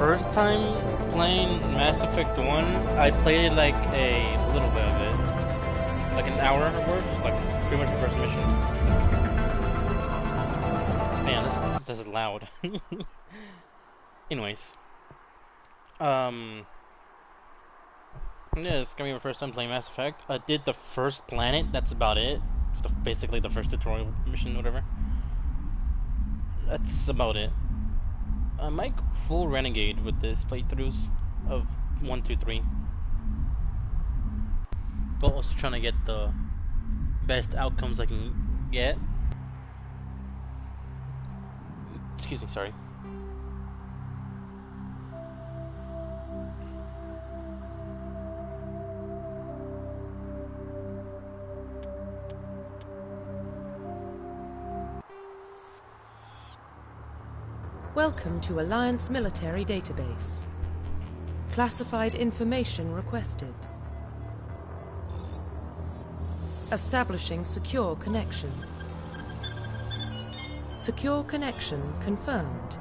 first time playing Mass Effect 1, I played like a little bit of it. Like an hour worth, like pretty much the first mission. Man, this is loud. Anyways. Yeah, it's gonna be my first time playing Mass Effect. I did the first planet, that's about it. Basically the first tutorial mission, whatever. That's about it. I might go full Renegade with this playthroughs of 1, 2, 3. But also trying to get the best outcomes I can get. Excuse me, sorry. Welcome to Alliance Military Database. Classified information requested. Establishing secure connection. Secure connection confirmed.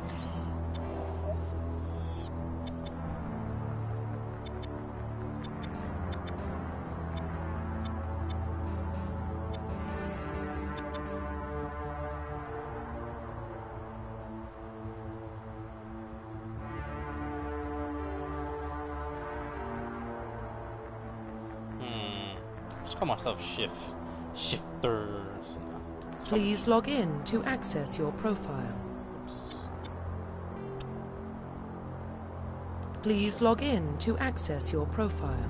Just call myself Shifters. Please log in to access your profile. Please log in to access your profile.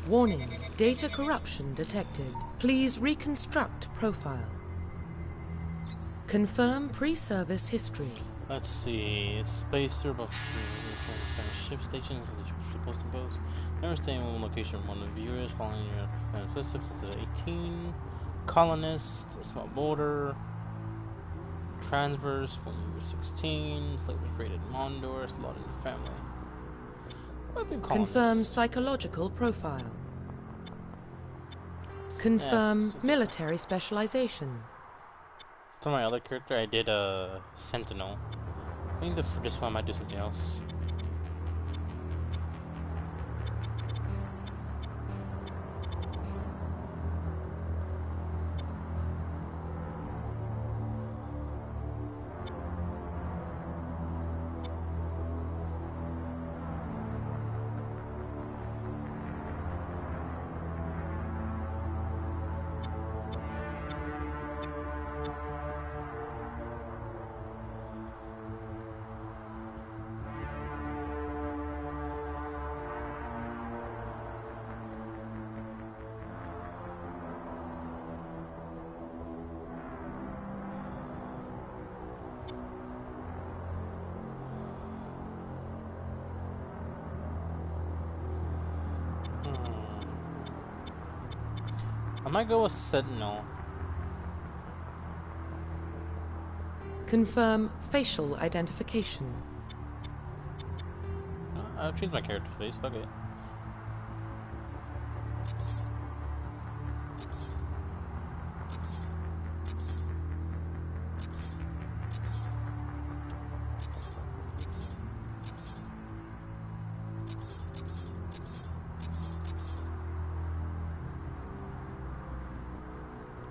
Warning, data corruption detected. Please reconstruct profile. Confirm pre-service history. Let's see, it's spacer, but ship stations, posting posts. Never stay in one location, one of viewers following your footsteps instead of 18. Colonist, a small border. Transverse when you were 16. Slave was raided Mondor, slaughtered your family. Confirm psychological profile. Confirm military specialization. For my other character, I did a Sentinel. I think for this one I might do something else. I might go with Sentinel. Confirm facial identification. I'll change my character face, fuck it.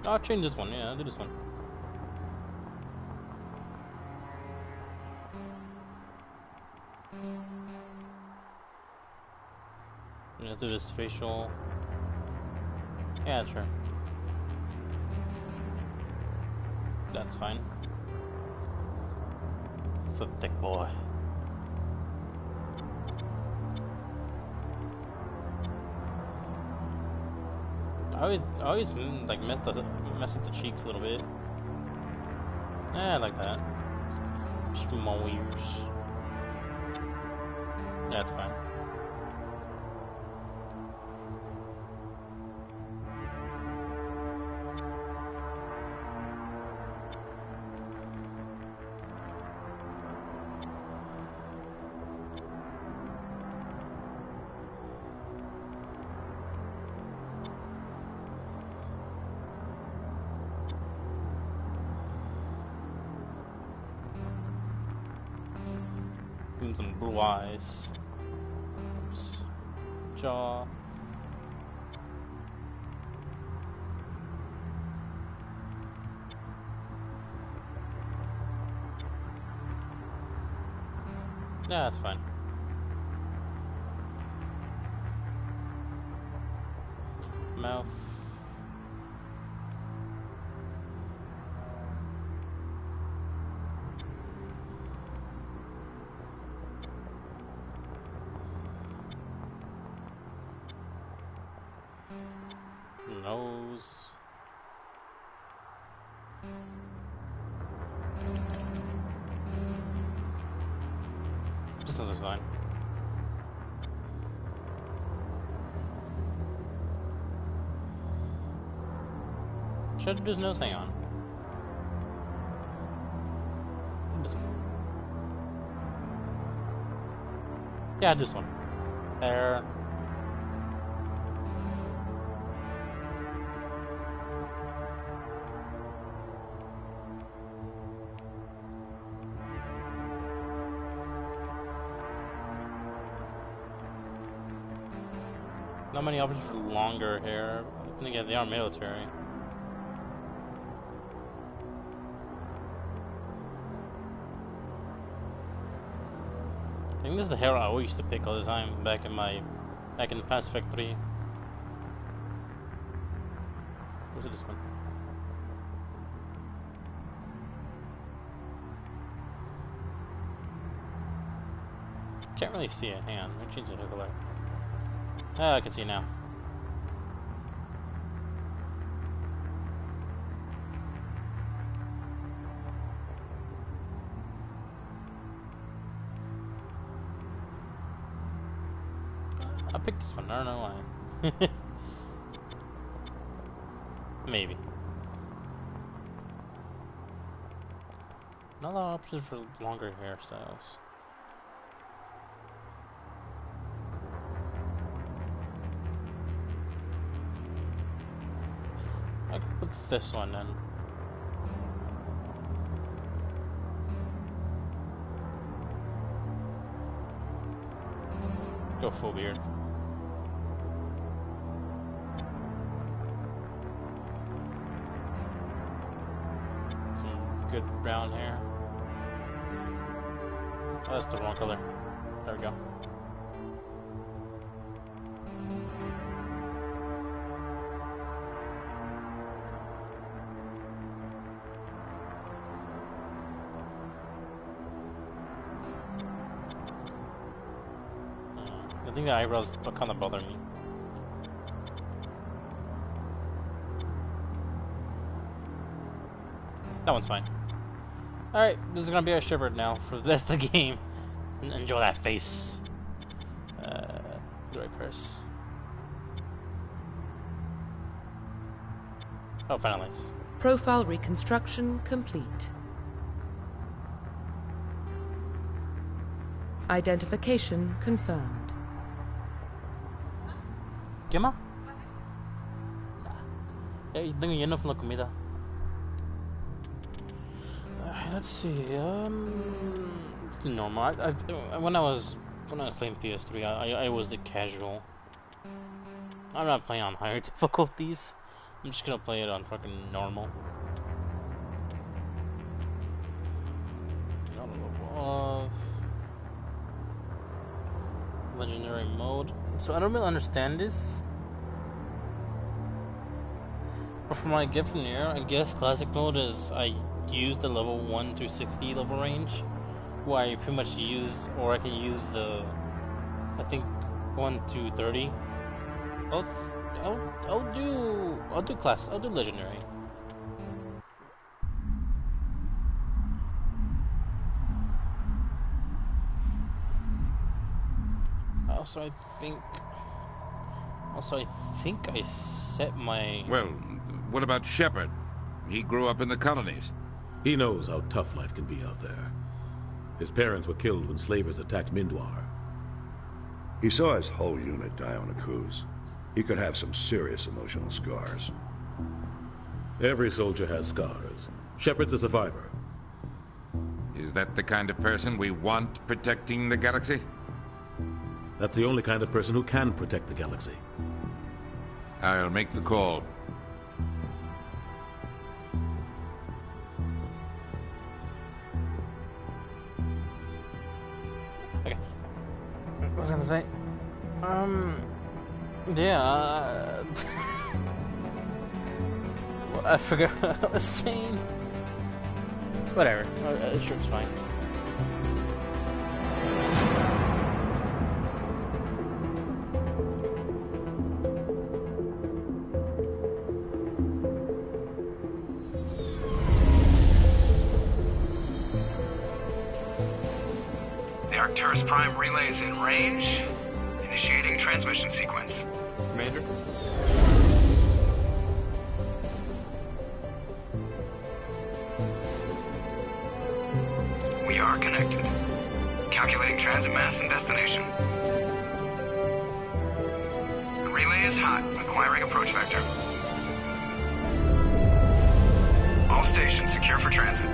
I'll change this one, yeah, I'll do this one. Let's do this facial. Yeah, sure. That's fine. It's a thick boy. I always like mess up the cheeks a little bit. Yeah, I like that. Small ears. That's fine. him some blue eyes. Oops. Jaw. Yeah, that's fine. Mouth. Nose. Just another sign. Should I just nose? Hang on. Yeah, just one. There. Not many options for longer hair. And again, they are military. I think this is the hair I always used to pick all the time back in Mass Effect 3. Was it this one? Can't really see it. Hang on, let me change the hair color. Ah, I can see now. I picked this one, I don't know why. Maybe. Not a lot of options for longer hairstyles. I could put this one in. Go full beard. Some good brown hair. Oh, that's the wrong color. There we go. I think the eyebrows kind of bother me. That one's fine. Alright, this is gonna be our Shepard now for the rest of the game. Enjoy that face. The right purse. Oh, finalize. Profile reconstruction complete. Identification confirmed. ¿Qué más? Tengo lleno con la comida. Let's see. It's the normal. When I was playing PS3, I was the casual. I'm not playing on higher difficulties. I'm just gonna play it on fucking normal. Not a level off. Legendary mode. So I don't really understand this. But from what I get from here, I guess classic mode is I use the level 1 to 60 level range, where I pretty much use, or I can use the, I think 1 to 30. I'll do legendary. Also, I think I set my... Well, what about Shepard? He grew up in the colonies. He knows how tough life can be out there. His parents were killed when slavers attacked Mindwar. He saw his whole unit die on a cruise. He could have some serious emotional scars. Every soldier has scars. Shepard's a survivor. Is that the kind of person we want protecting the galaxy? That's the only kind of person who can protect the galaxy. I'll make the call. Okay. I was gonna say, yeah, well, I forgot what I was saying. Whatever, sure, it's fine. The Arcturus Prime relay is in range. Initiating transmission sequence. Commander? We are connected. Calculating transit mass and destination. The relay is hot. Acquiring approach vector. All stations secure for transit.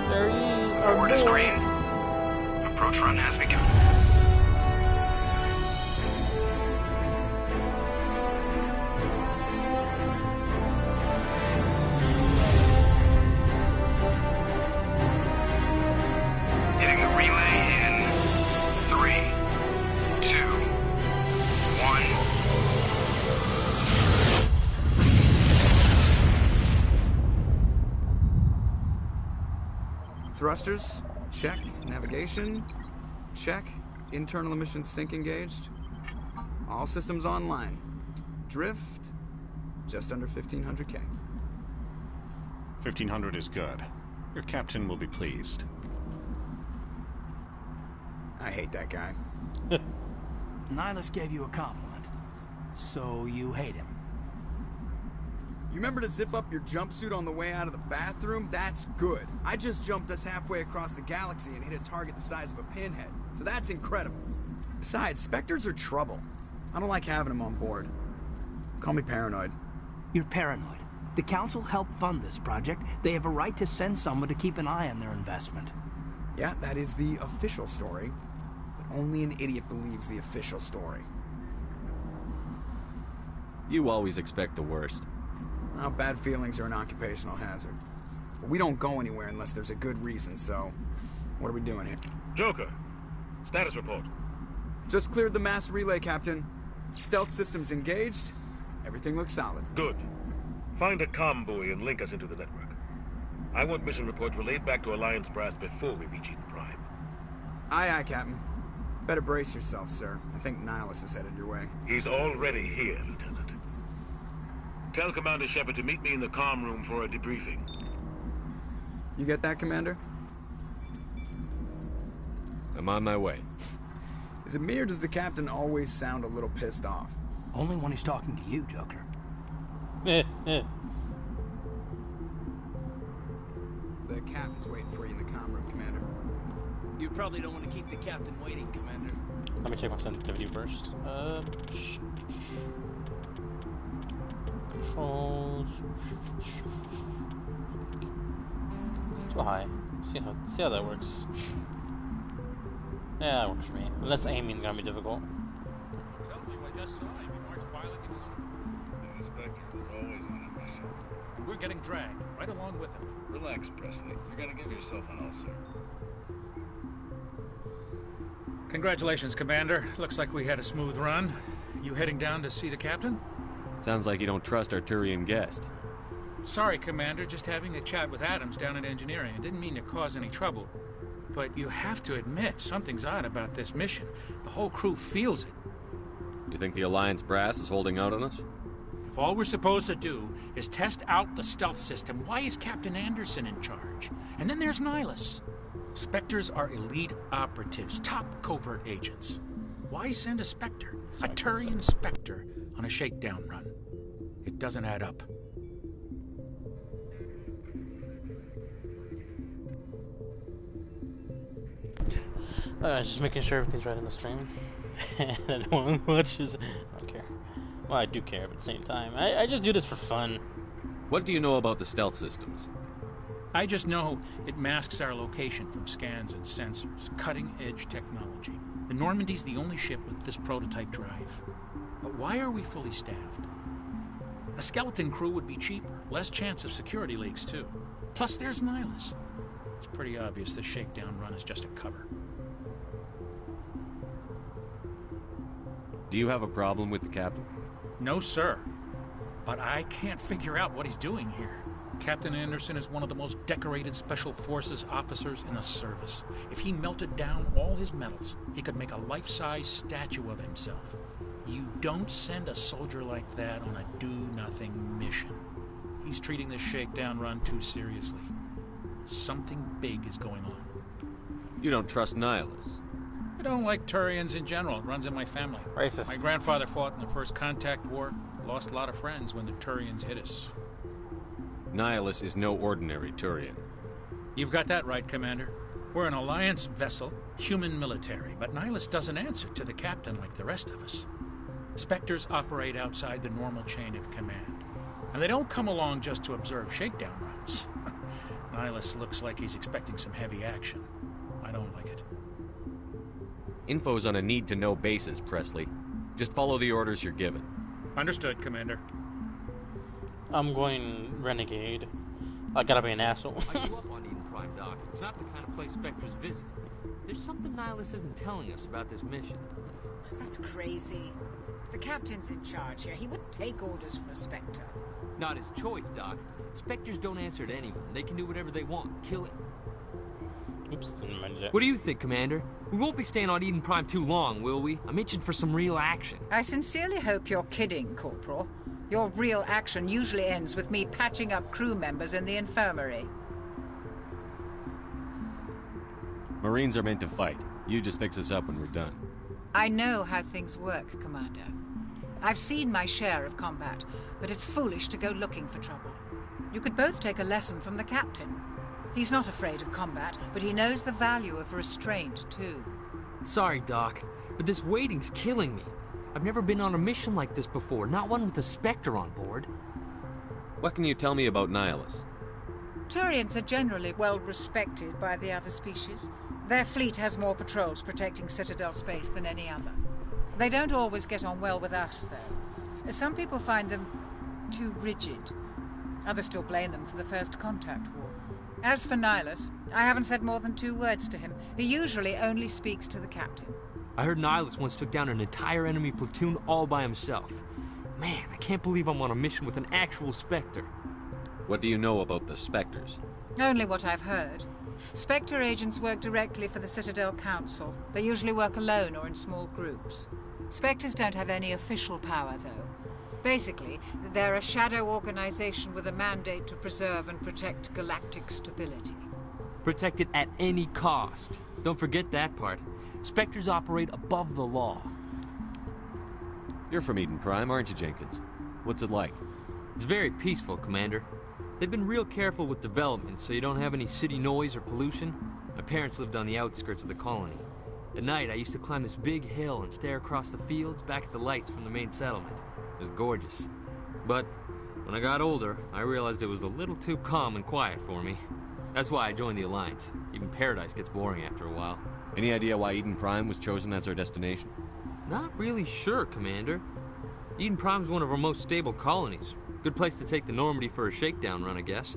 There he is. Our Board is boy. green. Approach run has begun. Hitting the relay in 3, 2, 1. Thrusters, check. Navigation, check. Internal emissions sync engaged. All systems online. Drift, just under 1500K. 1500 is good. Your captain will be pleased. I hate that guy. Nihilus gave you a compliment, so you hate him. You remember to zip up your jumpsuit on the way out of the bathroom? That's good. I just jumped us halfway across the galaxy and hit a target the size of a pinhead, so that's incredible. Besides, Spectres are trouble. I don't like having them on board. Call me paranoid. You're paranoid. The Council helped fund this project. They have a right to send someone to keep an eye on their investment. Yeah, that is the official story. But only an idiot believes the official story. You always expect the worst. Well, bad feelings are an occupational hazard. But we don't go anywhere unless there's a good reason, so... what are we doing here? Joker, status report. Just cleared the mass relay, Captain. Stealth systems engaged. Everything looks solid. Good. Find a comm buoy and link us into the network. I want mission reports relayed back to Alliance brass before we reach Eden Prime. Aye, aye, Captain. Better brace yourself, sir. I think Nihilus is headed your way. He's already here, Lieutenant. Tell Commander Shepard to meet me in the comm room for a debriefing. You get that, Commander? I'm on my way. Is it me or does the Captain always sound a little pissed off? Only when he's talking to you, Joker. The Captain's waiting for you in the comm room, Commander. You probably don't want to keep the Captain waiting, Commander. Let me check my sensitivity first. Controls. Too high. See how that works. Yeah, that works for me. Unless aiming's gonna be difficult. Told you I just saw him. He marched by like he was The Spectre is always on a mission. We're getting dragged, right along with him. Relax, Presley. You're gonna give yourself an ulcer. Congratulations, Commander. Looks like we had a smooth run. You heading down to see the captain? Sounds like you don't trust our Turian guest. Sorry, Commander. Just having a chat with Adams down at engineering. I didn't mean to cause any trouble. But you have to admit, something's odd about this mission. The whole crew feels it. You think the Alliance brass is holding out on us? If all we're supposed to do is test out the stealth system, why is Captain Anderson in charge? And then there's Nihilus. Spectres are elite operatives, top covert agents. Why send a Spectre, a Turian Spectre, on a shakedown run? It doesn't add up. Just making sure everything's right in the stream. And no one watches. I don't care. Well, I do care, but at the same time, I just do this for fun. What do you know about the stealth systems? I just know it masks our location from scans and sensors. Cutting-edge technology. The Normandy's the only ship with this prototype drive. But why are we fully staffed? A skeleton crew would be cheaper. Less chance of security leaks, too. Plus, there's Nihilus. It's pretty obvious this shakedown run is just a cover. Do you have a problem with the captain? No, sir. But I can't figure out what he's doing here. Captain Anderson is one of the most decorated Special Forces officers in the service. If he melted down all his medals, he could make a life-size statue of himself. You don't send a soldier like that on a do-nothing mission. He's treating this shakedown run too seriously. Something big is going on. You don't trust Nihilus? I don't like Turians in general. It runs in my family. Racist. My grandfather fought in the First Contact War. Lost a lot of friends when the Turians hit us. Nihilus is no ordinary Turian. You've got that right, Commander. We're an Alliance vessel, human military, but Nihilus doesn't answer to the captain like the rest of us. Specters operate outside the normal chain of command. And they don't come along just to observe shakedown runs. Nihilus looks like he's expecting some heavy action. I don't like it. Info's on a need-to-know basis, Presley. Just follow the orders you're given. Understood, Commander. I'm going renegade. I gotta be an asshole. I grew up on Eden Prime, Doc. It's not the kind of place Specters visit. There's something Nihilus isn't telling us about this mission. That's crazy. The captain's in charge here. He wouldn't take orders from a Spectre. Not his choice, Doc. Specters don't answer to anyone. They can do whatever they want. Kill it. Oops, didn't mind that. What do you think, Commander? We won't be staying on Eden Prime too long, will we? I'm itching for some real action. I sincerely hope you're kidding, Corporal. Your real action usually ends with me patching up crew members in the infirmary. Marines are meant to fight. You just fix us up when we're done. I know how things work, Commander. I've seen my share of combat, but it's foolish to go looking for trouble. You could both take a lesson from the captain. He's not afraid of combat, but he knows the value of restraint, too. Sorry, Doc, but this waiting's killing me. I've never been on a mission like this before, not one with a Spectre on board. What can you tell me about Nihilus? Turians are generally well respected by the other species. Their fleet has more patrols protecting Citadel space than any other. They don't always get on well with us, though. Some people find them too rigid. Others still blame them for the First Contact War. As for Nihilus, I haven't said more than 2 words to him. He usually only speaks to the captain. I heard Nihilus once took down an entire enemy platoon all by himself. Man, I can't believe I'm on a mission with an actual Spectre. What do you know about the Specters? Only what I've heard. Spectre agents work directly for the Citadel Council. They usually work alone or in small groups. Spectres don't have any official power, though. Basically, they're a shadow organization with a mandate to preserve and protect galactic stability. Protect it at any cost. Don't forget that part. Spectres operate above the law. You're from Eden Prime, aren't you, Jenkins? What's it like? It's very peaceful, Commander. They've been real careful with development, so you don't have any city noise or pollution. My parents lived on the outskirts of the colony. At night, I used to climb this big hill and stare across the fields back at the lights from the main settlement. It was gorgeous. But when I got older, I realized it was a little too calm and quiet for me. That's why I joined the Alliance. Even Paradise gets boring after a while. Any idea why Eden Prime was chosen as our destination? Not really sure, Commander. Eden Prime's one of our most stable colonies. Good place to take the Normandy for a shakedown run, I guess.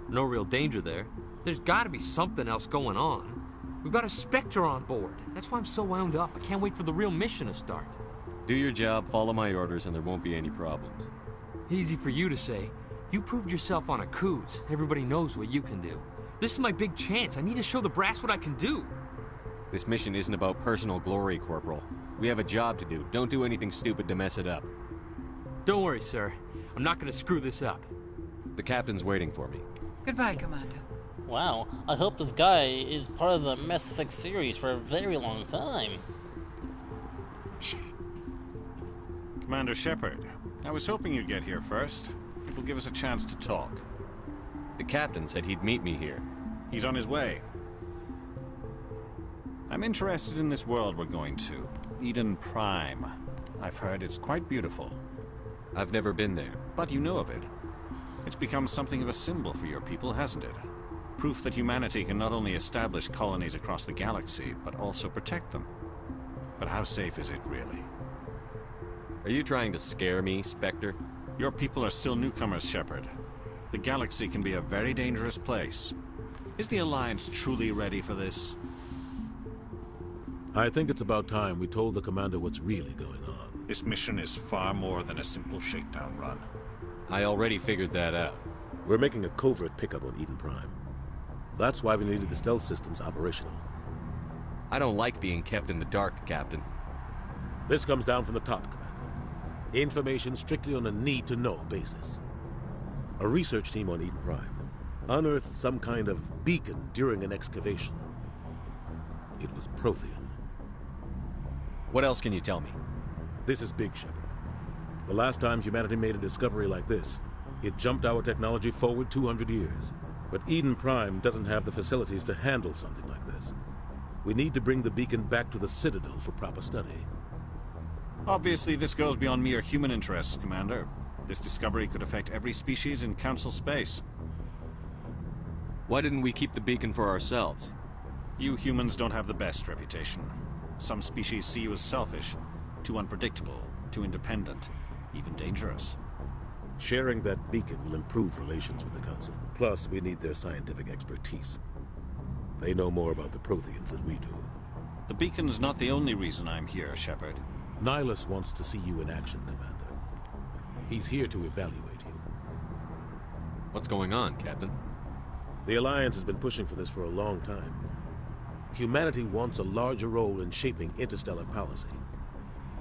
No real danger there. There's gotta be something else going on. We've got a Spectre on board. That's why I'm so wound up. I can't wait for the real mission to start. Do your job, follow my orders, and there won't be any problems. Easy for you to say. You proved yourself on a cruise. Everybody knows what you can do. This is my big chance. I need to show the brass what I can do. This mission isn't about personal glory, Corporal. We have a job to do. Don't do anything stupid to mess it up. Don't worry, sir. I'm not gonna screw this up. The captain's waiting for me. Goodbye, Commander. Wow, I hope this guy is part of the Mass Effect series for a very long time. Commander Shepard, I was hoping you'd get here first. It will give us a chance to talk. The captain said he'd meet me here. He's on his way. I'm interested in this world we're going to. Eden Prime. I've heard it's quite beautiful. I've never been there. But you know of it. It's become something of a symbol for your people, hasn't it? Proof that humanity can not only establish colonies across the galaxy, but also protect them. But how safe is it, really? Are you trying to scare me, Spectre? Your people are still newcomers, Shepard. The galaxy can be a very dangerous place. Is the Alliance truly ready for this? I think it's about time we told the Commander what's really going on. This mission is far more than a simple shakedown run. I already figured that out. We're making a covert pickup on Eden Prime. That's why we needed the stealth systems operational. I don't like being kept in the dark, Captain. This comes down from the top, Commander. Information strictly on a need-to-know basis. A research team on Eden Prime unearthed some kind of beacon during an excavation. It was Prothean. What else can you tell me? This is big, Shepard. The last time humanity made a discovery like this, it jumped our technology forward 200 years. But Eden Prime doesn't have the facilities to handle something like this. We need to bring the beacon back to the Citadel for proper study. Obviously, this goes beyond mere human interests, Commander. This discovery could affect every species in Council space. Why didn't we keep the beacon for ourselves? You humans don't have the best reputation. Some species see you as selfish, too unpredictable, too independent, even dangerous. Sharing that beacon will improve relations with the Council. Plus, we need their scientific expertise. They know more about the Protheans than we do. The beacon's not the only reason I'm here, Shepard. Nihilus wants to see you in action, Commander. He's here to evaluate you. What's going on, Captain? The Alliance has been pushing for this for a long time. Humanity wants a larger role in shaping interstellar policy.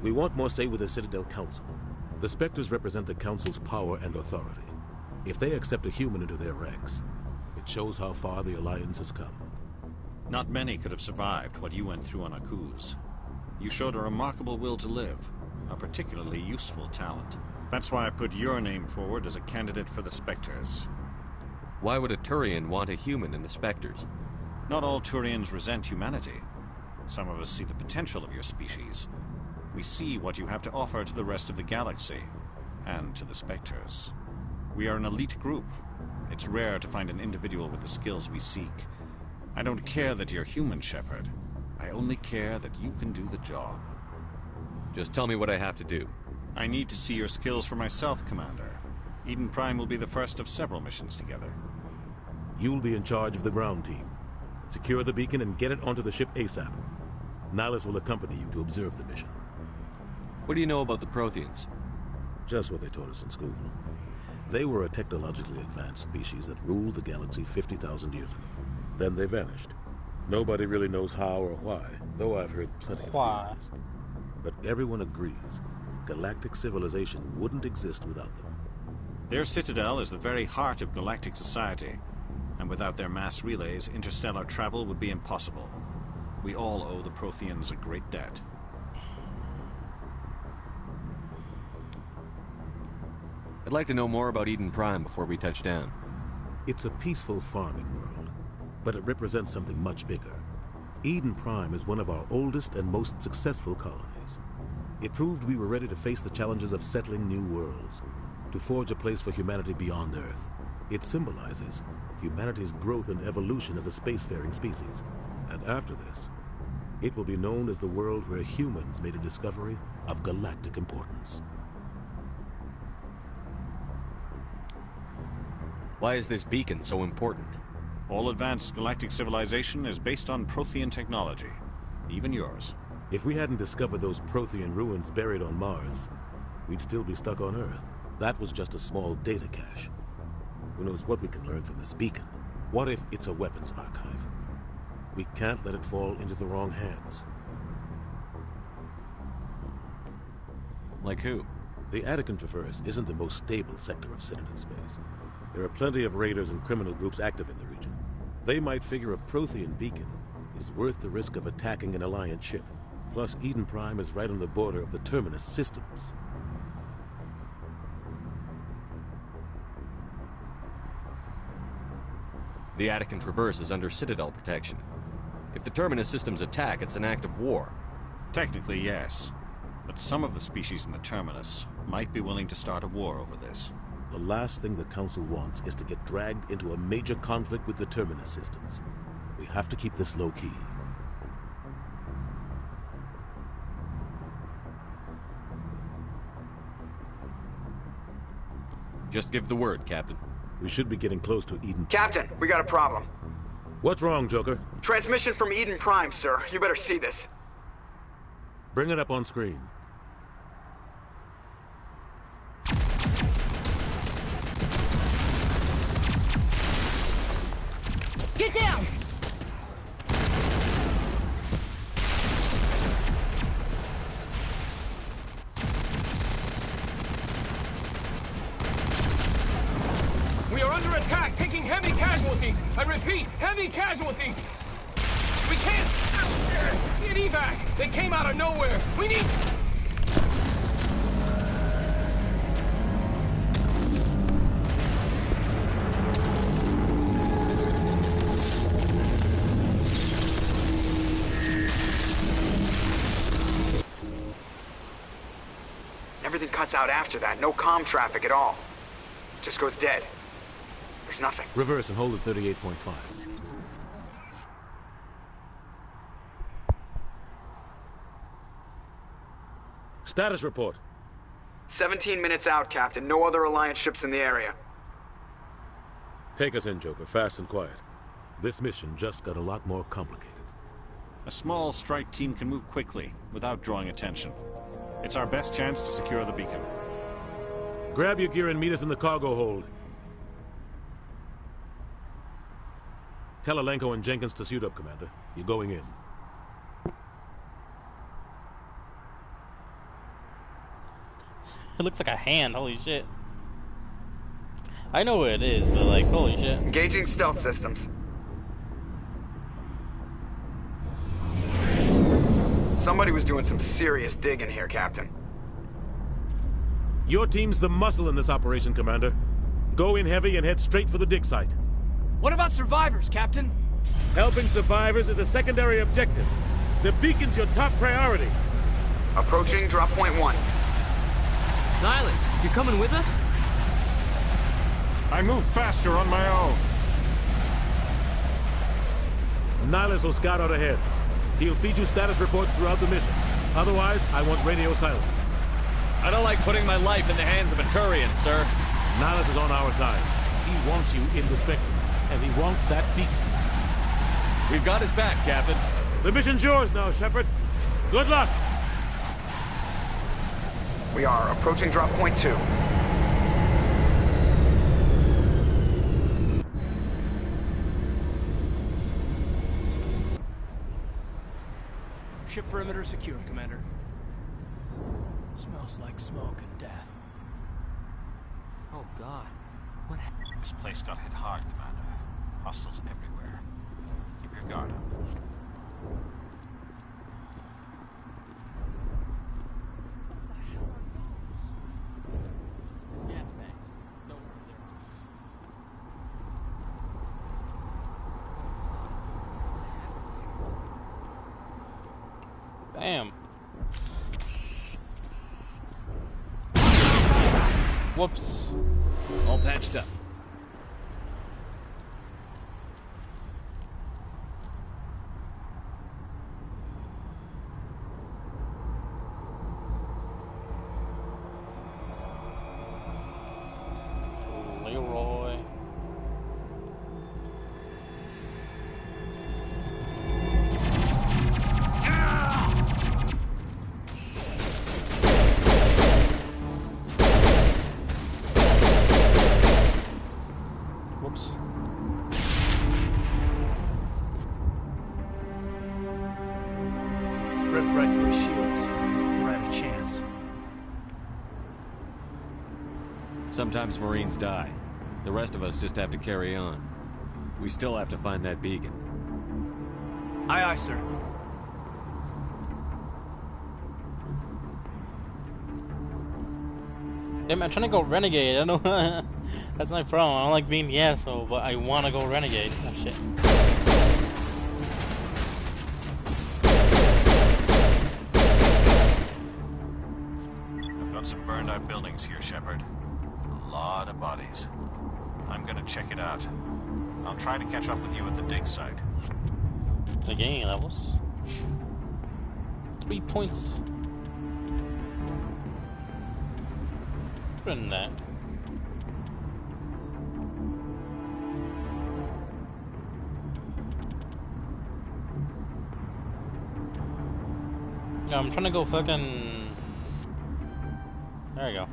We want more say with the Citadel Council. The Spectres represent the Council's power and authority. If they accept a human into their ranks, it shows how far the Alliance has come. Not many could have survived what you went through on Akuz. You showed a remarkable will to live, a particularly useful talent. That's why I put your name forward as a candidate for the Spectres. Why would a Turian want a human in the Spectres? Not all Turians resent humanity. Some of us see the potential of your species. We see what you have to offer to the rest of the galaxy, and to the Spectres. We are an elite group. It's rare to find an individual with the skills we seek. I don't care that you're human, Shepard. I only care that you can do the job. Just tell me what I have to do. I need to see your skills for myself, Commander. Eden Prime will be the first of several missions together. You'll be in charge of the ground team. Secure the beacon and get it onto the ship ASAP. Nihilus will accompany you to observe the mission. What do you know about the Protheans? Just what they taught us in school. They were a technologically advanced species that ruled the galaxy 50,000 years ago. Then they vanished. Nobody really knows how or why, though I've heard plenty of theories. But everyone agrees, galactic civilization wouldn't exist without them. Their citadel is the very heart of galactic society, and without their mass relays, interstellar travel would be impossible. We all owe the Protheans a great debt. I'd like to know more about Eden Prime before we touch down. It's a peaceful farming world, but it represents something much bigger. Eden Prime is one of our oldest and most successful colonies. It proved we were ready to face the challenges of settling new worlds, to forge a place for humanity beyond Earth. It symbolizes humanity's growth and evolution as a spacefaring species. And after this, it will be known as the world where humans made a discovery of galactic importance. Why is this beacon so important? All advanced galactic civilization is based on Prothean technology, even yours. If we hadn't discovered those Prothean ruins buried on Mars, we'd still be stuck on Earth. That was just a small data cache. Who knows what we can learn from this beacon? What if it's a weapons archive? We can't let it fall into the wrong hands. Like who? The Attican Traverse isn't the most stable sector of Citadel space. There are plenty of raiders and criminal groups active in the region. They might figure a Prothean beacon is worth the risk of attacking an Alliance ship. Plus, Eden Prime is right on the border of the Terminus systems. The Attican Traverse is under Citadel protection. If the Terminus systems attack, it's an act of war. Technically, yes. But some of the species in the Terminus might be willing to start a war over this. The last thing the Council wants is to get dragged into a major conflict with the Terminus systems. We have to keep this low-key. Just give the word, Captain. We should be getting close to Eden. Captain, we got a problem. What's wrong, Joker? Transmission from Eden Prime, sir. You better see this. Bring it up on screen. Get down! We are under attack, taking heavy casualties. I repeat, heavy casualties. We can't get evac. They came out of nowhere. We need... Everything cuts out after that. No comm traffic at all. Just goes dead. There's nothing. Reverse and hold at 38.5. Status report. 17 minutes out, Captain. No other Alliance ships in the area. Take us in, Joker, fast and quiet. This mission just got a lot more complicated. A small strike team can move quickly, without drawing attention. It's our best chance to secure the beacon. Grab your gear and meet us in the cargo hold. Tell Alenko and Jenkins to suit up, Commander. You're going in. It looks like a hand, holy shit. I know what it is, but like, holy shit. Engaging stealth systems. Somebody was doing some serious digging here, Captain. Your team's the muscle in this operation, Commander. Go in heavy and head straight for the dig site. What about survivors, Captain? Helping survivors is a secondary objective. The beacon's your top priority. Approaching drop point 1. Nihilus, you coming with us? I move faster on my own. Nihilus will scout out ahead. He'll feed you status reports throughout the mission. Otherwise, I want radio silence. I don't like putting my life in the hands of a Turian, sir. Nihilus is on our side. He wants you in the Spectres, and he wants that beacon. We've got his back, Captain. The mission's yours now, Shepard. Good luck! We are approaching drop point 2. Ship perimeter secure, Commander. Smells like smoke and death. Oh, God. What This place got hit hard, Commander. Hostiles everywhere. Keep your guard up. Damn. Whoops. All patched up. Leroy. Whoops. Rip right through his shields. We're at a chance. Sometimes Marines die. The rest of us just have to carry on. We still have to find that beacon. Aye, aye, sir. Damn, I'm trying to go renegade. I don't know. That's my problem. I don't like being the asshole, but I want to go renegade. Oh shit. bearings here, Shepard. A lot of bodies. I'm gonna check it out. I'll try to catch up with you at the dig site. The game levels. 3 points. Better than that. No, I'm trying to go fucking. There we go.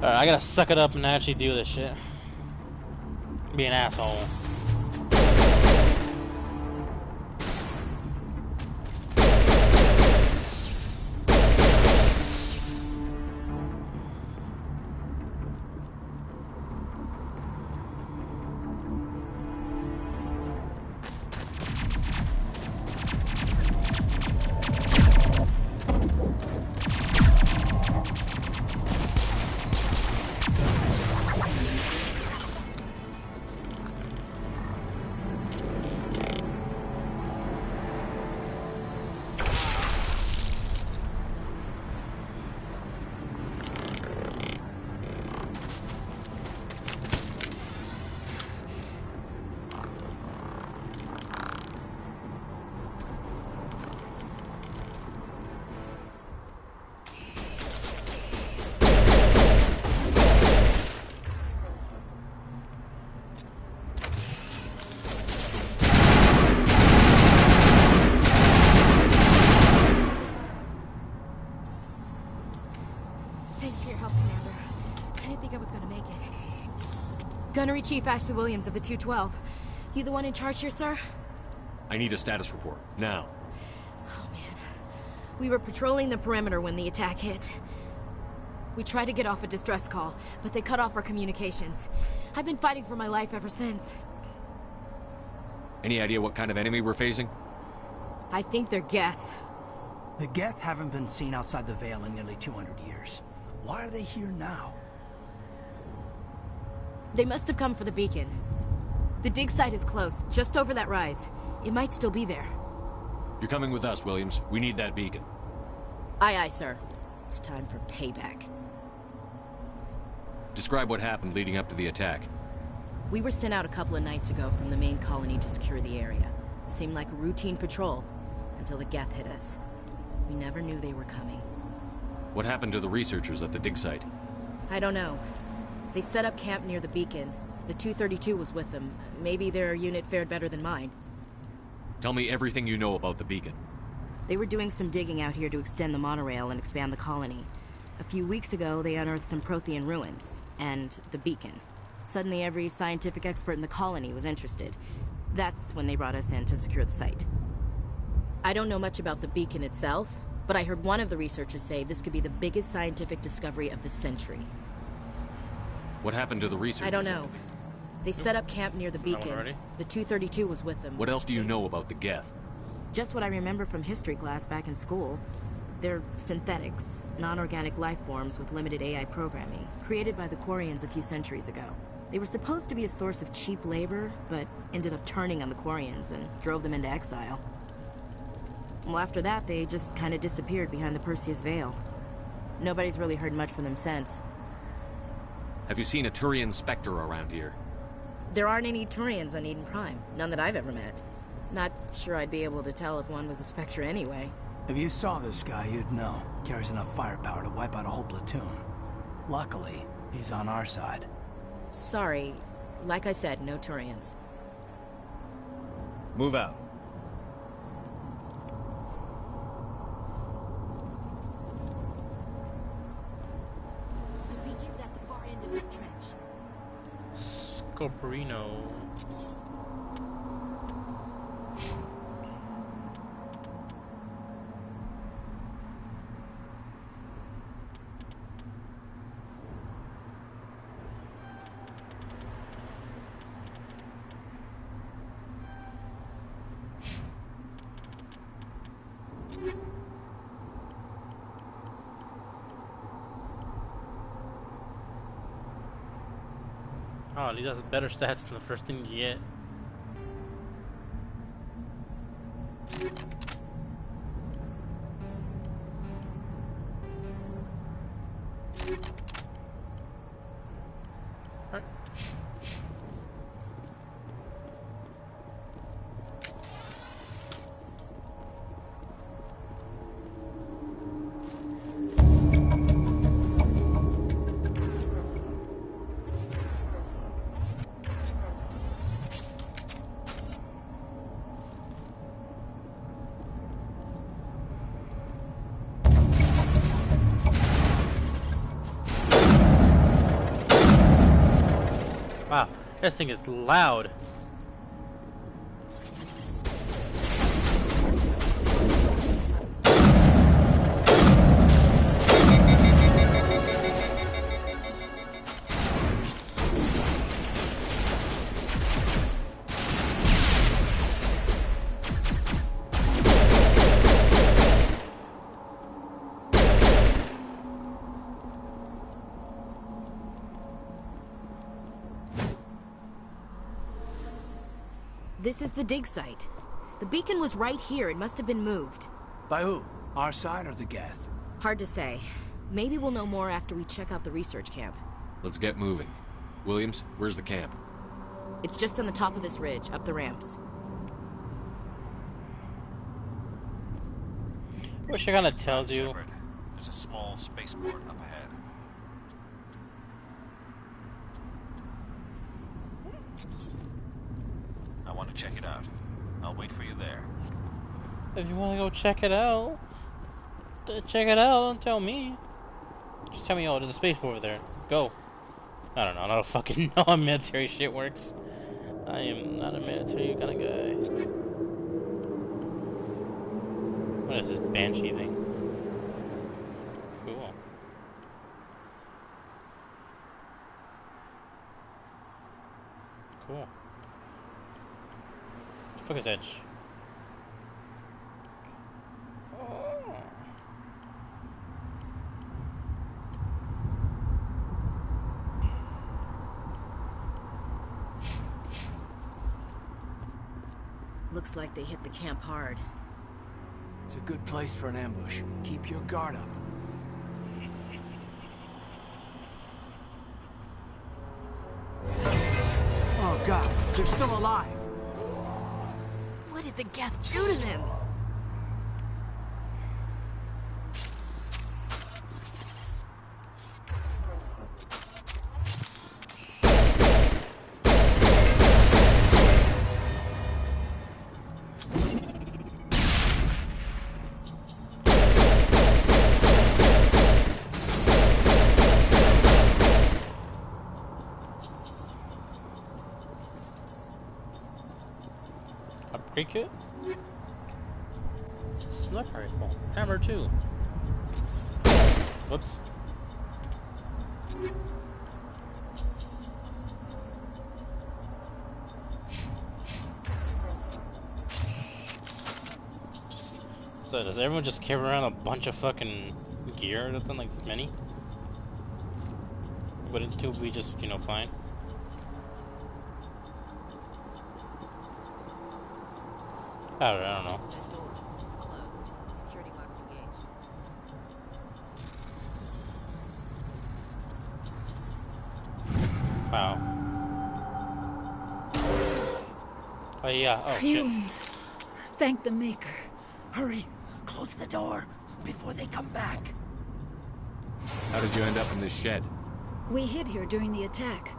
Alright, I gotta suck it up and actually do this shit. Be an asshole. Gunnery Chief Ashley Williams of the 212. You the one in charge here, sir? I need a status report, now. Oh, man. We were patrolling the perimeter when the attack hit. We tried to get off a distress call, but they cut off our communications. I've been fighting for my life ever since. Any idea what kind of enemy we're facing? I think they're Geth. The Geth haven't been seen outside the Veil in nearly 200 years. Why are they here now? They must have come for the beacon. The dig site is close, just over that rise. It might still be there. You're coming with us, Williams. We need that beacon. Aye, aye, sir. It's time for payback. Describe what happened leading up to the attack. We were sent out a couple of nights ago from the main colony to secure the area. It seemed like a routine patrol, until the Geth hit us. We never knew they were coming. What happened to the researchers at the dig site? I don't know. They set up camp near the beacon. The 232 was with them. Maybe their unit fared better than mine. Tell me everything you know about the beacon. They were doing some digging out here to extend the monorail and expand the colony. A few weeks ago, they unearthed some Prothean ruins, and the beacon. Suddenly, every scientific expert in the colony was interested. That's when they brought us in to secure the site. I don't know much about the beacon itself, but I heard one of the researchers say this could be the biggest scientific discovery of the century. What happened to the researchers? I don't know. They set up camp near the beacon. The 232 was with them. What else do you know about the Geth? Just what I remember from history class back in school. They're synthetics, non-organic life forms with limited AI programming, created by the Quarians a few centuries ago. They were supposed to be a source of cheap labor, but ended up turning on the Quarians and drove them into exile. Well, after that, they just kind of disappeared behind the Perseus Veil. Nobody's really heard much from them since. Have you seen a Turian Spectre around here? There aren't any Turians on Eden Prime. None that I've ever met. Not sure I'd be able to tell if one was a Spectre anyway. If you saw this guy, you'd know. Carries enough firepower to wipe out a whole platoon. Luckily, he's on our side. Sorry. Like I said, no Turians. Move out. The beacon's at the far end of this trench. Scoperino. Oh, at least has better stats than the first thing you get. Alright. Wow, this thing is loud. This is the dig site. The beacon was right here. It must have been moved. By who? Our side or the Geth? Hard to say. Maybe we'll know more after we check out the research camp. Let's get moving. Williams, where's the camp? It's just on the top of this ridge, up the ramps. Wish I kinda tells you. There's a small spaceport up ahead. I want to check it out. I'll wait for you there. If you wanna go check it out, don't tell me. Just tell me, oh, there's a spaceport over there. Go. I don't know, I don't fucking know how military shit works. I am not a military kind of guy. What is this banshee thing? Cool. Cool. What the fuck is that? Oh. Looks like they hit the camp hard. It's a good place for an ambush. Keep your guard up. Oh god, they're still alive. What did the Geth do to them? Upgrade kit? Sniper rifle. Hammer 2. Whoops. So does everyone just carry around a bunch of fucking gear or something, like this many? Wouldn't two be just, you know, fine? I don't know. It's closed. Security box engaged. Wow. Oh yeah, oh shit. Fumes. Thank the Maker. Hurry, close the door before they come back. How did you end up in this shed? We hid here during the attack.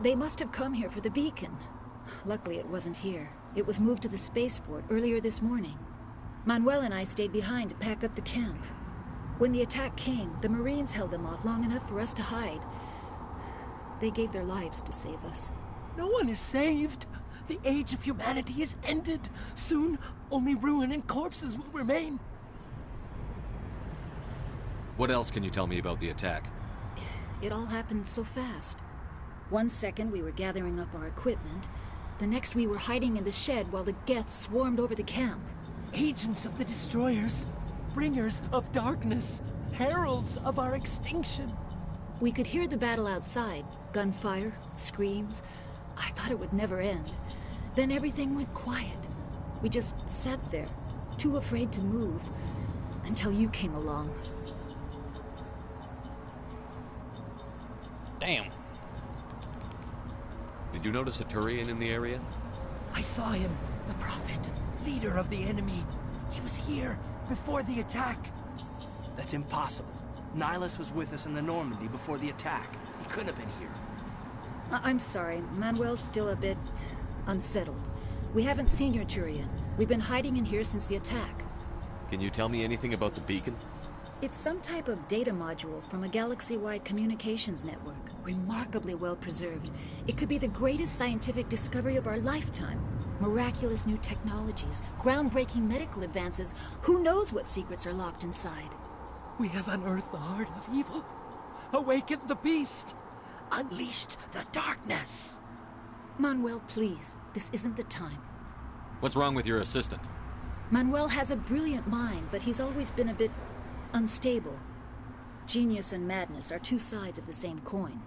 They must have come here for the beacon. Luckily it wasn't here. It was moved to the spaceport earlier this morning. Manuel and I stayed behind to pack up the camp. When the attack came, the Marines held them off long enough for us to hide. They gave their lives to save us. No one is saved. The age of humanity is ended. Soon, only ruin and corpses will remain. What else can you tell me about the attack? It all happened so fast. 1 second we were gathering up our equipment. The next we were hiding in the shed while the Geth swarmed over the camp. Agents of the Destroyers. Bringers of darkness. Heralds of our extinction. We could hear the battle outside. Gunfire, screams. I thought it would never end. Then everything went quiet. We just sat there, too afraid to move, until you came along. Damn. Did you notice a Turian in the area? I saw him, the Prophet, leader of the enemy. He was here before the attack. That's impossible. Nihilus was with us in the Normandy before the attack. He couldn't have been here. I'm sorry. Manuel's still a bit unsettled. We haven't seen your Turian. We've been hiding in here since the attack. Can you tell me anything about the beacon? It's some type of data module from a galaxy-wide communications network. Remarkably well preserved. It could be the greatest scientific discovery of our lifetime. Miraculous new technologies, groundbreaking medical advances. Who knows what secrets are locked inside? We have unearthed the heart of evil, awakened the beast, unleashed the darkness. Manuel, please. This isn't the time. What's wrong with your assistant? Manuel has a brilliant mind, but he's always been a bit unstable. Genius and madness are two sides of the same coin.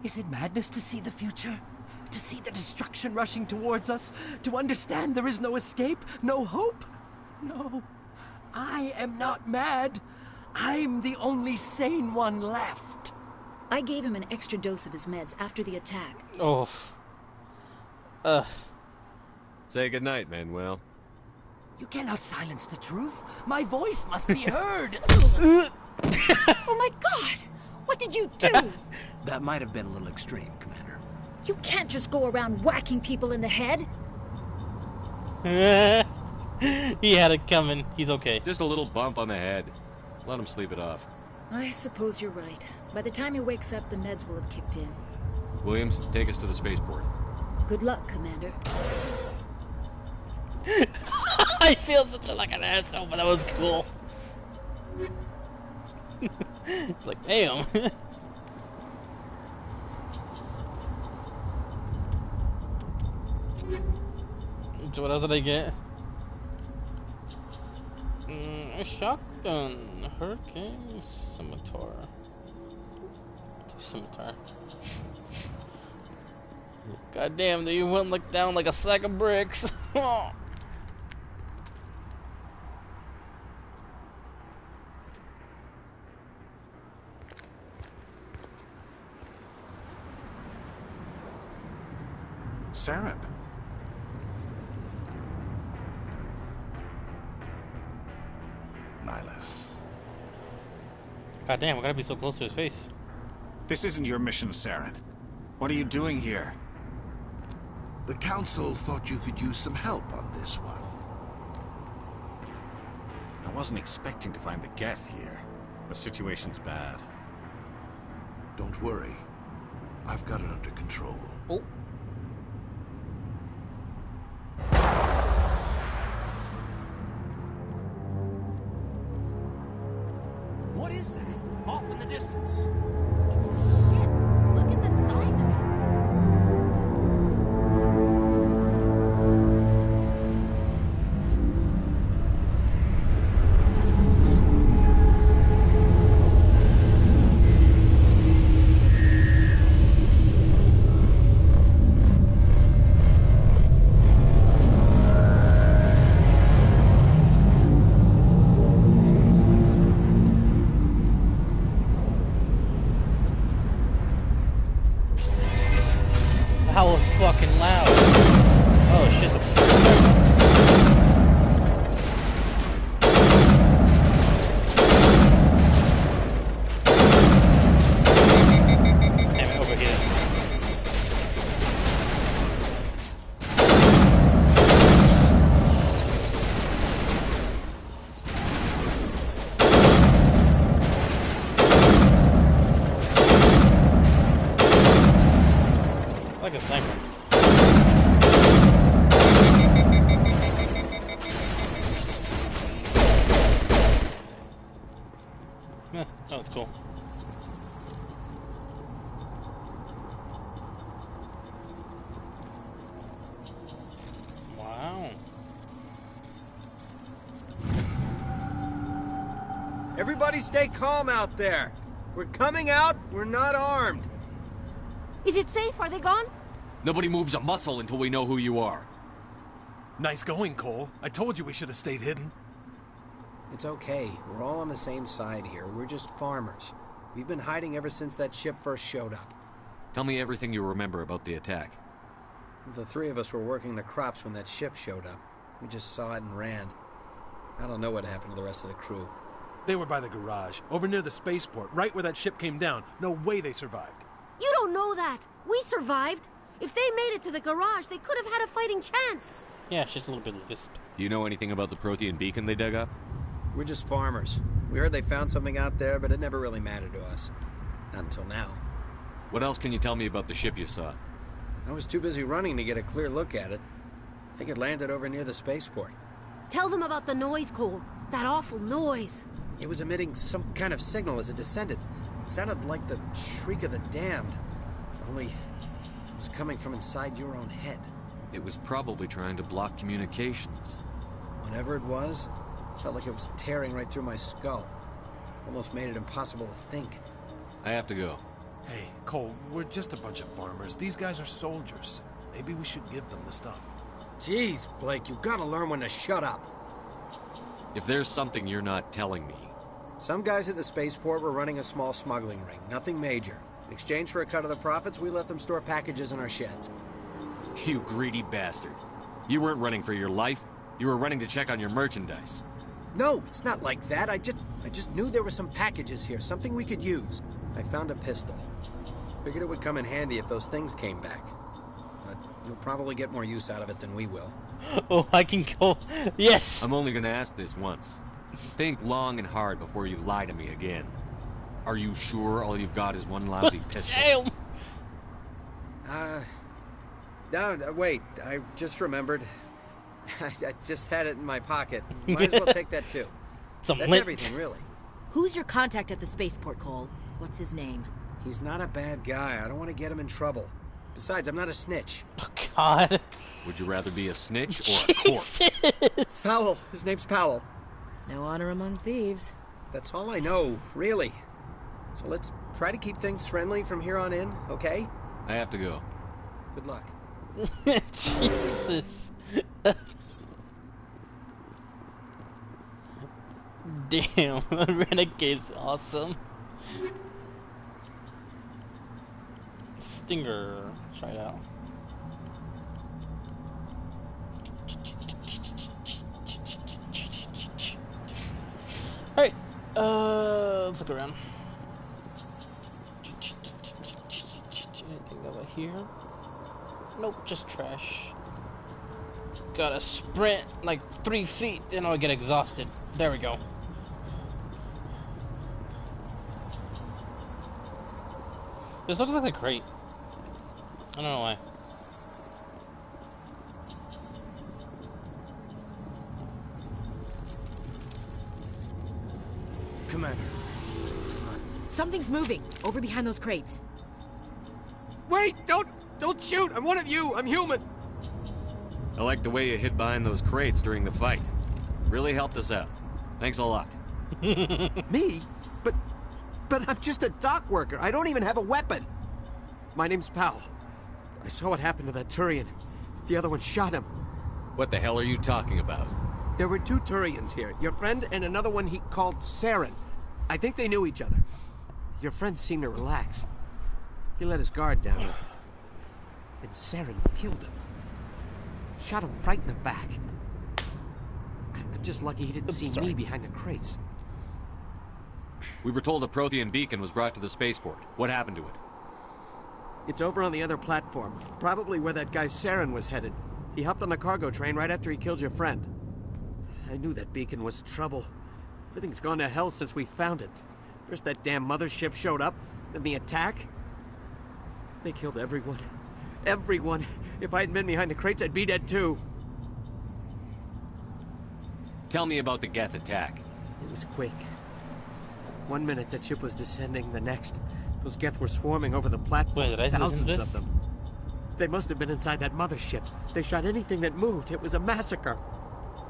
Is it madness to see the future? To see the destruction rushing towards us? To understand there is no escape? No hope? No. I am not mad. I'm the only sane one left. I gave him an extra dose of his meds after the attack. Oh. Say goodnight, Manuel. You cannot silence the truth. My voice must be heard. Oh my God! What did you do? That might have been a little extreme, Commander. You can't just go around whacking people in the head. He had it coming. He's okay. Just a little bump on the head. Let him sleep it off. I suppose you're right. By the time he wakes up, the meds will have kicked in. Williams, take us to the spaceport. Good luck, Commander. I feel such like an asshole, but that was cool. It's like, damn. So what else did I get? A shotgun, hurricane, scimitar. Scimitar. God damn, you went like down like a sack of bricks. Saren. Nihilus. God damn, we gotta be so close to his face. This isn't your mission, Saren. What are you doing here? The Council thought you could use some help on this one. I wasn't expecting to find the Geth here. The situation's bad. Don't worry. I've got it under control. Oh. What is that? Off in the distance. It's a ship. Look at the size of it. That was fucking loud. Oh shit. Damn it, over here. Like a sniper. Yeah, that was cool. Wow. Everybody stay calm out there. We're coming out. We're not armed. Is it safe? Are they gone? Nobody moves a muscle until we know who you are. Nice going, Cole. I told you we should have stayed hidden. It's okay. We're all on the same side here. We're just farmers. We've been hiding ever since that ship first showed up. Tell me everything you remember about the attack. The three of us were working the crops when that ship showed up. We just saw it and ran. I don't know what happened to the rest of the crew. They were by the garage, over near the spaceport, right where that ship came down. No way they survived. You don't know that. We survived. If they made it to the garage, they could have had a fighting chance. Yeah, she's a little bit lisp. Do you know anything about the Prothean beacon they dug up? We're just farmers. We heard they found something out there, but it never really mattered to us. Not until now. What else can you tell me about the ship you saw? I was too busy running to get a clear look at it. I think it landed over near the spaceport. Tell them about the noise, Cole. That awful noise. It was emitting some kind of signal as it descended. It sounded like the shriek of the damned. Only it was coming from inside your own head. It was probably trying to block communications. Whatever it was, felt like it was tearing right through my skull. Almost made it impossible to think. I have to go. Hey, Cole, we're just a bunch of farmers. These guys are soldiers. Maybe we should give them the stuff. Jeez, Blake, you gotta learn when to shut up. If there's something you're not telling me... Some guys at the spaceport were running a small smuggling ring, nothing major. In exchange for a cut of the profits, we let them store packages in our sheds. You greedy bastard. You weren't running for your life. You were running to check on your merchandise. No, it's not like that. I just knew there were some packages here, something we could use. I found a pistol. Figured it would come in handy if those things came back. But you'll probably get more use out of it than we will. Oh, I can go. Yes! I'm only gonna ask this once. Think long and hard before you lie to me again. Are you sure all you've got is one lousy pistol? No, wait. I just remembered. I just had it in my pocket. Might as well take that too. That's everything, really. Who's your contact at the spaceport, Cole? What's his name? He's not a bad guy. I don't want to get him in trouble. Besides, I'm not a snitch. Oh, God. Would you rather be a snitch or a corpse? Powell. His name's Powell. No honor among thieves. That's all I know, really. So let's try to keep things friendly from here on in, okay? I have to go. Good luck. Jesus. Damn, Renegade's awesome. Stinger. Try it out. Alright, let's look around. Anything over here? Nope, just trash. Gotta sprint like 3 feet, then I'll get exhausted. There we go. This looks like a crate. I don't know why. Commander. Something's moving over behind those crates. Wait! Don't shoot! I'm one of you! I'm human! I like the way you hid behind those crates during the fight. Really helped us out. Thanks a lot. Me? But I'm just a dock worker. I don't even have a weapon. My name's Powell. I saw what happened to that Turian. The other one shot him. What the hell are you talking about? There were 2 Turians here. Your friend and another one he called Saren. I think they knew each other. Your friend seemed to relax. He let his guard down. And Saren killed him. Shot him right in the back. I'm just lucky he didn't see me behind the crates. We were told a Prothean beacon was brought to the spaceport. What happened to it? It's over on the other platform. Probably where that guy Saren was headed. He hopped on the cargo train right after he killed your friend. I knew that beacon was trouble. Everything's gone to hell since we found it. First that damn mothership showed up, then the attack. They killed everyone. Everyone. If I hadn't been behind the crates, I'd be dead too. Tell me about the Geth attack. It was quick. 1 minute that ship was descending, the next, those Geth were swarming over the platform. Wait, did I thousands listen to of this? them. They must have been inside that mothership. They shot anything that moved. It was a massacre.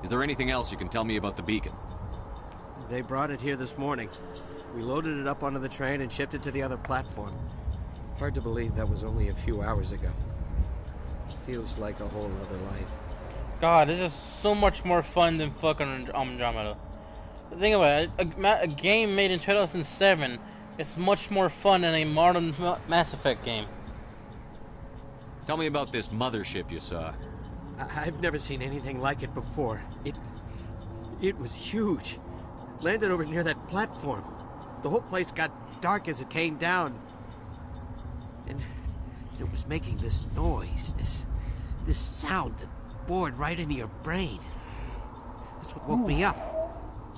Is there anything else you can tell me about the beacon? They brought it here this morning. We loaded it up onto the train and shipped it to the other platform. Hard to believe that was only a few hours ago. Feels like a whole other life. God, this is so much more fun than fucking Andromeda. Think about it, a game made in 2007 is much more fun than a modern Mass Effect game. Tell me about this mothership you saw. I've never seen anything like it before. It was huge. Landed over near that platform. The whole place got dark as it came down. And it was making this noise, this sound that bored right into your brain. That's what woke me up.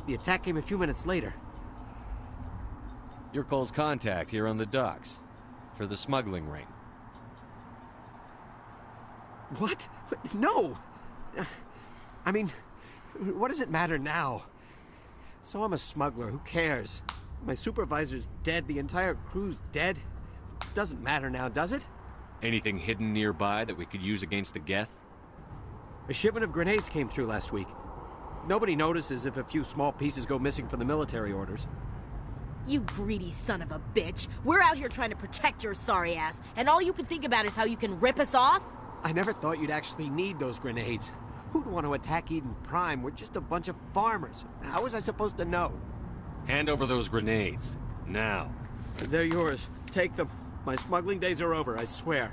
The attack came a few minutes later. You're Cole's contact here on the docks. For the smuggling ring. What? No! I mean, what does it matter now? So I'm a smuggler, who cares? My supervisor's dead, the entire crew's dead. Doesn't matter now, does it? Anything hidden nearby that we could use against the Geth? A shipment of grenades came through last week. Nobody notices if a few small pieces go missing from the military orders. You greedy son of a bitch. We're out here trying to protect your sorry ass, and all you can think about is how you can rip us off? I never thought you'd actually need those grenades. Who'd want to attack Eden Prime? We're just a bunch of farmers. How was I supposed to know? Hand over those grenades. Now. They're yours. Take them. My smuggling days are over, I swear.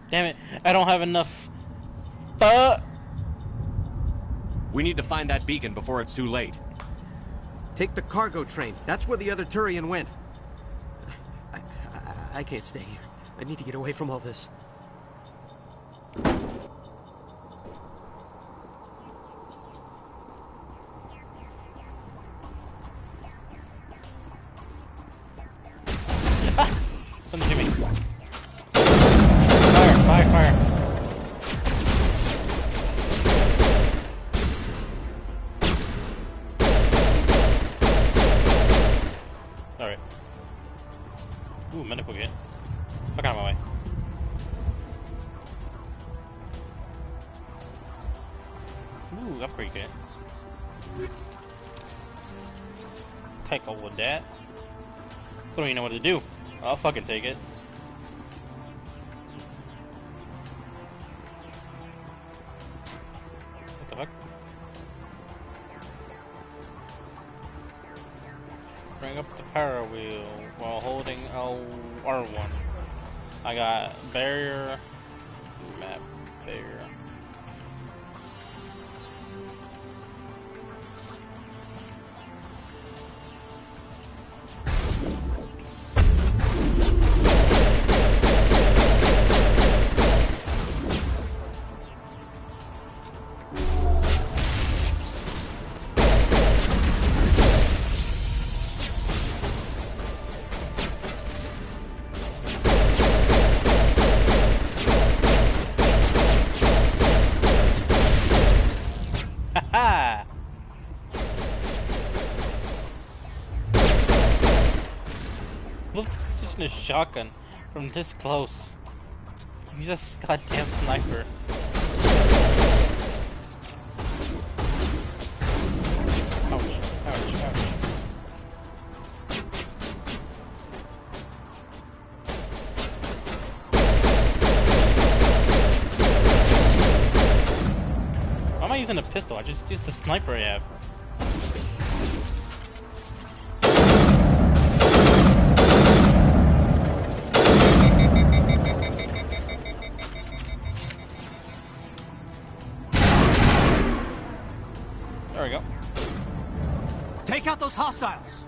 Damn it, I don't have enough. We need to find that beacon before it's too late. Take the cargo train. That's where the other Turian went. I can't stay here. I need to get away from all this. Something to me. Fire. Alright. Ooh, medical kit. Fuck out of my way. Ooh, upgrade kit. Take all of that. Don't even know what to do. I'll fucking take it. What the fuck? Bring up the power wheel while holding R1. I got barrier, map, barrier. A shotgun from this close. You just goddamn sniper. Ouch. Why am I using a pistol? I just used the sniper I have. There we go. Take out those hostiles!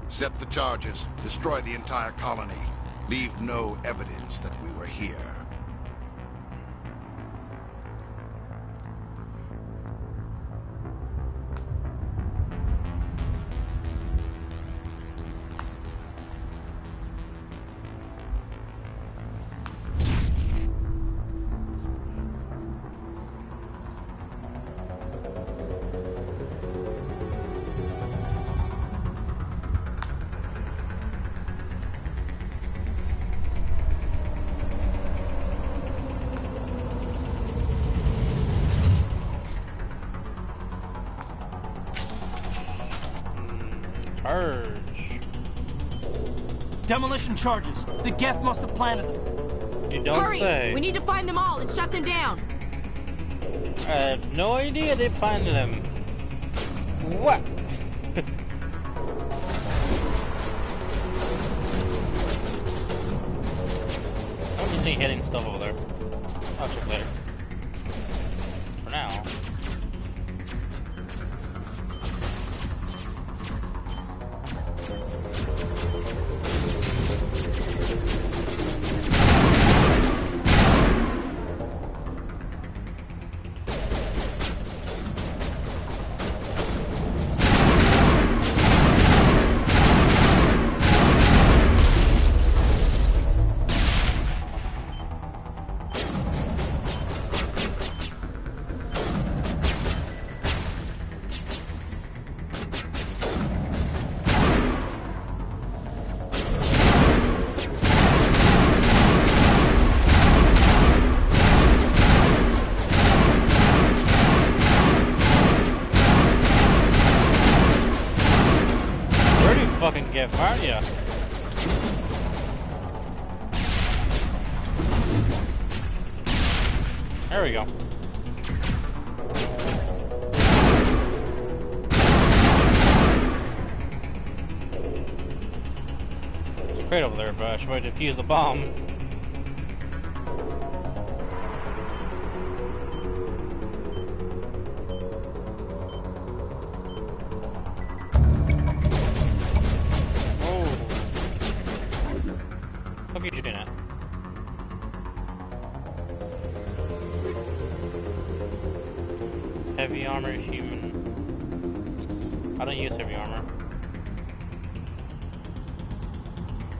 Set the charges. Destroy the entire colony. Leave no evidence that we were here. Charge. Demolition charges. The Geth must have planted them. You don't Hurry! say. We need to find them all and shut them down. I have no idea they planted them. What? I'm usually hitting stuff over there. I'll check later. For now. Fucking gift, aren't ya? There we go. There's a crate over there, but I should probably defuse the bomb. What are you shooting at? Heavy armor, human. I don't use heavy armor.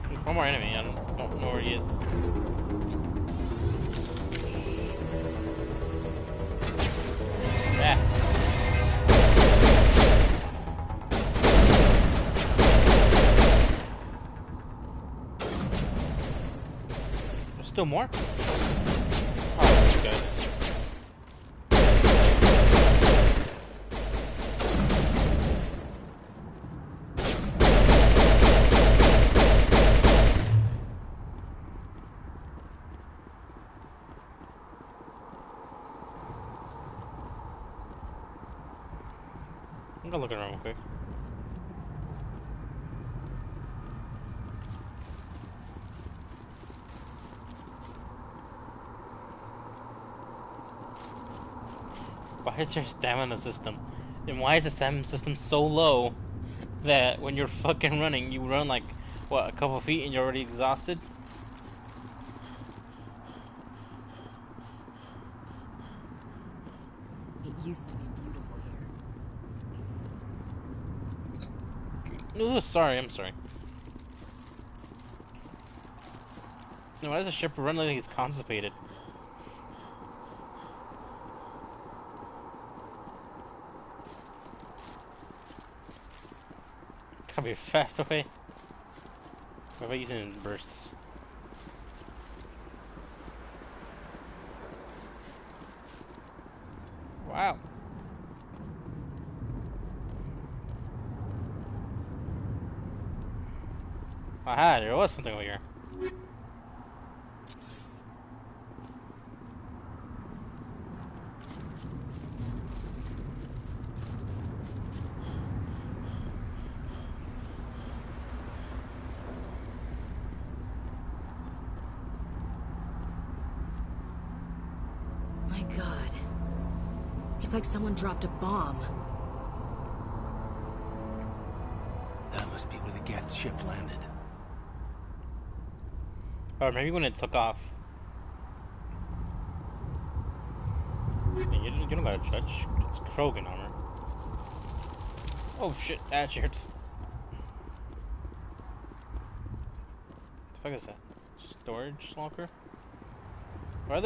There's one more enemy, I don't know where he is. Ah. Still more? Oh, you guys. I'm gonna look around real quick. Why is there stamina system? And why is the stamina system so low that when you're fucking running, you run like, what, a couple feet and you're already exhausted? It used to be beautiful here. Oh, sorry, I'm sorry. No, why does the ship run like he's constipated? Gotta be fast, okay? What about using bursts? Wow. Aha, there was something over here. My God. It's like someone dropped a bomb. That must be where the Geth ship landed. Or maybe when it took off. You don't gotta judge. It's Krogan armor. Oh shit, that actually hurts. What the fuck is that? Storage locker? Why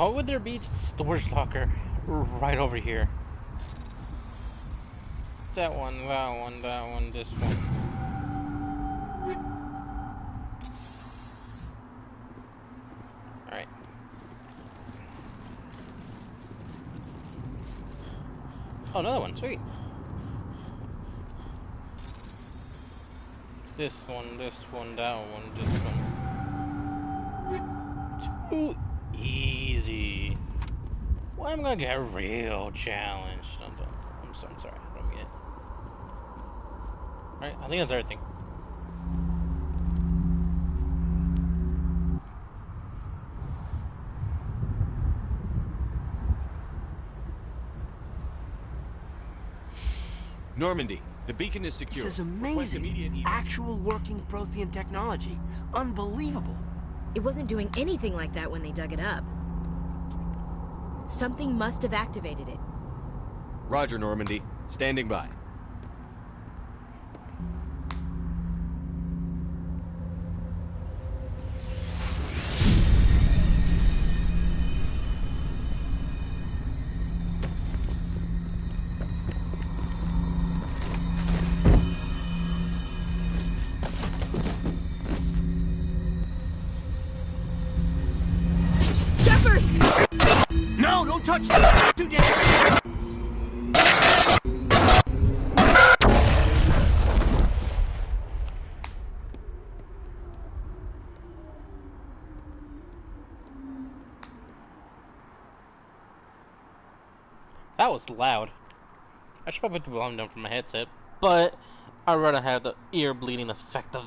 would there be a storage locker right over here? That one, this one. Alright. Oh, another one, sweet. this one, that one, this one. Too easy. Why am I gonna get real challenged? I'm sorry, I don't mean it. Alright, I think that's everything. Normandy, the beacon is secure. This is amazing. Actual working Prothean technology. Unbelievable. It wasn't doing anything like that when they dug it up. Something must have activated it. Roger, Normandy. Standing by. No, don't touch that! Too dangerous! That was loud. I should probably put the volume down from my headset, but I'd rather have the ear bleeding effect of.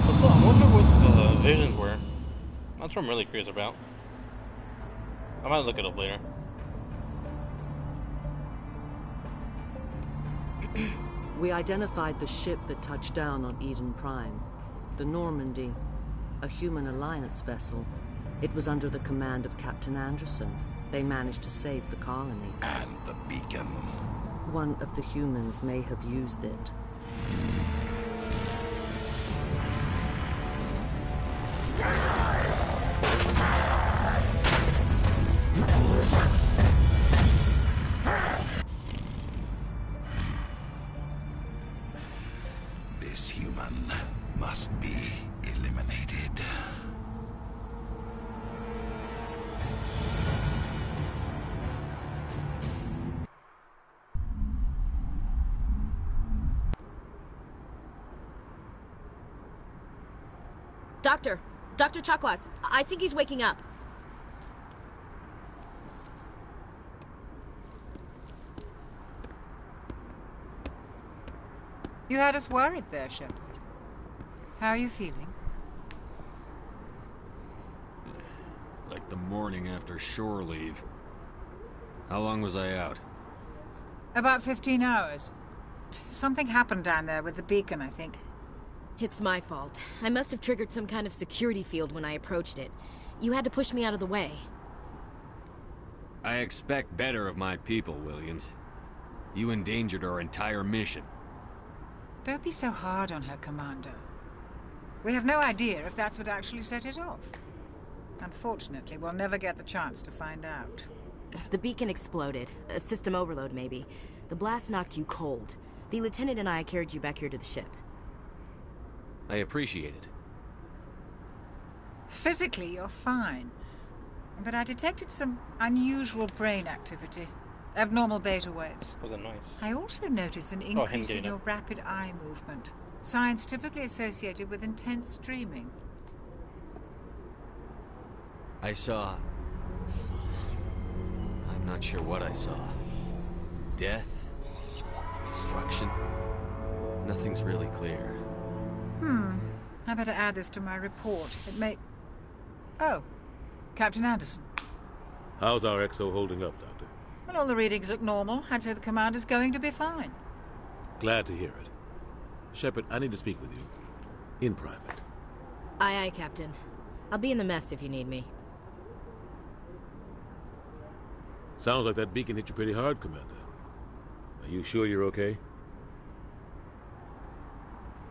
Also, I wonder what the visions were. That's what I'm really curious about. I might look it up later. We identified the ship that touched down on Eden Prime. The Normandy, a human alliance vessel. It was under the command of Captain Anderson. They managed to save the colony. And the beacon. One of the humans may have used it. This human must be eliminated. Dr. Chakwas, I think he's waking up. You had us worried there, Shepard. How are you feeling? Like the morning after shore leave. How long was I out? About 15 hours. Something happened down there with the beacon, I think. It's my fault. I must have triggered some kind of security field when I approached it. You had to push me out of the way. I expect better of my people, Williams. You endangered our entire mission. Don't be so hard on her, Commander. We have no idea if that's what actually set it off. Unfortunately, we'll never get the chance to find out. The beacon exploded. A system overload, maybe. The blast knocked you cold. The lieutenant and I carried you back here to the ship. I appreciate it. Physically, you're fine. But I detected some unusual brain activity. Abnormal beta waves. Was a noise. I also noticed an increase in your rapid eye movement. Signs typically associated with intense dreaming. I saw... I'm not sure what I saw. Death? Destruction? Nothing's really clear. I better add this to my report. It may... Oh, Captain Anderson. How's our XO holding up, Doctor? Well, all the readings look normal. I'd say the commander's going to be fine. Glad to hear it. Shepard, I need to speak with you. In private. Aye, aye, Captain. I'll be in the mess if you need me. Sounds like that beacon hit you pretty hard, Commander. Are you sure you're okay?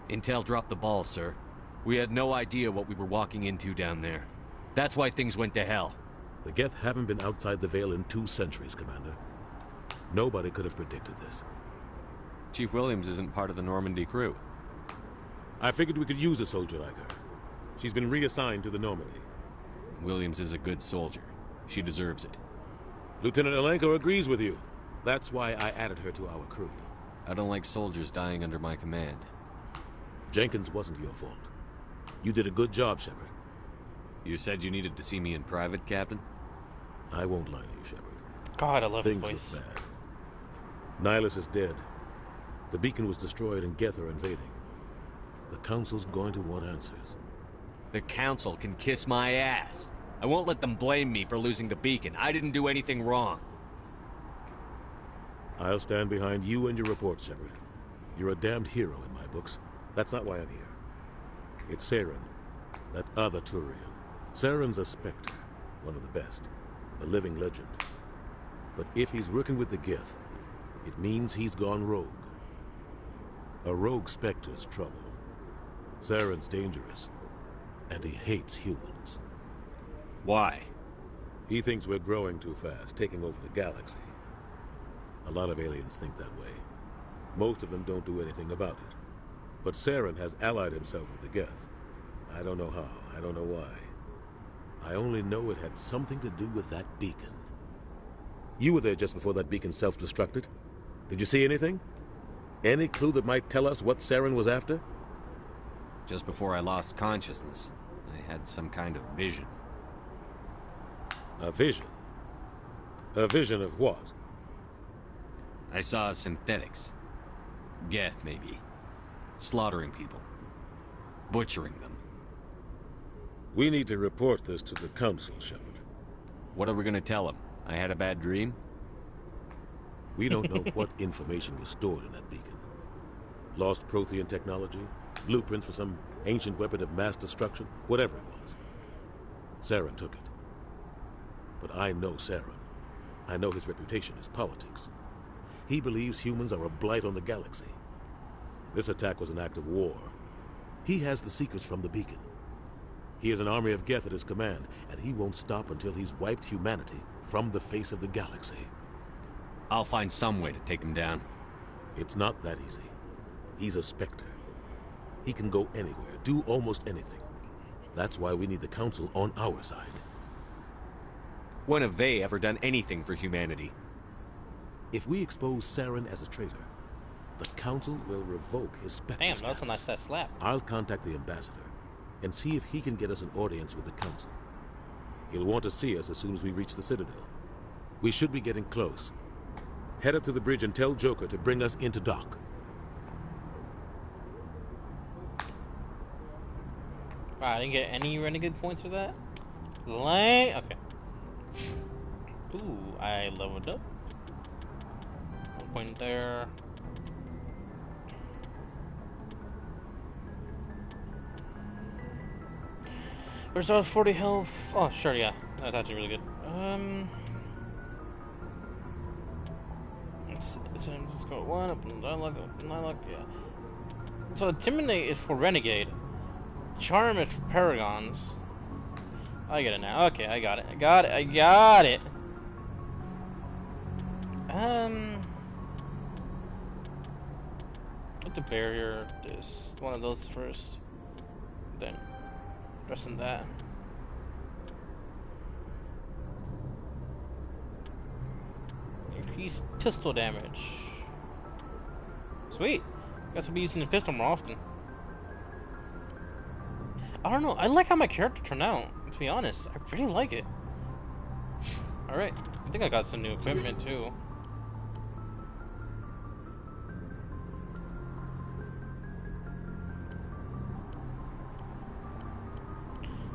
Intel dropped the ball, sir. We had no idea what we were walking into down there. That's why things went to hell. The Geth haven't been outside the Veil in 2 centuries, Commander. Nobody could have predicted this. Chief Williams isn't part of the Normandy crew. I figured we could use a soldier like her. She's been reassigned to the Normandy. Williams is a good soldier. She deserves it. Lieutenant Alenko agrees with you. That's why I added her to our crew. I don't like soldiers dying under my command. Jenkins wasn't your fault. You did a good job, Shepard. You said you needed to see me in private, Captain? I won't lie to you, Shepard. God, I love his Things voice. look bad. Nihilus is dead. The beacon was destroyed and Geth are invading. The Council's going to want answers. The Council can kiss my ass. I won't let them blame me for losing the beacon. I didn't do anything wrong. I'll stand behind you and your report, Shepard. You're a damned hero in my books. That's not why I'm here. It's Saren, that other Turian. Saren's a Spectre, one of the best, a living legend. But if he's working with the Geth, it means he's gone rogue. A rogue Spectre's trouble. Saren's dangerous, and he hates humans. Why? He thinks we're growing too fast, taking over the galaxy. A lot of aliens think that way. Most of them don't do anything about it. But Saren has allied himself with the Geth. I don't know how, I don't know why. I only know it had something to do with that beacon. You were there just before that beacon self-destructed. Did you see anything? Any clue that might tell us what Saren was after? Just before I lost consciousness, I had some kind of vision. A vision? A vision of what? I saw synthetics. Geth, maybe. Slaughtering people. Butchering them. We need to report this to the Council, Shepard. What are we gonna tell them? I had a bad dream? We don't know what information was stored in that beacon. Lost Prothean technology? Blueprints for some ancient weapon of mass destruction? Whatever it was. Saren took it. But I know Saren. I know his reputation is politics. He believes humans are a blight on the galaxy. This attack was an act of war. He has the secrets from the beacon. He has an army of Geth at his command, and he won't stop until he's wiped humanity from the face of the galaxy. I'll find some way to take him down. It's not that easy. He's a Spectre. He can go anywhere, do almost anything. That's why we need the Council on our side. When have they ever done anything for humanity? If we expose Saren as a traitor, the Council will revoke his Spectre Damn, that's a nice slap. I'll contact the ambassador and see if he can get us an audience with the Council. He'll want to see us as soon as we reach the Citadel. We should be getting close. Head up to the bridge and tell Joker to bring us into dock. I didn't get any renegade points for that. Okay. Ooh, I leveled up. 1 point there. Restores 40 health. Oh, sure, yeah. That's actually really good. Let's go 1 up and unlock, yeah. So Intimidate is for Renegade. Charm is for Paragons. I get it now. Okay, I got it. I got it. Get the barrier. This one of those first. Then pressing that. Increase pistol damage. Sweet. Guess I'll be using the pistol more often. I don't know. I like how my character turned out. To be honest, I really like it. All right. I think I got some new equipment too.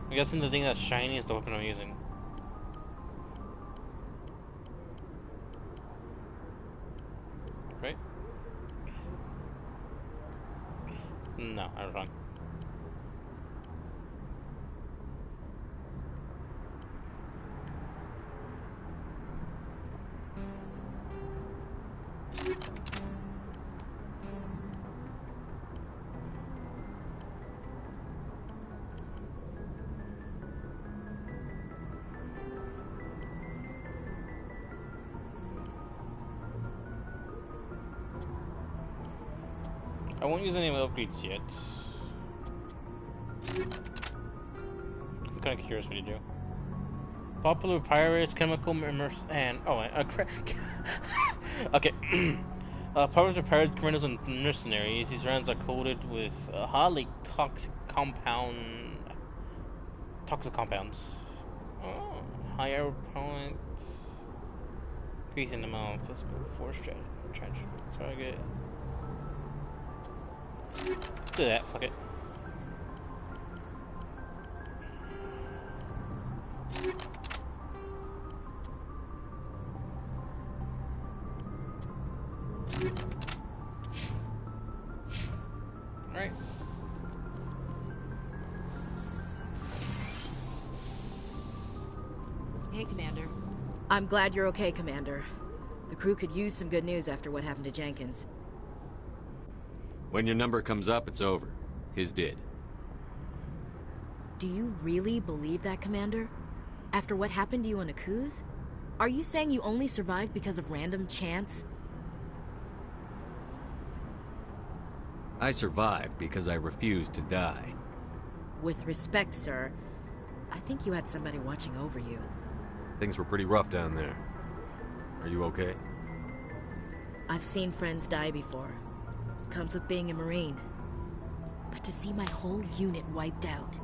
I'm guessing the thing that's shiny is the weapon I'm using. Right? No, I was wrong. I won't use any upgrades yet. I'm kind of curious what you do. Popular pirates, chemical immerse, and okay. Powers are parrots, criminals, and mercenaries. These rounds are coated with highly toxic compounds. Oh, higher points. Increasing the amount of physical force target. Do that, fuck it. Alright. Hey, Commander. I'm glad you're okay, Commander. The crew could use some good news after what happened to Jenkins. When your number comes up, it's over. His did. Do you really believe that, Commander? After what happened to you on Akuz? Are you saying you only survived because of random chance? I survived because I refused to die. With respect, sir, I think you had somebody watching over you. Things were pretty rough down there. Are you okay? I've seen friends die before. Comes with being a Marine. But to see my whole unit wiped out,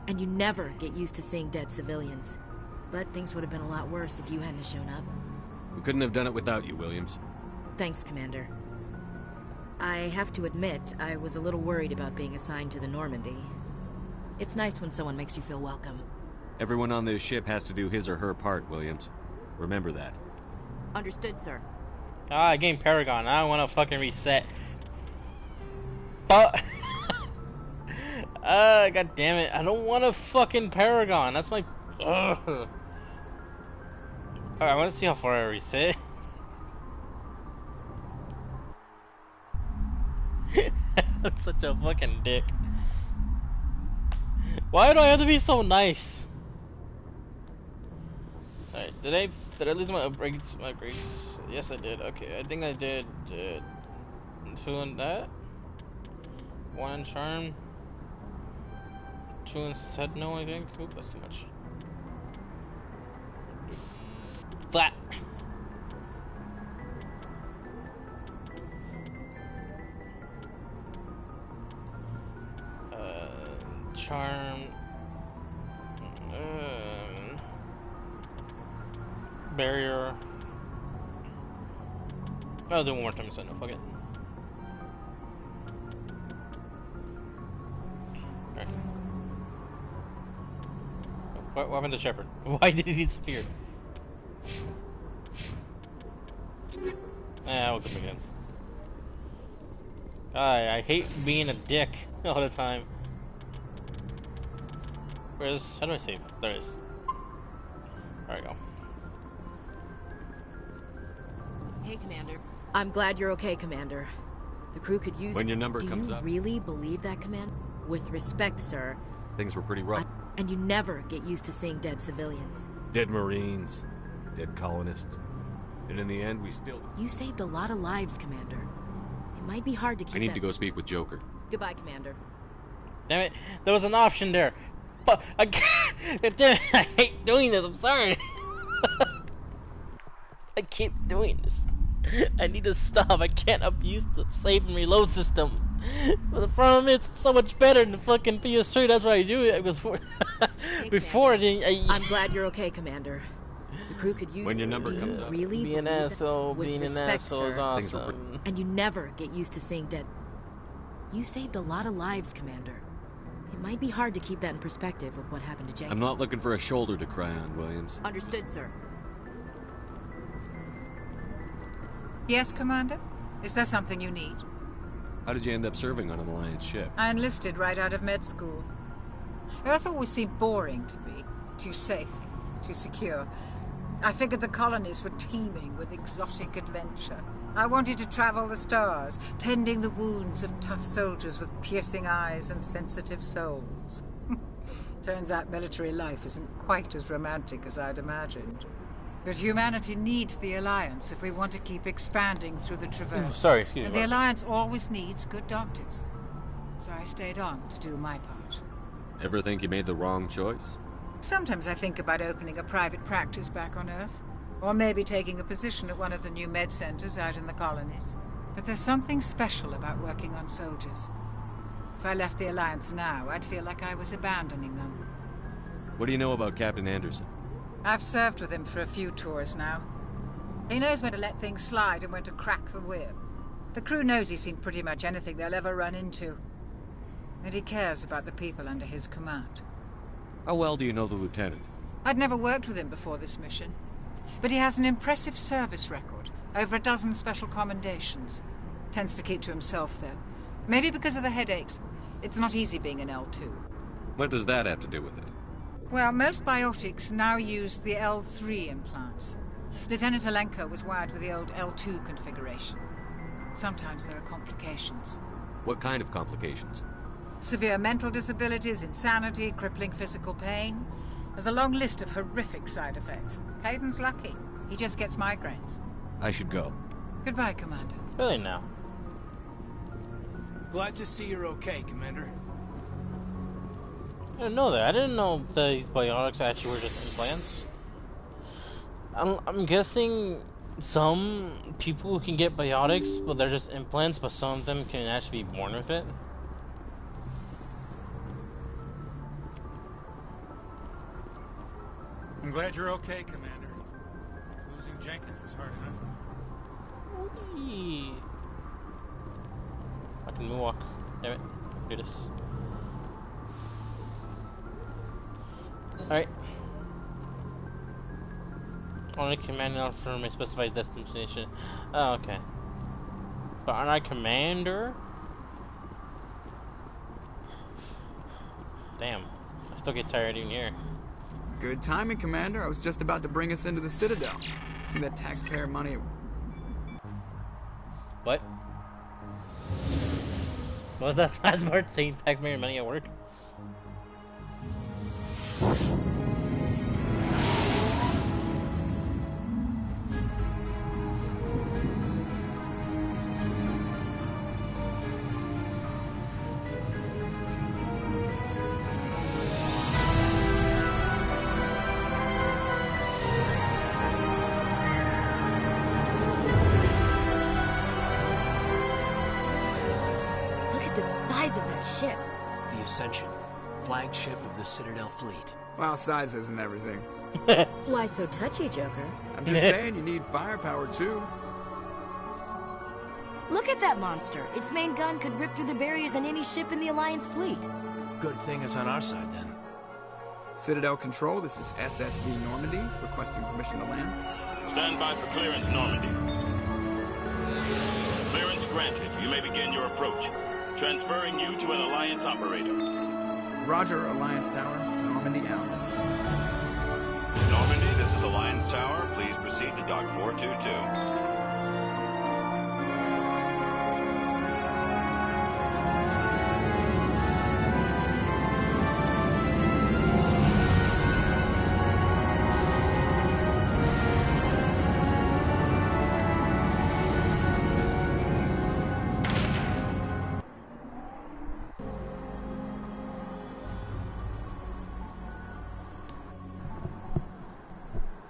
and you never get used to seeing dead civilians. But things would have been a lot worse if you hadn't shown up. We couldn't have done it without you, Williams. Thanks, Commander. I have to admit, I was a little worried about being assigned to the Normandy. It's nice when someone makes you feel welcome. Everyone on this ship has to do his or her part, Williams. Remember that. Understood, sir. Ah, game Paragon. I want to fucking reset. But god damn it. I don't want to fucking Paragon. That's my Alright, I want to see how far I reset. I'm such a fucking dick. Why do I have to be so nice? Alright, did I lose my upgrades? My upgrades? Yes, I did. Okay, I think I did 2 in that. 1 in charm. 2 in Sentinel, I think. Oop, that's too much. Flat. Charm. Barrier. I'll do one more time instead. No, fuck it. Alright. What happened to Shepard? Why did he disappear? We'll come again. I hate being a dick all the time. Where's... how do I save? There it is. There we go. Hey, Commander. I'm glad you're okay, Commander. The crew could use... When your number comes up... Do you really believe that, Commander? With respect, sir... Things were pretty rough. And you never get used to seeing dead civilians. Dead Marines. Dead colonists. And in the end, we still... You saved a lot of lives, Commander. It might be hard to keep I need to go speak with Joker. Goodbye, Commander. Damn it, there was an option there. But I can't... Damn it, I hate doing this, I'm sorry. I keep doing this. I need to stop. I can't abuse the save and reload system. But the problem is, it's so much better than the fucking PS3. That's why I do it. Before, before I'm glad you're okay, Commander. The crew could use... When your number comes up. Really being an asshole, being an asshole is sir. awesome. And you never get used to seeing dead... You saved a lot of lives, Commander. It might be hard to keep that in perspective with what happened to Jenkins. I'm not looking for a shoulder to cry on, Williams. Understood, sir. Yes, Commander? Is there something you need? How did you end up serving on an Alliance ship? I enlisted right out of med school. Earth always seemed boring to me. Too safe, too secure. I figured the colonies were teeming with exotic adventure. I wanted to travel the stars, tending the wounds of tough soldiers with piercing eyes and sensitive souls. Turns out military life isn't quite as romantic as I'd imagined. But humanity needs the Alliance if we want to keep expanding through the Traverse. Sorry, excuse me. And the Alliance always needs good doctors. So I stayed on to do my part. Ever think you made the wrong choice? Sometimes I think about opening a private practice back on Earth. Or maybe taking a position at one of the new med centers out in the colonies. But there's something special about working on soldiers. If I left the Alliance now, I'd feel like I was abandoning them. What do you know about Captain Anderson? I've served with him for a few tours now. He knows when to let things slide and when to crack the whip. The crew knows he's seen pretty much anything they'll ever run into. And he cares about the people under his command. How well do you know the lieutenant? I'd never worked with him before this mission. But he has an impressive service record. Over a dozen special commendations. Tends to keep to himself, though. Maybe because of the headaches. It's not easy being an L2. What does that have to do with it? Well, most biotics now use the L3 implants. Lieutenant Alenko was wired with the old L2 configuration. Sometimes there are complications. What kind of complications? Severe mental disabilities, insanity, crippling physical pain. There's a long list of horrific side effects. Caden's lucky. He just gets migraines. I should go. Goodbye, Commander. Really now. Glad to see you're okay, Commander. I didn't know that. I didn't know these biotics actually were just implants. I'm guessing some people can get biotics, but they're just implants, but some of them can actually be born with it. I'm glad you're okay, Commander. Losing Jenkins was hard enough. Whee. I can moonwalk. Damn it. Do this. Alright. Only commanding officer may specify destination. Oh, okay. But aren't I commander? Damn. I still get tired even here. Good timing, Commander. I was just about to bring us into the Citadel. See that taxpayer money? What? What was that last part? Saying taxpayer money at work? Ship. The Ascension, flagship of the Citadel fleet. Well, size isn't everything. Why so touchy, Joker? I'm just saying you need firepower, too. Look at that monster. Its main gun could rip through the barriers in any ship in the Alliance fleet. Good thing it's on our side, then. Citadel Control, this is SSV Normandy, requesting permission to land. Stand by for clearance, Normandy. Clearance granted. You may begin your approach. Transferring you to an Alliance operator. Roger, Alliance Tower. Normandy out. Normandy, this is Alliance Tower. Please proceed to Dock 422.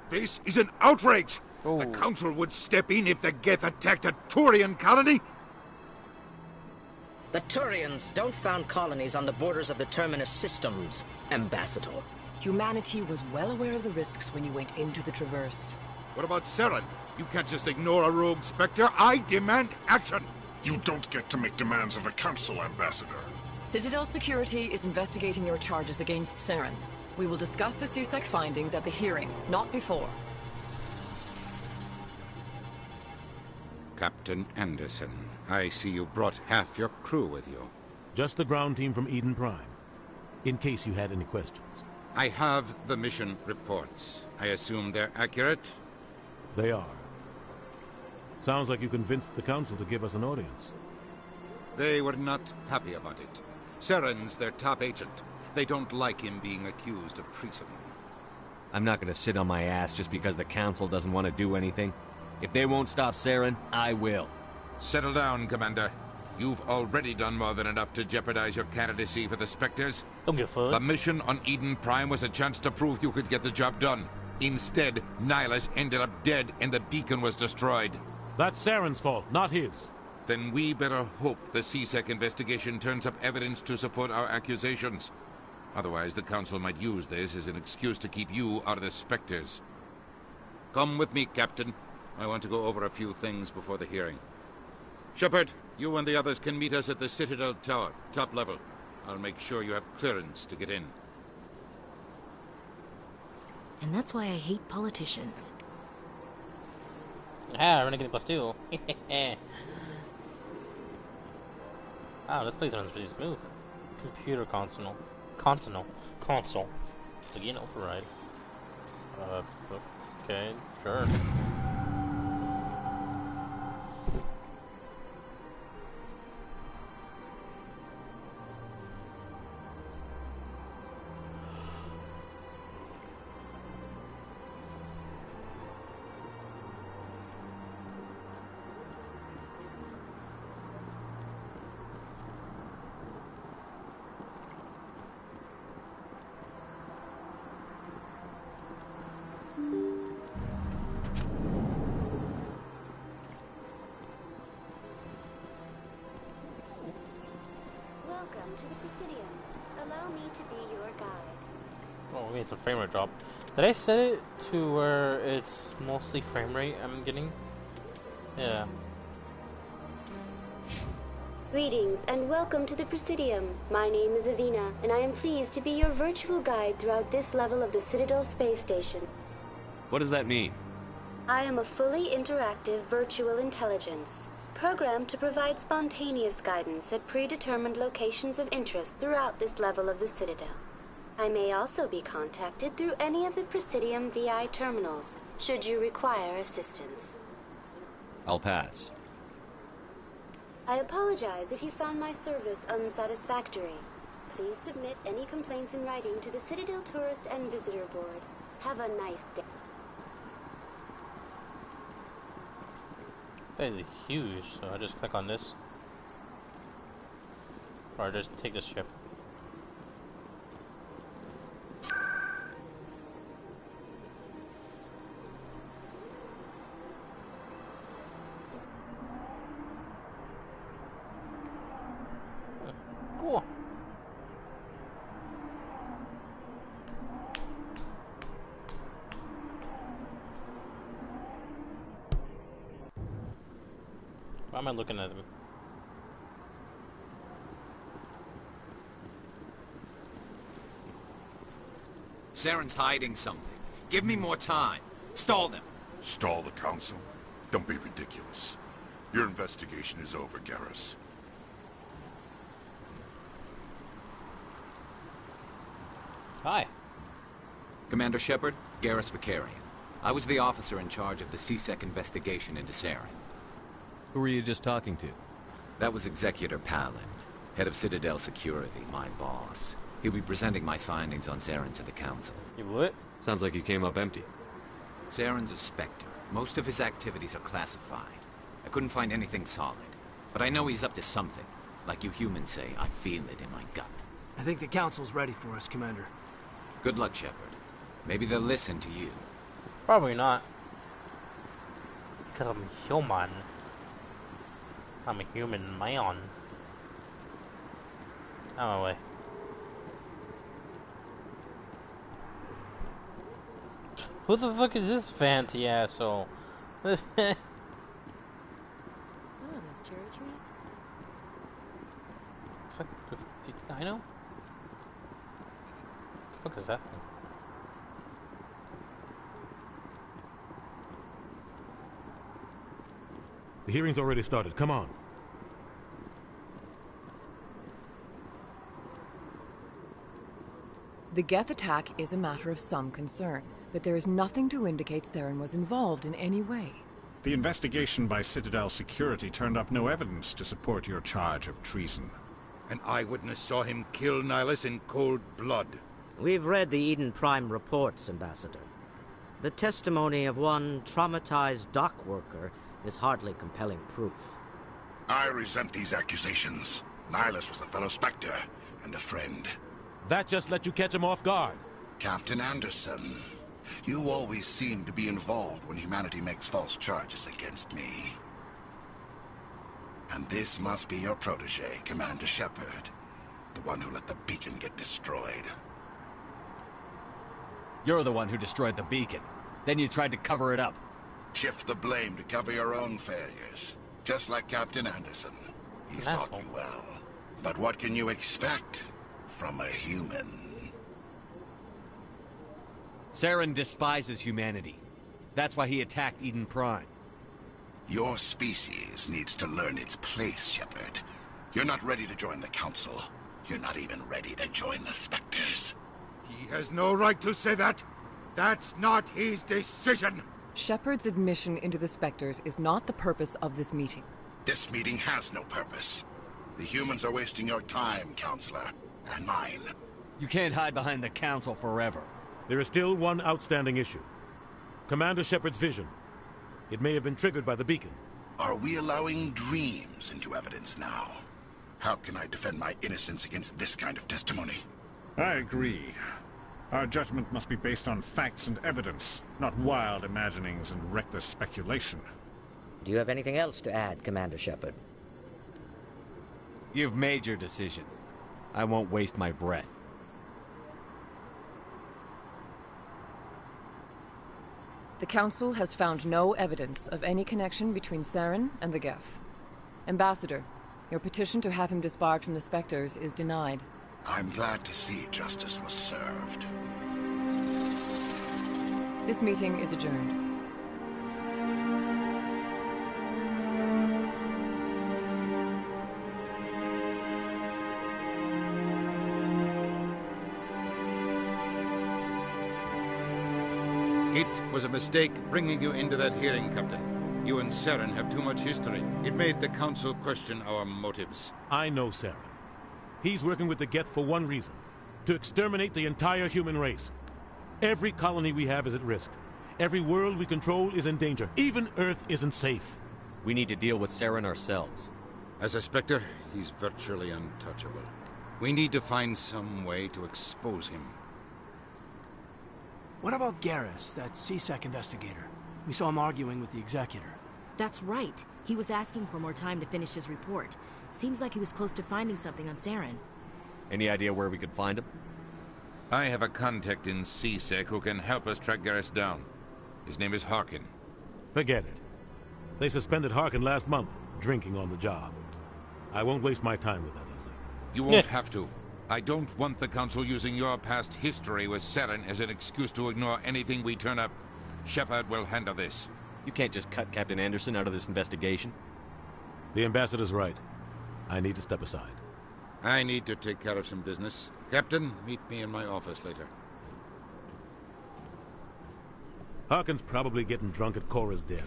This is an outrage! The Council would step in if the Geth attacked a Turian colony? The Turians don't found colonies on the borders of the Terminus systems, Ambassador. Humanity was well aware of the risks when you went into the Traverse. What about Saren? You can't just ignore a rogue Spectre. I demand action! You don't get to make demands of the Council, Ambassador. Citadel Security is investigating your charges against Saren. We will discuss the CSEC findings at the hearing, not before. Captain Anderson, I see you brought half your crew with you. Just the ground team from Eden Prime, in case you had any questions. I have the mission reports. I assume they're accurate? They are. Sounds like you convinced the Council to give us an audience. They were not happy about it. Saren's their top agent. They don't like him being accused of treason. I'm not gonna sit on my ass just because the Council doesn't want to do anything. If they won't stop Saren, I will. Settle down, Commander. You've already done more than enough to jeopardize your candidacy for the Spectres. Don't give a fuck. The mission on Eden Prime was a chance to prove you could get the job done. Instead, Nihilus ended up dead and the beacon was destroyed. That's Saren's fault, not his. Then we better hope the CSEC investigation turns up evidence to support our accusations. Otherwise, the Council might use this as an excuse to keep you out of the Specters. Come with me, Captain. I want to go over a few things before the hearing. Shepard, you and the others can meet us at the Citadel Tower, top level. I'll make sure you have clearance to get in. And that's why I hate politicians. Ah, Renegade +2. Wow, this place runs pretty smooth. Computer console. Begin override. Okay, sure. Welcome to the Presidium. Allow me to be your guide. Oh, we need some frame rate drop. Did I set it to where it's mostly frame rate I'm getting? Yeah. Greetings and welcome to the Presidium. My name is Avina, and I am pleased to be your virtual guide throughout this level of the Citadel Space Station. What does that mean? I am a fully interactive virtual intelligence, programmed to provide spontaneous guidance at predetermined locations of interest throughout this level of the Citadel. I may also be contacted through any of the Presidium VI terminals, should you require assistance. I'll pass. I apologize if you found my service unsatisfactory. Please submit any complaints in writing to the Citadel Tourist and Visitor Board. Have a nice day. That is huge, so I just click on this. Or I just take this ship. Cool. Why am I looking at them? Saren's hiding something. Give me more time. Stall them. Stall the Council? Don't be ridiculous. Your investigation is over, Garrus. Hi. Commander Shepard, Garrus Vicarian. I was the officer in charge of the CSEC investigation into Saren. Who were you just talking to? That was Executor Palin, head of Citadel Security, my boss. He'll be presenting my findings on Saren to the Council. You would? Sounds like you came up empty. Saren's a Spectre. Most of his activities are classified. I couldn't find anything solid. But I know he's up to something. Like you humans say, I feel it in my gut. I think the Council's ready for us, Commander. Good luck, Shepard. Maybe they'll listen to you. Probably not. Because I'm human. I'm a human man. Out of my way. Who the fuck is this fancy asshole? Oh, those cherry trees? Fuck, I know. What the fuck is that thing? The hearing's already started. Come on. The Geth attack is a matter of some concern, but there is nothing to indicate Saren was involved in any way. The investigation by Citadel Security turned up no evidence to support your charge of treason. An eyewitness saw him kill Nihilus in cold blood. We've read the Eden Prime reports, Ambassador. The testimony of one traumatized dock worker is hardly compelling proof. I resent these accusations. Nihilus was a fellow Spectre and a friend. That just let you catch him off guard. Captain Anderson, you always seem to be involved when humanity makes false charges against me. And this must be your protege, Commander Shepard. The one who let the beacon get destroyed. You're the one who destroyed the beacon. Then you tried to cover it up. Shift the blame to cover your own failures. Just like Captain Anderson. He's taught you well. But what can you expect from a human? Saren despises humanity. That's why he attacked Eden Prime. Your species needs to learn its place, Shepard. You're not ready to join the Council. You're not even ready to join the Spectres. He has no right to say that. That's not his decision. Shepard's admission into the Spectres is not the purpose of this meeting. This meeting has no purpose. The humans are wasting your time, Counselor. And mine. You can't hide behind the Council forever. There is still one outstanding issue. Commander Shepard's vision. It may have been triggered by the beacon. Are we allowing dreams into evidence now? How can I defend my innocence against this kind of testimony? I agree. Our judgment must be based on facts and evidence, not wild imaginings and reckless speculation. Do you have anything else to add, Commander Shepard? You've made your decision. I won't waste my breath. The Council has found no evidence of any connection between Saren and the Geth. Ambassador, your petition to have him disbarred from the Spectres is denied. I'm glad to see justice was served. This meeting is adjourned. It was a mistake bringing you into that hearing, Captain. You and Saren have too much history. It made the Council question our motives. I know Saren. He's working with the Geth for one reason. To exterminate the entire human race. Every colony we have is at risk. Every world we control is in danger. Even Earth isn't safe. We need to deal with Saren ourselves. As a Spectre, he's virtually untouchable. We need to find some way to expose him. What about Garrus, that CSEC investigator? We saw him arguing with the Executor. That's right. He was asking for more time to finish his report. Seems like he was close to finding something on Saren. Any idea where we could find him? I have a contact in CSEC who can help us track Garrus down. His name is Harkin. Forget it. They suspended Harkin last month, drinking on the job. I won't waste my time with that, Leslie. You won't have to. I don't want the Council using your past history with Saren as an excuse to ignore anything we turn up. Shepard will handle this. You can't just cut Captain Anderson out of this investigation. The Ambassador's right. I need to step aside. I need to take care of some business. Captain, meet me in my office later. Harkin's probably getting drunk at Cora's Den.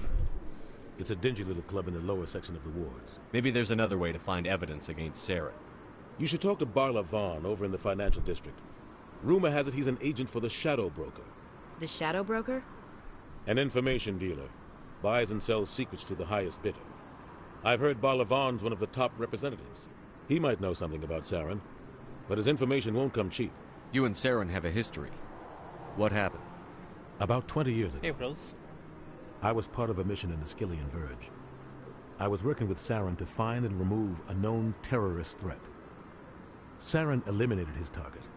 It's a dingy little club in the lower section of the wards. Maybe there's another way to find evidence against Saren. You should talk to Barla Vaughn over in the financial district. Rumor has it he's an agent for the Shadow Broker. The Shadow Broker? An information dealer. Buys and sells secrets to the highest bidder. I've heard Barla Vaughn's one of the top representatives. He might know something about Saren, but his information won't come cheap. You and Saren have a history. What happened? About 20 years ago. Hey, bros. I was part of a mission in the Skillian Verge. I was working with Saren to find and remove a known terrorist threat. Saren eliminated his target,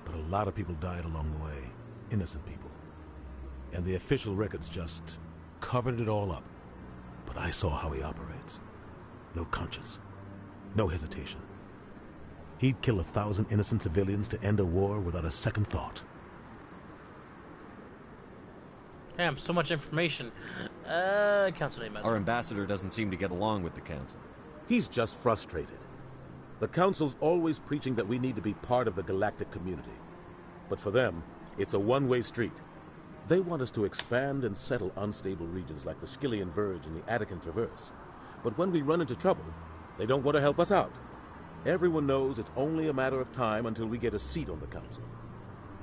but a lot of people died along the way, innocent people. And the official records just covered it all up. But I saw how he operates. No conscience, no hesitation. He'd kill 1,000 innocent civilians to end a war without a second thought. Damn, so much information. Council name. Our ambassador doesn't seem to get along with the Council. He's just frustrated. The Council's always preaching that we need to be part of the galactic community. But for them, it's a one-way street. They want us to expand and settle unstable regions like the Skillian Verge and the Attican Traverse. But when we run into trouble, they don't want to help us out. Everyone knows it's only a matter of time until we get a seat on the Council.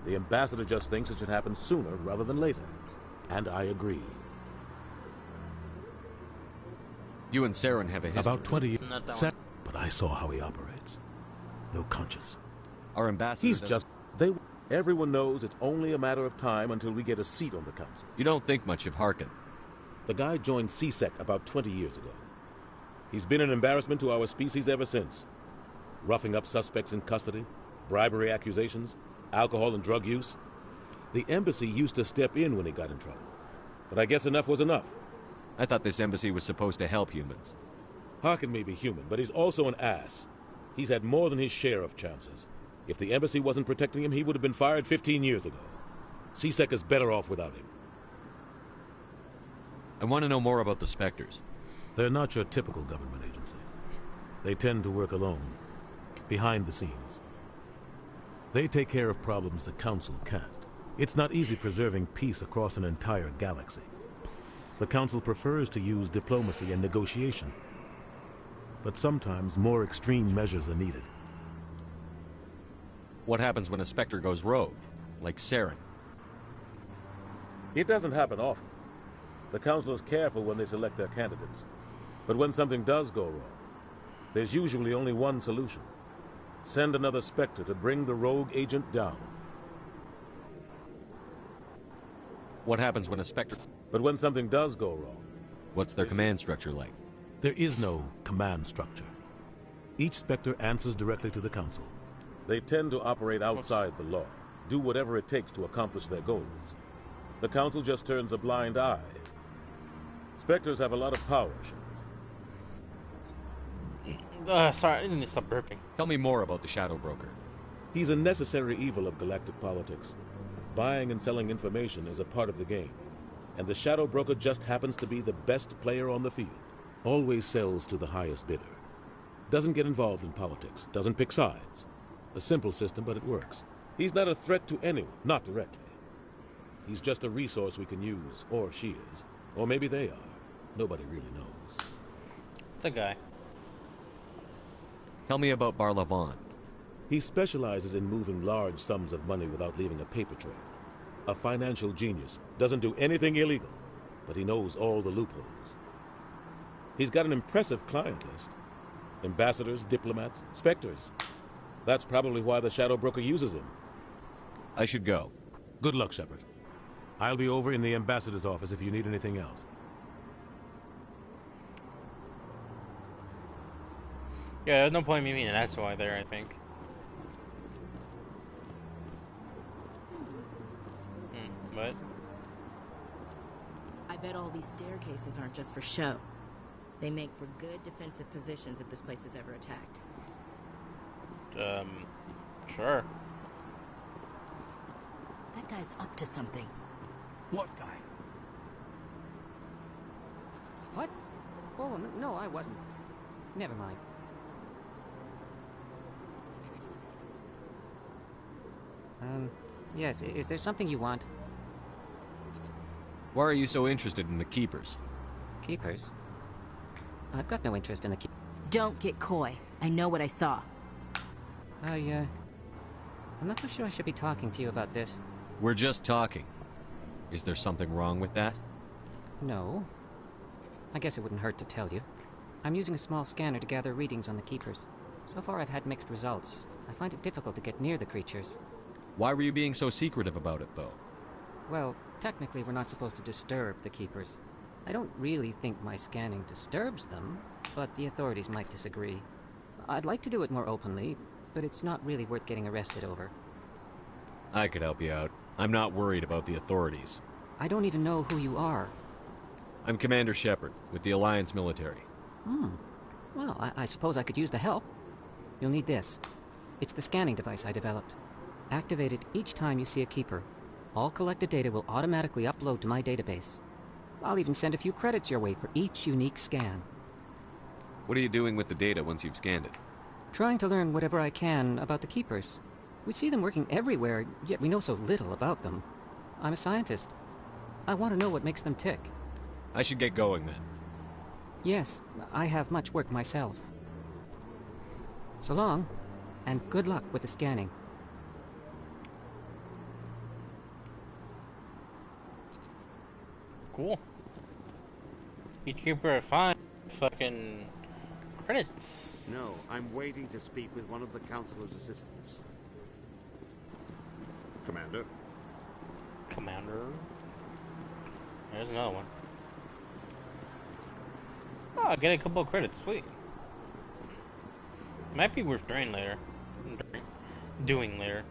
The ambassador just thinks it should happen sooner rather than later. And I agree. You and Saren have a history. About 20 years. But I saw how he operates. No conscience. Our ambassador He's just... Everyone knows it's only a matter of time until we get a seat on the Council. You don't think much of Harkin. The guy joined CSEC about 20 years ago. He's been an embarrassment to our species ever since. Roughing up suspects in custody, bribery accusations, alcohol and drug use. The embassy used to step in when he got in trouble. But I guess enough was enough. I thought this embassy was supposed to help humans. Harkin may be human, but he's also an ass. He's had more than his share of chances. If the embassy wasn't protecting him, he would have been fired 15 years ago. C-Sec is better off without him. I want to know more about the Specters. They're not your typical government agency. They tend to work alone, behind the scenes. They take care of problems the Council can't. It's not easy preserving peace across an entire galaxy. The Council prefers to use diplomacy and negotiation. But sometimes more extreme measures are needed. What happens when a Spectre goes rogue, like Saren? It doesn't happen often. The Council is careful when they select their candidates. But when something does go wrong, there's usually only one solution. Send another Spectre to bring the rogue agent down. What happens when a Spectre... But when something does go wrong... What's their command structure like? There is no command structure. Each Spectre answers directly to the Council. They tend to operate outside the law, do whatever it takes to accomplish their goals. The Council just turns a blind eye. Spectres have a lot of power, Shepard. Sorry, I didn't stop burping. Tell me more about the Shadow Broker. He's a necessary evil of galactic politics. Buying and selling information is a part of the game. And the Shadow Broker just happens to be the best player on the field. Always sells to the highest bidder. Doesn't get involved in politics, doesn't pick sides. A simple system, but it works. He's not a threat to anyone, not directly. He's just a resource we can use, or she is. Or maybe they are. Nobody really knows. It's a guy. Tell me about Barla Vaughn. He specializes in moving large sums of money without leaving a paper trail. A financial genius. Doesn't do anything illegal, but he knows all the loopholes. He's got an impressive client list. Ambassadors, diplomats, Spectres. That's probably why the Shadow Broker uses him. I should go. Good luck, Shepard. I'll be over in the ambassador's office if you need anything else. Yeah, there's no point in me being an SOI there, I think. What? I bet all these staircases aren't just for show. They make for good defensive positions if this place is ever attacked. Sure. That guy's up to something. What guy? What? Oh, no, I wasn't. Never mind. Yes, is there something you want? Why are you so interested in the Keepers? Keepers? I've got no interest in the Keepers. Don't get coy. I know what I saw. I'm not so sure I should be talking to you about this. We're just talking. Is there something wrong with that? No. I guess it wouldn't hurt to tell you. I'm using a small scanner to gather readings on the Keepers. So far I've had mixed results. I find it difficult to get near the creatures. Why were you being so secretive about it, though? Well, technically we're not supposed to disturb the Keepers. I don't really think my scanning disturbs them, but the authorities might disagree. I'd like to do it more openly, but it's not really worth getting arrested over. I could help you out. I'm not worried about the authorities. I don't even know who you are. I'm Commander Shepard, with the Alliance military. Well, I suppose I could use the help. You'll need this. It's the scanning device I developed. Activate it each time you see a Keeper. All collected data will automatically upload to my database. I'll even send a few credits your way for each unique scan. What are you doing with the data once you've scanned it? Trying to learn whatever I can about the Keepers. We see them working everywhere, yet we know so little about them. I'm a scientist. I want to know what makes them tick. I should get going then. Yes, I have much work myself. So long, and good luck with the scanning. Cool. Each Keeper at 5 fucking credits. No, I'm waiting to speak with one of the Councilor's assistants. Commander? Commander? There's another one. Oh, I get a couple of credits. Sweet. Might be worth doing later. Doing later.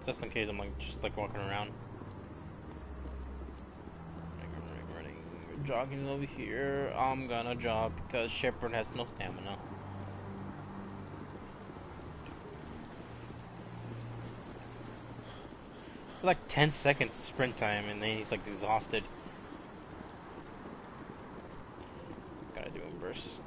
Just in case I'm like just like walking around. Running. Jogging over here. I'm gonna jog because Shepard has no stamina. Like 10 seconds sprint time and then he's like exhausted. Gotta do inverse.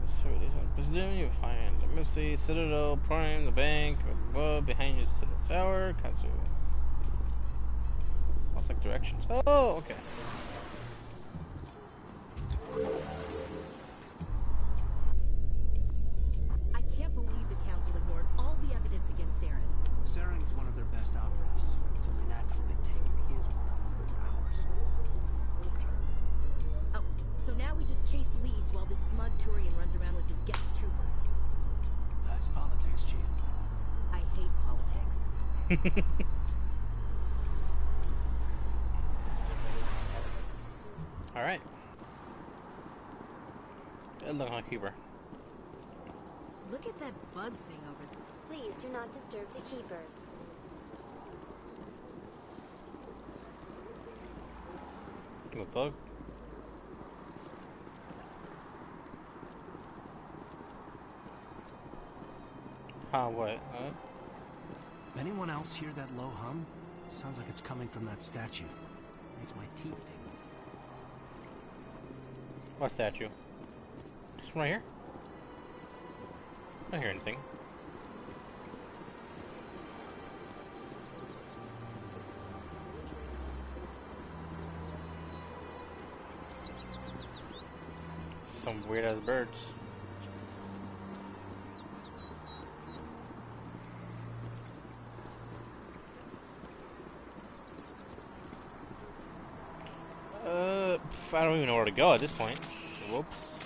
So this one, president, you find, let me see, Citadel, Prime, the bank, above, behind you, Citadel Tower, Katsu. Looks like directions. Oh, okay. I can't believe the Council ignored all the evidence against Saren. Saren's one of their best operatives. It's only natural they'd take his word over ours. Oh, so now we just chase leads while this smug Turian runs around with his Geth troopers. That's politics, Chief. I hate politics. Alright. It looks like Keeper. Look at that bug thing over there. Please do not disturb the keepers. A bug? What? Anyone else hear that low hum? Sounds like it's coming from that statue. Makes my teeth tingle. What statue? Just right here? I don't hear anything. Some weird ass birds. I don't even know where to go at this point. Whoops.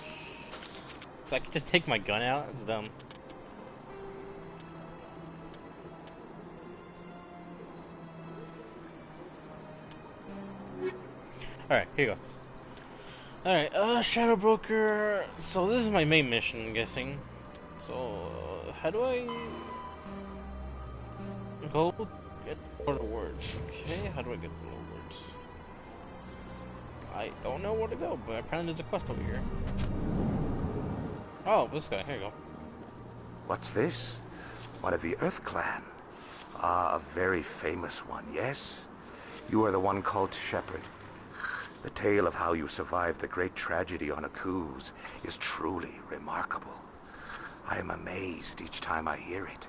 If I could just take my gun out, it's dumb. Alright, here you go. Alright, Shadow Broker. So this is my main mission, I'm guessing. So, how do I go get more words? Okay, how do I get the words? I don't know where to go, but apparently there's a quest over here. Oh, this guy. Here you go. What's this? One of the Earth Clan. Ah, a very famous one, yes? You are the one called Shepard. The tale of how you survived the great tragedy on Akuz is truly remarkable. I am amazed each time I hear it.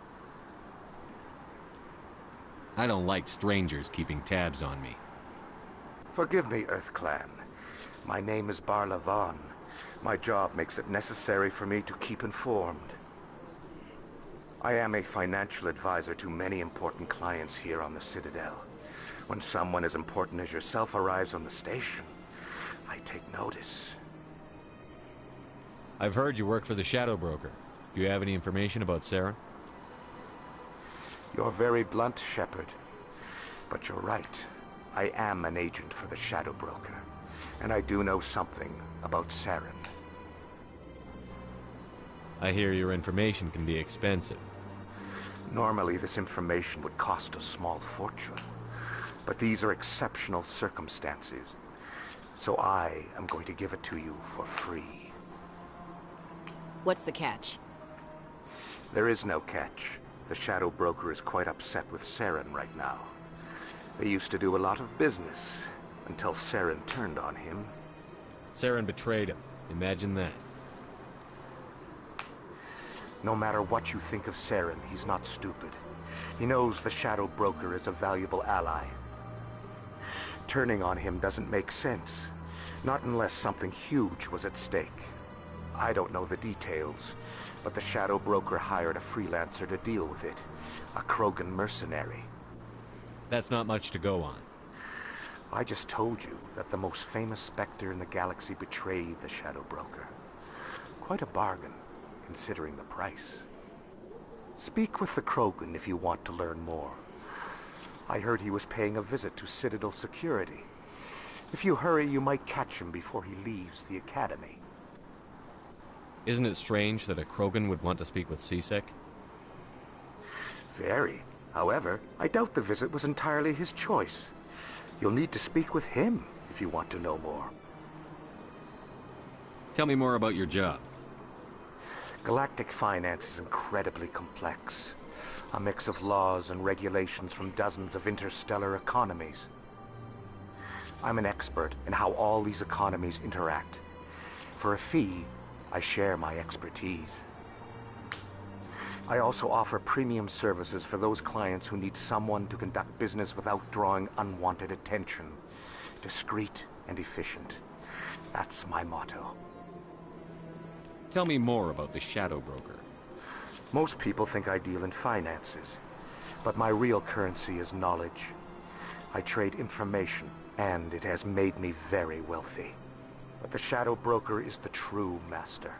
I don't like strangers keeping tabs on me. Forgive me, Earth Clan. My name is Barla Vaughn. My job makes it necessary for me to keep informed. I am a financial advisor to many important clients here on the Citadel. When someone as important as yourself arrives on the station, I take notice. I've heard you work for the Shadow Broker. Do you have any information about Saren? You're very blunt, Shepard. But you're right. I am an agent for the Shadow Broker, and I do know something about Saren. I hear your information can be expensive. Normally, this information would cost a small fortune, but these are exceptional circumstances, so I am going to give it to you for free. What's the catch? There is no catch. The Shadow Broker is quite upset with Saren right now. They used to do a lot of business, until Saren turned on him. Saren betrayed him. Imagine that. No matter what you think of Saren, he's not stupid. He knows the Shadow Broker is a valuable ally. Turning on him doesn't make sense. Not unless something huge was at stake. I don't know the details, but the Shadow Broker hired a freelancer to deal with it. A Krogan mercenary. That's not much to go on. I just told you that the most famous Spectre in the galaxy betrayed the Shadow Broker. Quite a bargain, considering the price. Speak with the Krogan if you want to learn more. I heard he was paying a visit to Citadel security. If you hurry, you might catch him before he leaves the Academy. Isn't it strange that a Krogan would want to speak with C-Sec? Very. However, I doubt the visit was entirely his choice. You'll need to speak with him if you want to know more. Tell me more about your job. Galactic finance is incredibly complex. A mix of laws and regulations from dozens of interstellar economies. I'm an expert in how all these economies interact. For a fee, I share my expertise. I also offer premium services for those clients who need someone to conduct business without drawing unwanted attention. Discreet and efficient. That's my motto. Tell me more about the Shadow Broker. Most people think I deal in finances, but my real currency is knowledge. I trade information, and it has made me very wealthy. But the Shadow Broker is the true master.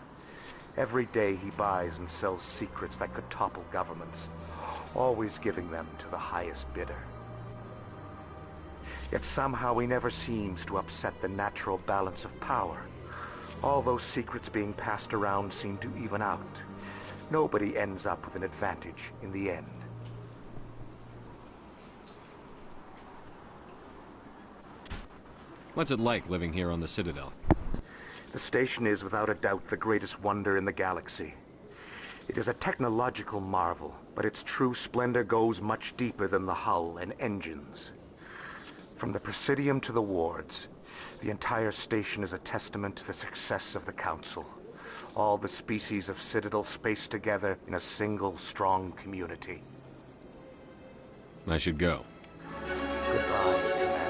Every day he buys and sells secrets that could topple governments, always giving them to the highest bidder. Yet somehow he never seems to upset the natural balance of power. All those secrets being passed around seem to even out. Nobody ends up with an advantage in the end. What's it like living here on the Citadel? The station is without a doubt the greatest wonder in the galaxy. It is a technological marvel, but its true splendor goes much deeper than the hull and engines. From the Presidium to the wards, the entire station is a testament to the success of the Council. All the species of Citadel spaced together in a single strong community. I should go. Goodbye, Commander.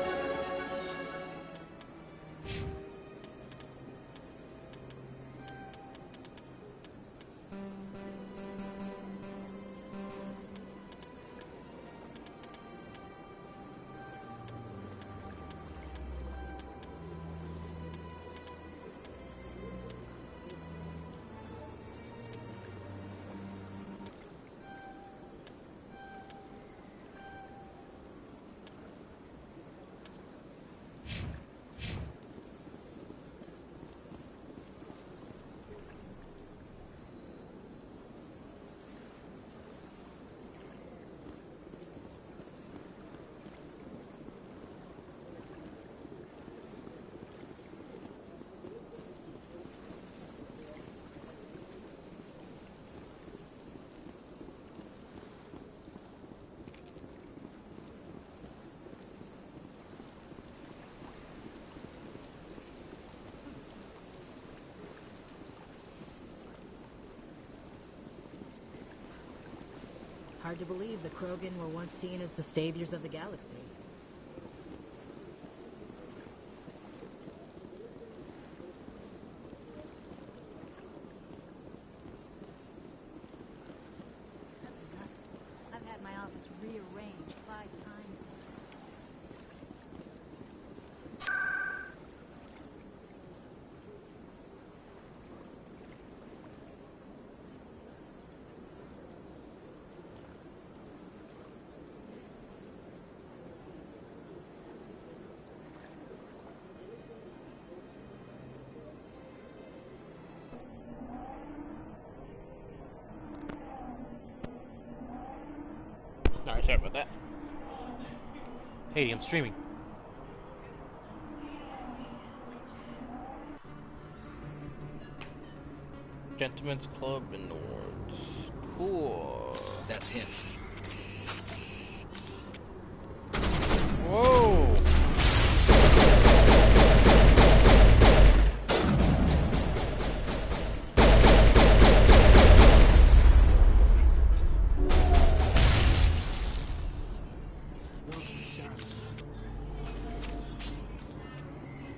Hard to believe the Krogan were once seen as the saviors of the galaxy. That's enough. I've had my office rearranged 5 times now. Alright, sorry about that. Hey, I'm streaming. Gentlemen's Club in the Wards. Cool. That's him. Whoa!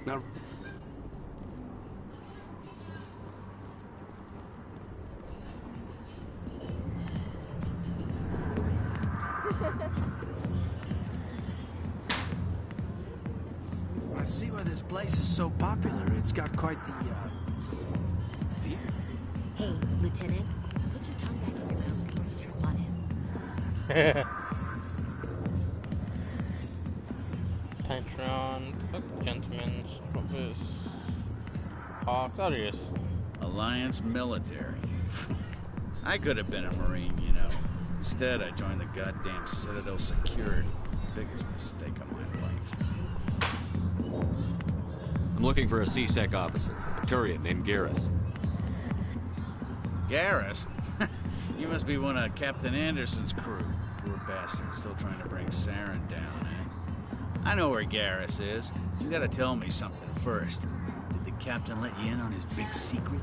Now, I see why this place is so popular. It's got quite the, view. Hey, Lieutenant, put your tongue back in your mouth before you trip on him. Patreon, gentlemen, this Hawks, oh there he is. Alliance military. I could have been a Marine, you know. Instead, I joined the goddamn Citadel security. Biggest mistake of my life. I'm looking for a C-Sec officer, a Turian named Garrus. Garrus? You must be one of Captain Anderson's crew. Poor bastard, still trying to bring Saren down, eh? I know where Garrus is. You gotta tell me something first. Did the captain let you in on his big secret?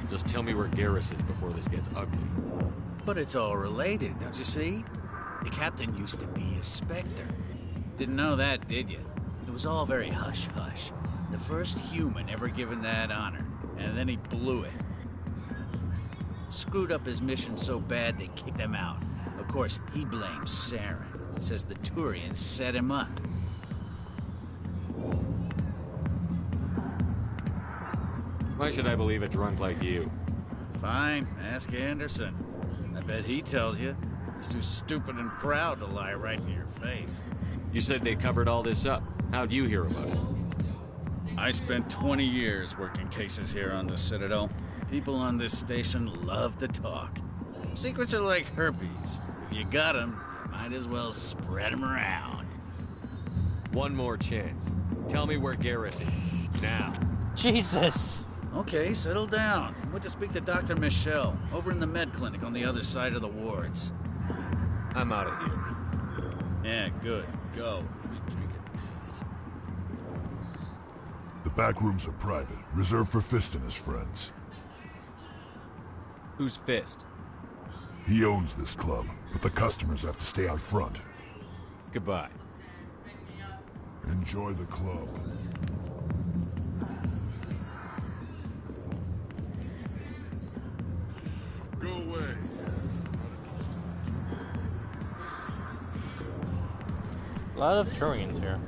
Just tell me where Garrus is before this gets ugly. But it's all related, don't you see? The captain used to be a Spectre. Didn't know that, did you? It was all very hush-hush. The first human ever given that honor, and then he blew it. Screwed up his mission so bad they kicked him out. Of course, he blames Saren. Says the Turians set him up. Why should I believe a drunk like you? Fine, ask Anderson. I bet he tells you. He's too stupid and proud to lie right to your face. You said they covered all this up. How'd you hear about it? I spent 20 years working cases here on the Citadel. People on this station love to talk. Secrets are like herpes. If you got them, you might as well spread them around. One more chance. Tell me where Garrus is. Now. Jesus! Okay, settle down. I went to speak to Dr. Michelle, over in the med clinic on the other side of the wards. I'm out of here. Yeah, good. Go. Let me drink in peace. The back rooms are private, reserved for Fist and his friends. Who's Fist? He owns this club, but the customers have to stay out front. Goodbye. Enjoy the club. Go away. A lot of Turians here.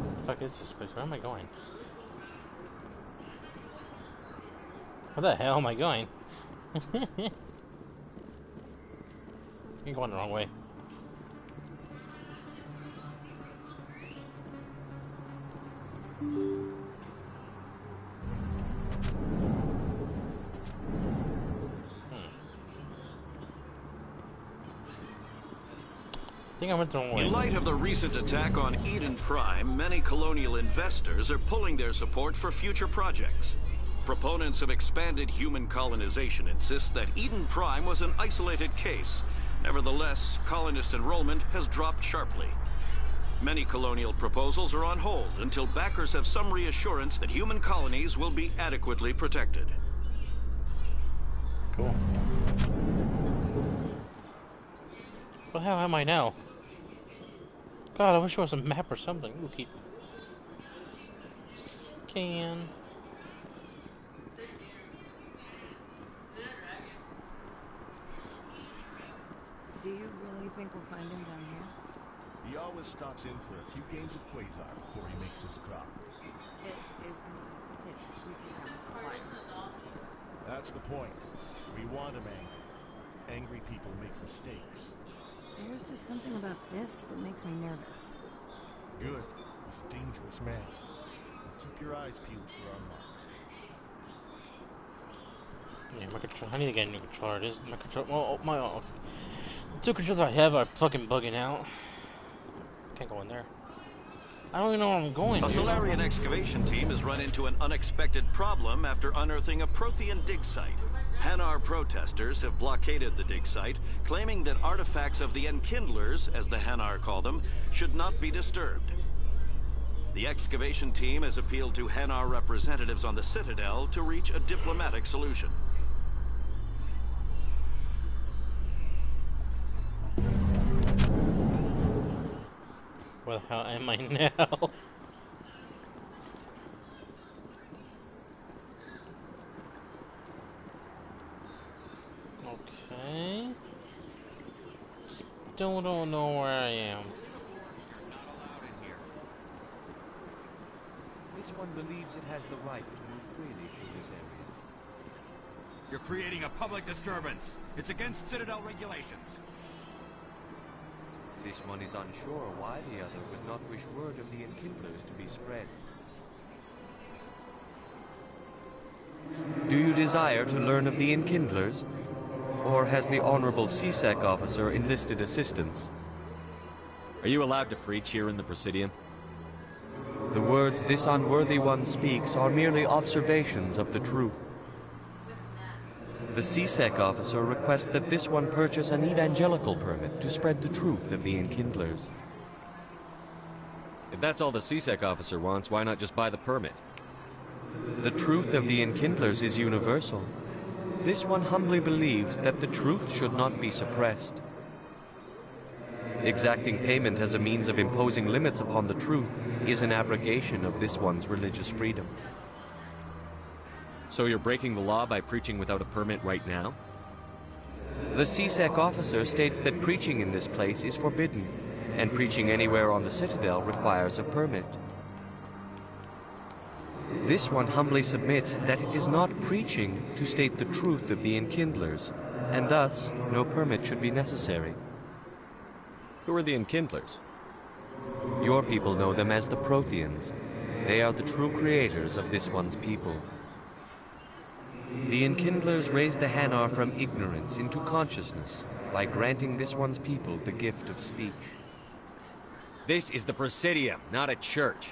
What the fuck is this place? Where am I going? Where the hell am I going? You're going the wrong way. I think I went the wrong way. In light of the recent attack on Eden Prime, many colonial investors are pulling their support for future projects. Proponents of expanded human colonization insist that Eden Prime was an isolated case. Nevertheless, colonist enrollment has dropped sharply. Many colonial proposals are on hold until backers have some reassurance that human colonies will be adequately protected. Cool. What the hell am I now? God, I wish there was a map or something. Ooh, keep. Scan. Do you really think we'll find him down here? He always stops in for a few games of Quasar before he makes his drop. Fist is pissed if we take down the supply. That's the point. We want him angry. Angry people make mistakes. There's just something about Fist that makes me nervous. Good. He's a dangerous man. Keep your eyes peeled for our mark. Yeah, my controller. I need to get a new controller. This my controller. Oh, my. The two controllers I have are fucking bugging out. Can't go in there. I don't even know where I'm going. A Solarian excavation team has run into an unexpected problem after unearthing a Prothean dig site. Hanar protesters have blockaded the dig site, claiming that artifacts of the Enkindlers, as the Hanar call them, should not be disturbed. The excavation team has appealed to Hanar representatives on the Citadel to reach a diplomatic solution. Where the hell am I now? still don't know where I am. This one believes it has the right to move freely through this area. You're creating a public disturbance. It's against Citadel regulations. This one is unsure why the other would not wish word of the enkindlers to be spread. Do you desire to learn of the enkindlers? Or has the Honorable CSEC officer enlisted assistance? Are you allowed to preach here in the Presidium? The words this unworthy one speaks are merely observations of the truth. The CSEC officer requests that this one purchase an evangelical permit to spread the truth of the enkindlers. If that's all the CSEC officer wants, why not just buy the permit? The truth of the enkindlers is universal. This one humbly believes that the truth should not be suppressed. Exacting payment as a means of imposing limits upon the truth is an abrogation of this one's religious freedom. So you're breaking the law by preaching without a permit right now? The CSEC officer states that preaching in this place is forbidden, and preaching anywhere on the Citadel requires a permit. This one humbly submits that it is not preaching to state the truth of the enkindlers, and thus no permit should be necessary. Who are the enkindlers? Your people know them as the Protheans. They are the true creators of this one's people. The enkindlers raised the Hanar from ignorance into consciousness by granting this one's people the gift of speech. This is the Presidium, not a church.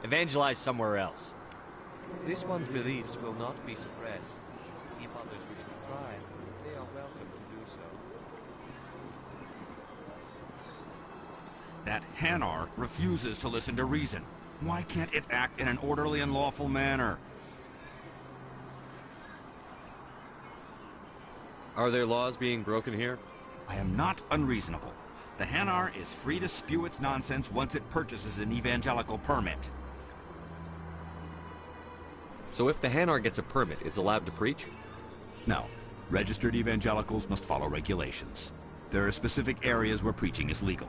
Evangelize somewhere else. This one's beliefs will not be suppressed. If others wish to try, they are welcome to do so. That Hanar refuses to listen to reason. Why can't it act in an orderly and lawful manner? Are there laws being broken here? I am not unreasonable. The Hanar is free to spew its nonsense once it purchases an evangelical permit. So if the Hanar gets a permit, it's allowed to preach? No. Registered evangelicals must follow regulations. There are specific areas where preaching is legal.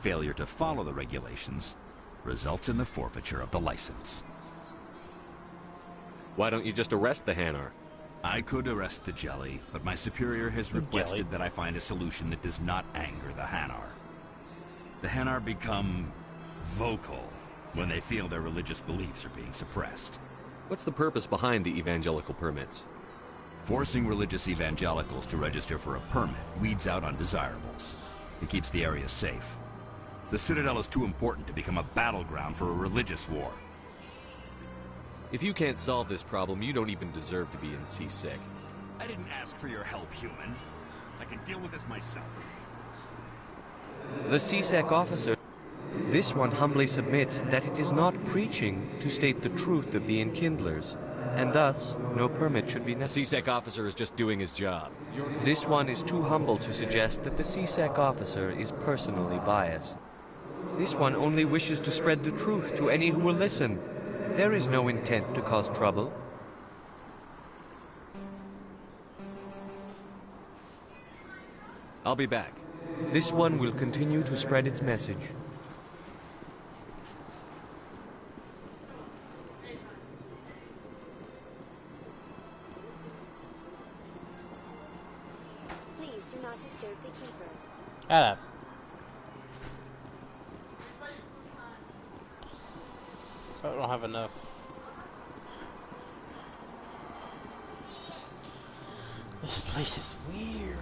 Failure to follow the regulations results in the forfeiture of the license. Why don't you just arrest the Hanar? I could arrest the jelly, but my superior has requested that I find a solution that does not anger the Hanar. The Hanar become vocal when they feel their religious beliefs are being suppressed. What's the purpose behind the evangelical permits? Forcing religious evangelicals to register for a permit weeds out undesirables. It keeps the area safe. The Citadel is too important to become a battleground for a religious war. If you can't solve this problem, you don't even deserve to be in CSEC. I didn't ask for your help, human. I can deal with this myself. The CSEC officer, this one humbly submits that it is not preaching to state the truth of the enkindlers, and thus no permit should be necessary. The CSEC officer is just doing his job. This one is too humble to suggest that the CSEC officer is personally biased. This one only wishes to spread the truth to any who will listen. There is no intent to cause trouble. I'll be back. This one will continue to spread its message. Please do not disturb the keepers. Shut up. I don't have enough. This place is weird.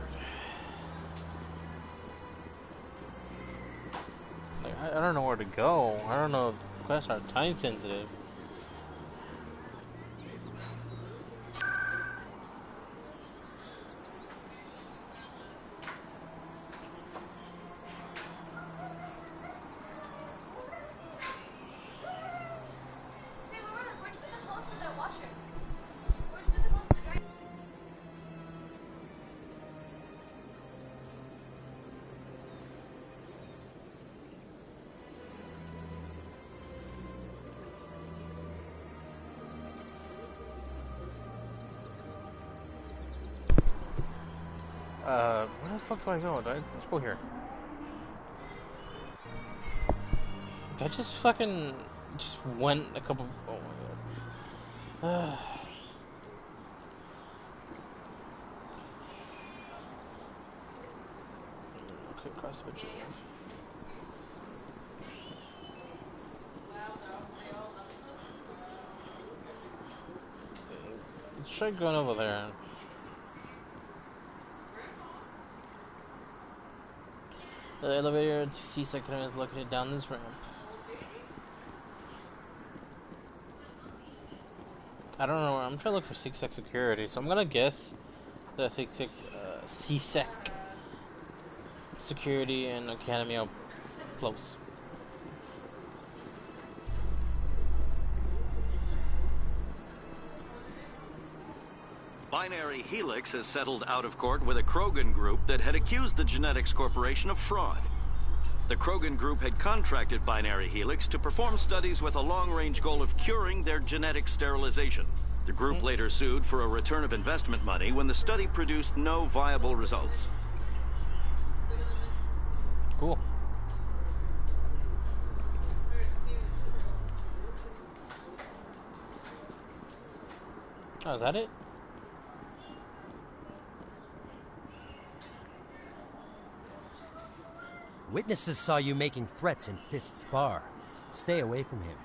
Like, I don't know where to go. I don't know if quests are time sensitive. Where the fuck do I go? Let's go here. I just fucking went a couple. Oh my god. Okay, cross the bridge. Let's try going over there. The elevator to C-Sector is located down this ramp. I don't know. I'm trying to look for C-Sec security, so I'm gonna guess the C-Sec security and Academy are close. Binary Helix has settled out of court with a Krogan group that had accused the Genetics Corporation of fraud. The Krogan group had contracted Binary Helix to perform studies with a long-range goal of curing their genetic sterilization. The group later sued for a return of investment money when the study produced no viable results. Cool. Oh, is that it? Witnesses saw you making threats in Fist's bar. Stay away from him.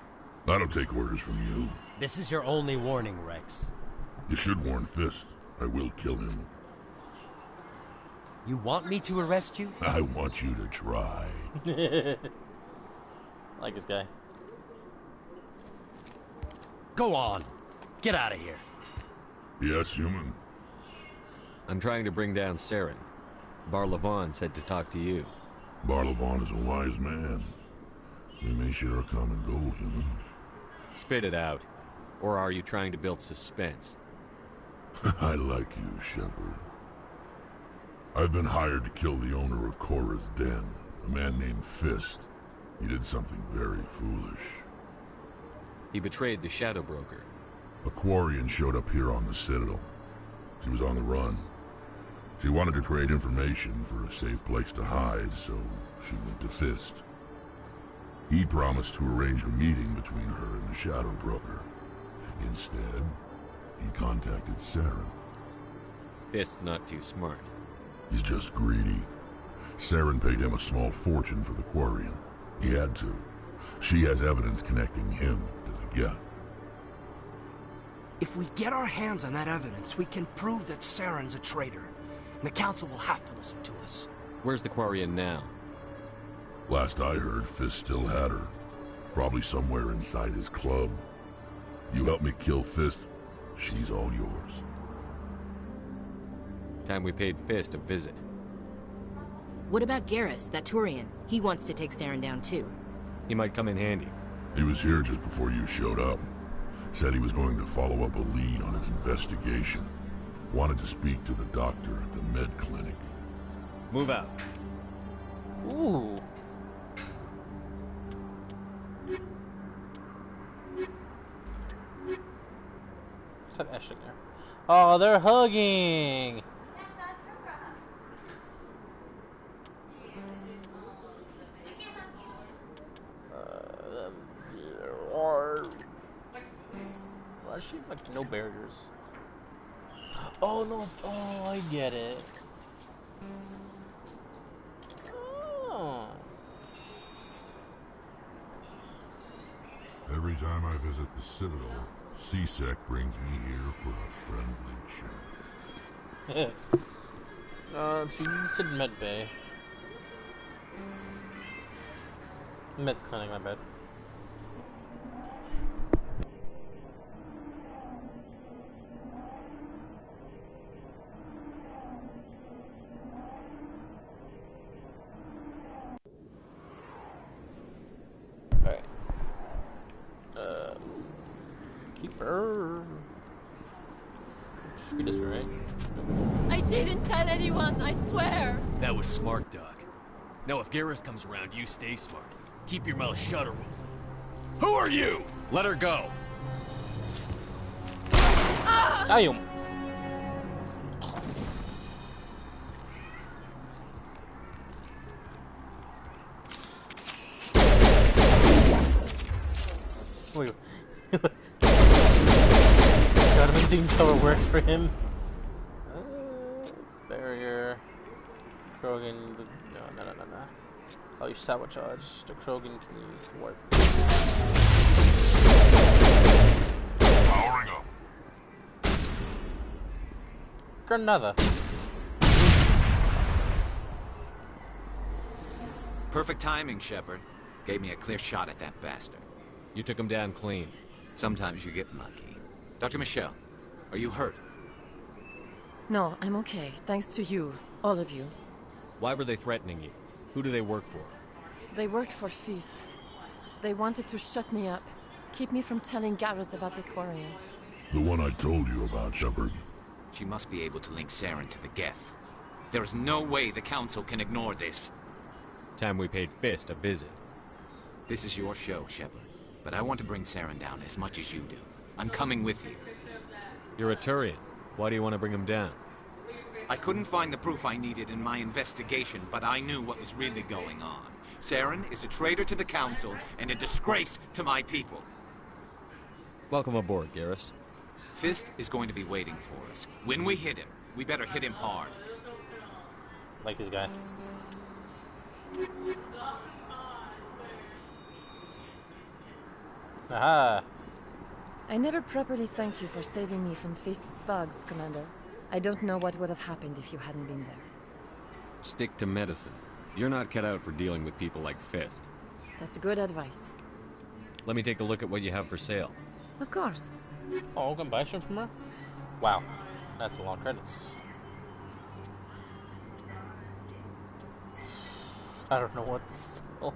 I don't take orders from you. This is your only warning, Rex. You should warn Fist. I will kill him. You want me to arrest you? I want you to try. Like this guy. Go on. Get out of here. Yes, human. I'm trying to bring down Saren. Barlavon said to talk to you. Barlavon is a wise man. We may share a common goal, human. Spit it out. Or are you trying to build suspense? I like you, Shepard. I've been hired to kill the owner of Cora's Den, a man named Fist. He did something very foolish. He betrayed the Shadow Broker. A Quarian showed up here on the Citadel. She was on the run. She wanted to trade information for a safe place to hide, so she went to Fist. He promised to arrange a meeting between her and the Shadow Broker. Instead, he contacted Saren. Fist's not too smart. He's just greedy. Saren paid him a small fortune for the Quarian. He had to. She has evidence connecting him to the Geth. If we get our hands on that evidence, we can prove that Saren's a traitor. And the Council will have to listen to us. Where's the Quarian now? Last I heard, Fist still had her. Probably somewhere inside his club. You help me kill Fist, she's all yours. Time we paid Fist a visit. What about Garrus, that Turian? He wants to take Saren down too. He might come in handy. He was here just before you showed up. Said he was going to follow up a lead on his investigation. Wanted to speak to the doctor at the med clinic. Move out. Ooh. What's that Ashley there? Oh, they're hugging! Why is she like no barriers? Oh no! Oh, I get it. Oh. Every time I visit the Citadel, C-Sec brings me here for a friendly chat. She said med bay. Med clinic, my bad. Alright. Keeper. Shoot this, right? I didn't tell anyone, I swear. That was smart, Doc. Now if Garrus comes around, you stay smart. Keep your mouth shut or we'll... Who are you? Let her go. Damn. Wait. God, hunting cover works for him. Barrier. Krogan. No. Oh, you sabotage. The Krogan can use warp. Powering up. Granada. Perfect timing, Shepard. Gave me a clear shot at that bastard. You took him down clean. Sometimes you get lucky. Dr. Michelle, are you hurt? No, I'm okay. Thanks to you. All of you. Why were they threatening you? Who do they work for? They worked for Feast. They wanted to shut me up. Keep me from telling Garrus about the Quarian. The one I told you about, Shepard. She must be able to link Saren to the Geth. There is no way the Council can ignore this. Time we paid Fist a visit. This is your show, Shepard. But I want to bring Saren down as much as you do. I'm coming with you. You're a Turian. Why do you want to bring him down? I couldn't find the proof I needed in my investigation, but I knew what was really going on. Saren is a traitor to the Council and a disgrace to my people. Welcome aboard, Garrus. Fist is going to be waiting for us. When we hit him, we better hit him hard. Like this guy. Aha! I never properly thanked you for saving me from Feast's thugs, Commander. I don't know what would have happened if you hadn't been there. Stick to medicine. You're not cut out for dealing with people like Fist. That's good advice. Let me take a look at what you have for sale. Of course. Oh, can buy shit from her? Wow. That's a lot of credits. I don't know what to sell.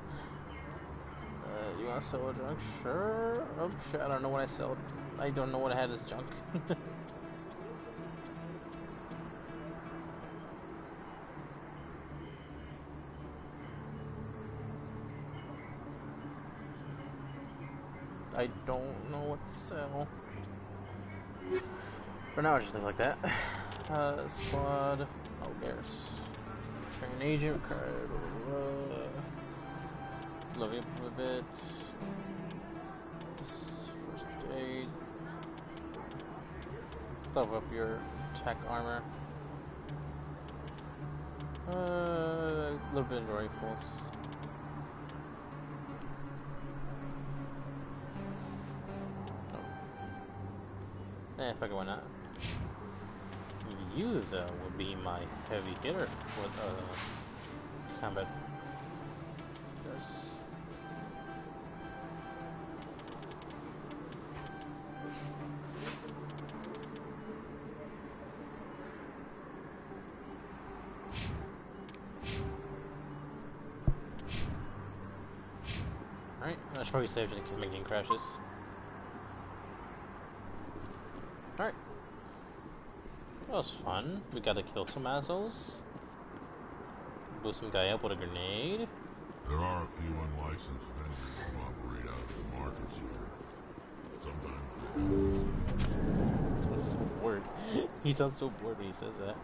You want to sell a junk? Sure. Oh shit, I don't know what I sold. I don't know what I had as junk. I don't know what to sell. For now, I just leave it like that. Squad. Oh, there's Train agent card. Level up a bit. First aid. Level up your tech armor. A little bit of rifles. Fucking why not? You, though, would be my heavy hitter with combat. Yes. Alright, I should probably save it in case my game crashes. Alright. That was fun. We gotta kill some assholes. Boost some guy up with a grenade. There are a few unlicensed vendors who operate out of the markets here. Sometimes. He sounds so bored. He sounds so bored when he says that.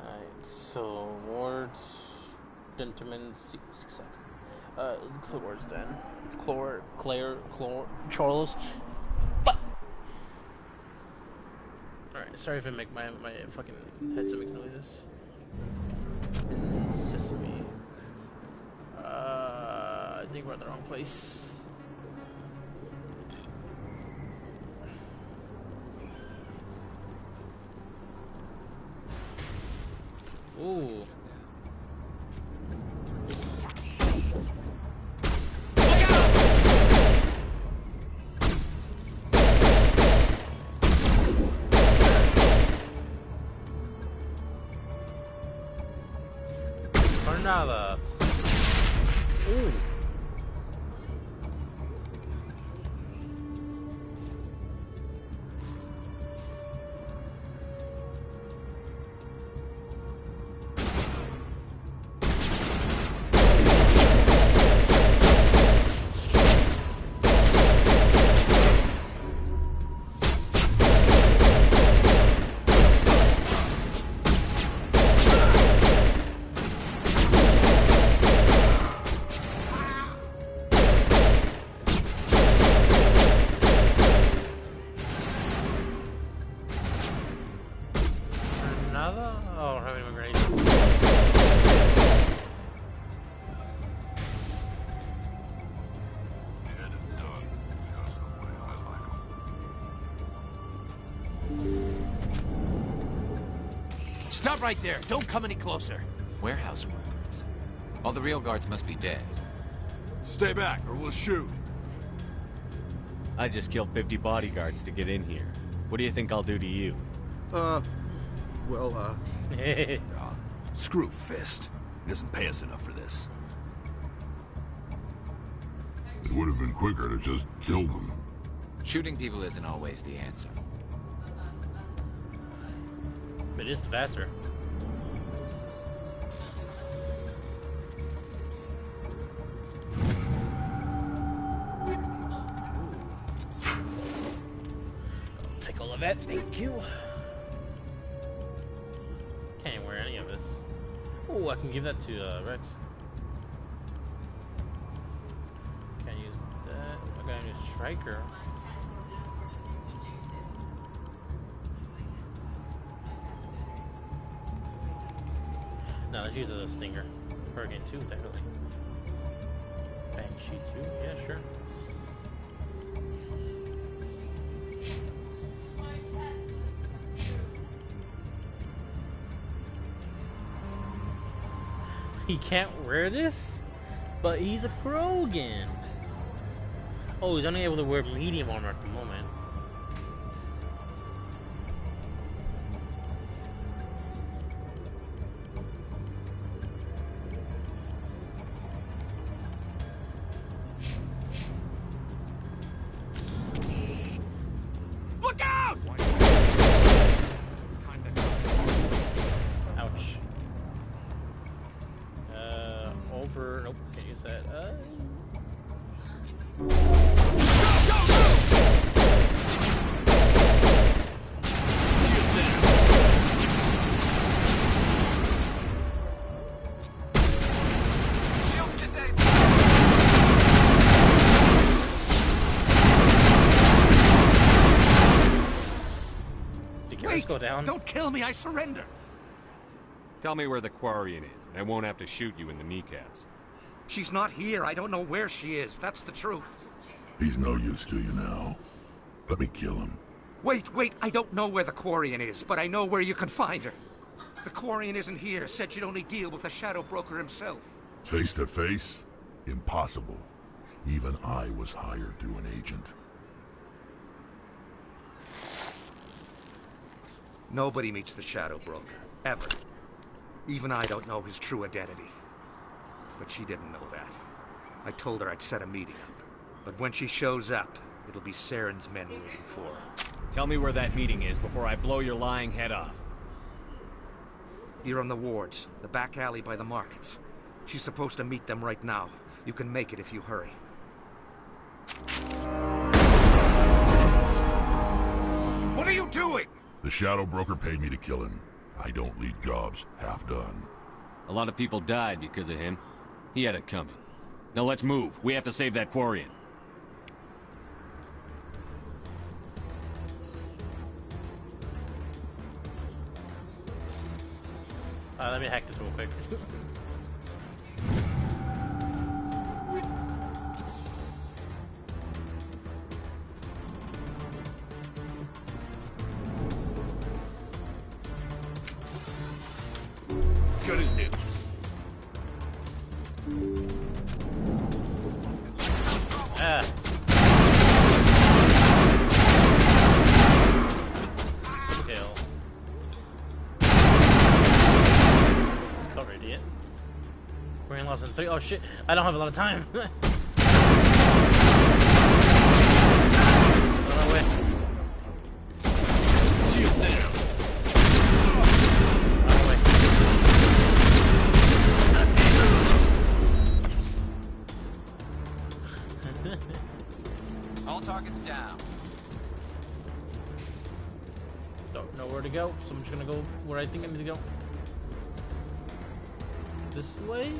Alright, so wards, gentlemen, 6 seconds. The wards then. Charles. Alright, sorry if I make my fucking headset makes noises. Sesame. I think we're at the wrong place. Ooh. Nada. Ooh. Stop right there. Don't come any closer. Warehouse workers. All the real guards must be dead. Stay back, or we'll shoot. I just killed 50 bodyguards to get in here. What do you think I'll do to you? Screw Fist. He doesn't pay us enough for this. It would have been quicker to just kill them. Shooting people isn't always the answer. But it is faster. I'll take all of that, thank you. Can't wear any of this. Oh, I can give that to Rex. Can't use that. I gotta use Striker. No, let's use a Stinger. Hurricane 2, definitely. Banshee 2, yeah, sure. He can't wear this? But he's a Krogan. Oh, he's only able to wear medium armor at the moment. Look out! Ouch. Over. Nope, can't use that. Wait! Go down. Don't kill me, I surrender! Tell me where the Quarian is, and I won't have to shoot you in the kneecaps. She's not here. I don't know where she is. That's the truth. He's no use to you now. Let me kill him. Wait. I don't know where the Quarian is, but I know where you can find her. The Quarian isn't here. Said she'd only deal with the Shadow Broker himself. Face to face? Impossible. Even I was hired through an agent. Nobody meets the Shadow Broker. Ever. Even I don't know his true identity. But she didn't know that. I told her I'd set a meeting up. But when she shows up, it'll be Saren's men waiting for her. Tell me where that meeting is before I blow your lying head off. Here on the wards, the back alley by the markets. She's supposed to meet them right now. You can make it if you hurry. What are you doing? The Shadow Broker paid me to kill him. I don't leave jobs half done. A lot of people died because of him. He had it coming. Now let's move. We have to save that Quarian. Let me hack this real quick. Good as new. Kill. Just cover, idiot. We're in lost in 3. Oh shit, I don't have a lot of time. Run away. Shield down. All targets down. Don't know where to go, so I'm just gonna go where I think I need to go. This way?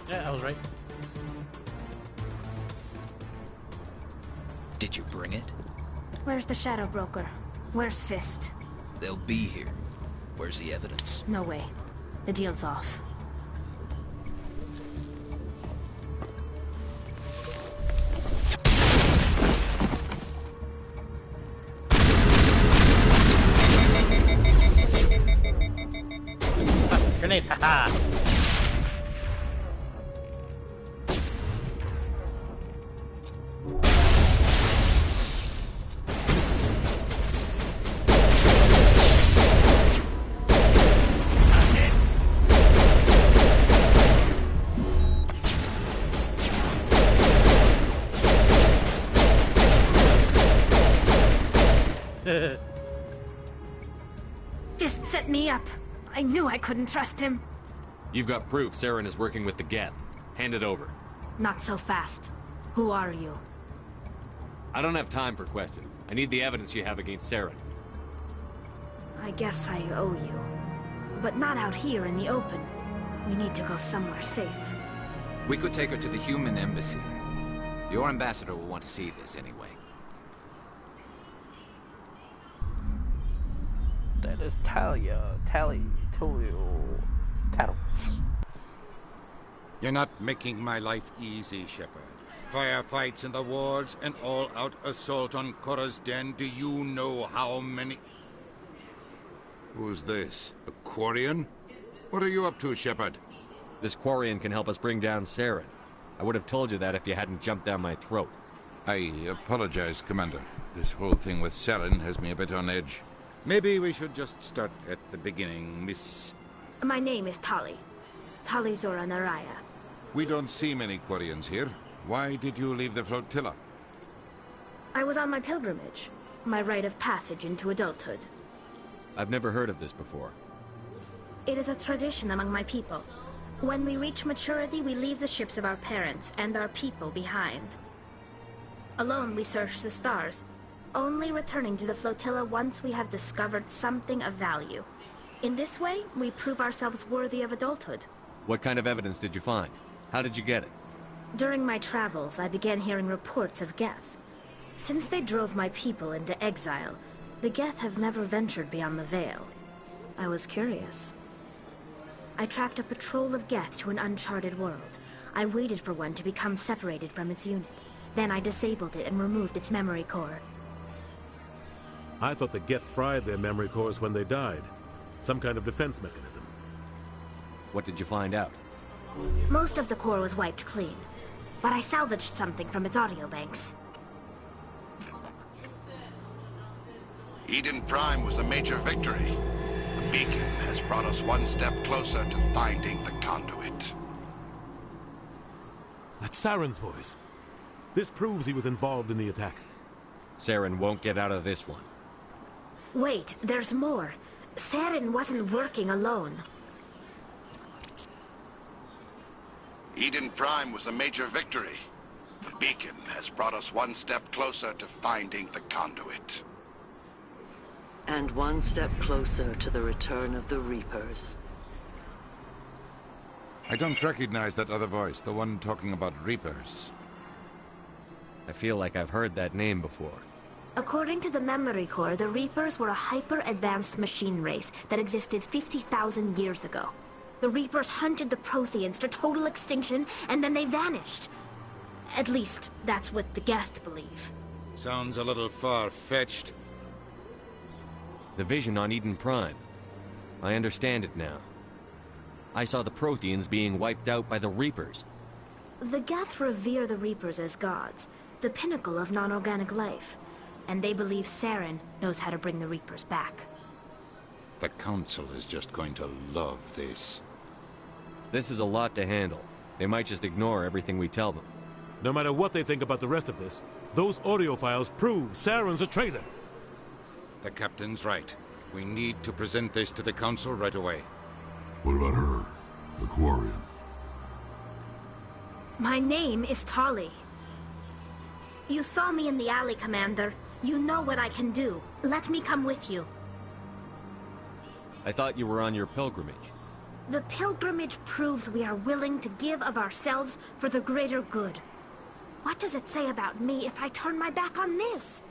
Yeah, I was right. Did you bring it? Where's the Shadow Broker? Where's Fist? They'll be here. Where's the evidence? No way. The deal's off. Just set me up. I knew I couldn't trust him. You've got proof Saren is working with the Geth. Hand it over. Not so fast. Who are you? I don't have time for questions. I need the evidence you have against Saren. I guess I owe you. But not out here in the open. We need to go somewhere safe. We could take her to the human embassy. Your ambassador will want to see this anyway. That is Talia. Tattle. You're not making my life easy, Shepard. Firefights in the wards, an all-out assault on Korra's den. Do you know how many... Who's this? A Quarian? What are you up to, Shepard? This Quarian can help us bring down Saren. I would have told you that if you hadn't jumped down my throat. I apologize, Commander. This whole thing with Saren has me a bit on edge. Maybe we should just start at the beginning, Miss... My name is Tali. Tali Zora Naraya. We don't see many Quarians here. Why did you leave the flotilla? I was on my pilgrimage. My rite of passage into adulthood. I've never heard of this before. It is a tradition among my people. When we reach maturity, we leave the ships of our parents and our people behind. Alone, we search the stars, only returning to the flotilla once we have discovered something of value. In this way, we prove ourselves worthy of adulthood. What kind of evidence did you find? How did you get it? During my travels, I began hearing reports of Geth. Since they drove my people into exile, the Geth have never ventured beyond the Veil. I was curious. I tracked a patrol of Geth to an uncharted world. I waited for one to become separated from its unit. Then I disabled it and removed its memory core. I thought the Geth fried their memory cores when they died. Some kind of defense mechanism. What did you find out? Most of the core was wiped clean, but I salvaged something from its audio banks. Eden Prime was a major victory. The beacon has brought us one step closer to finding the conduit. That's Saren's voice. This proves he was involved in the attack. Saren won't get out of this one. Wait, there's more. Saren wasn't working alone. Eden Prime was a major victory. The beacon has brought us one step closer to finding the conduit. And one step closer to the return of the Reapers. I don't recognize that other voice, the one talking about Reapers. I feel like I've heard that name before. According to the memory core, the Reapers were a hyper-advanced machine race that existed 50,000 years ago. The Reapers hunted the Protheans to total extinction, and then they vanished. At least, that's what the Geth believe. Sounds a little far-fetched. The vision on Eden Prime. I understand it now. I saw the Protheans being wiped out by the Reapers. The Geth revere the Reapers as gods, the pinnacle of non-organic life. And they believe Saren knows how to bring the Reapers back. The Council is just going to love this. This is a lot to handle. They might just ignore everything we tell them. No matter what they think about the rest of this, those audio files prove Saren's a traitor. The Captain's right. We need to present this to the Council right away. What about her? The Quarian? My name is Tali. You saw me in the alley, Commander. You know what I can do. Let me come with you. I thought you were on your pilgrimage. The pilgrimage proves we are willing to give of ourselves for the greater good. What does it say about me if I turn my back on this?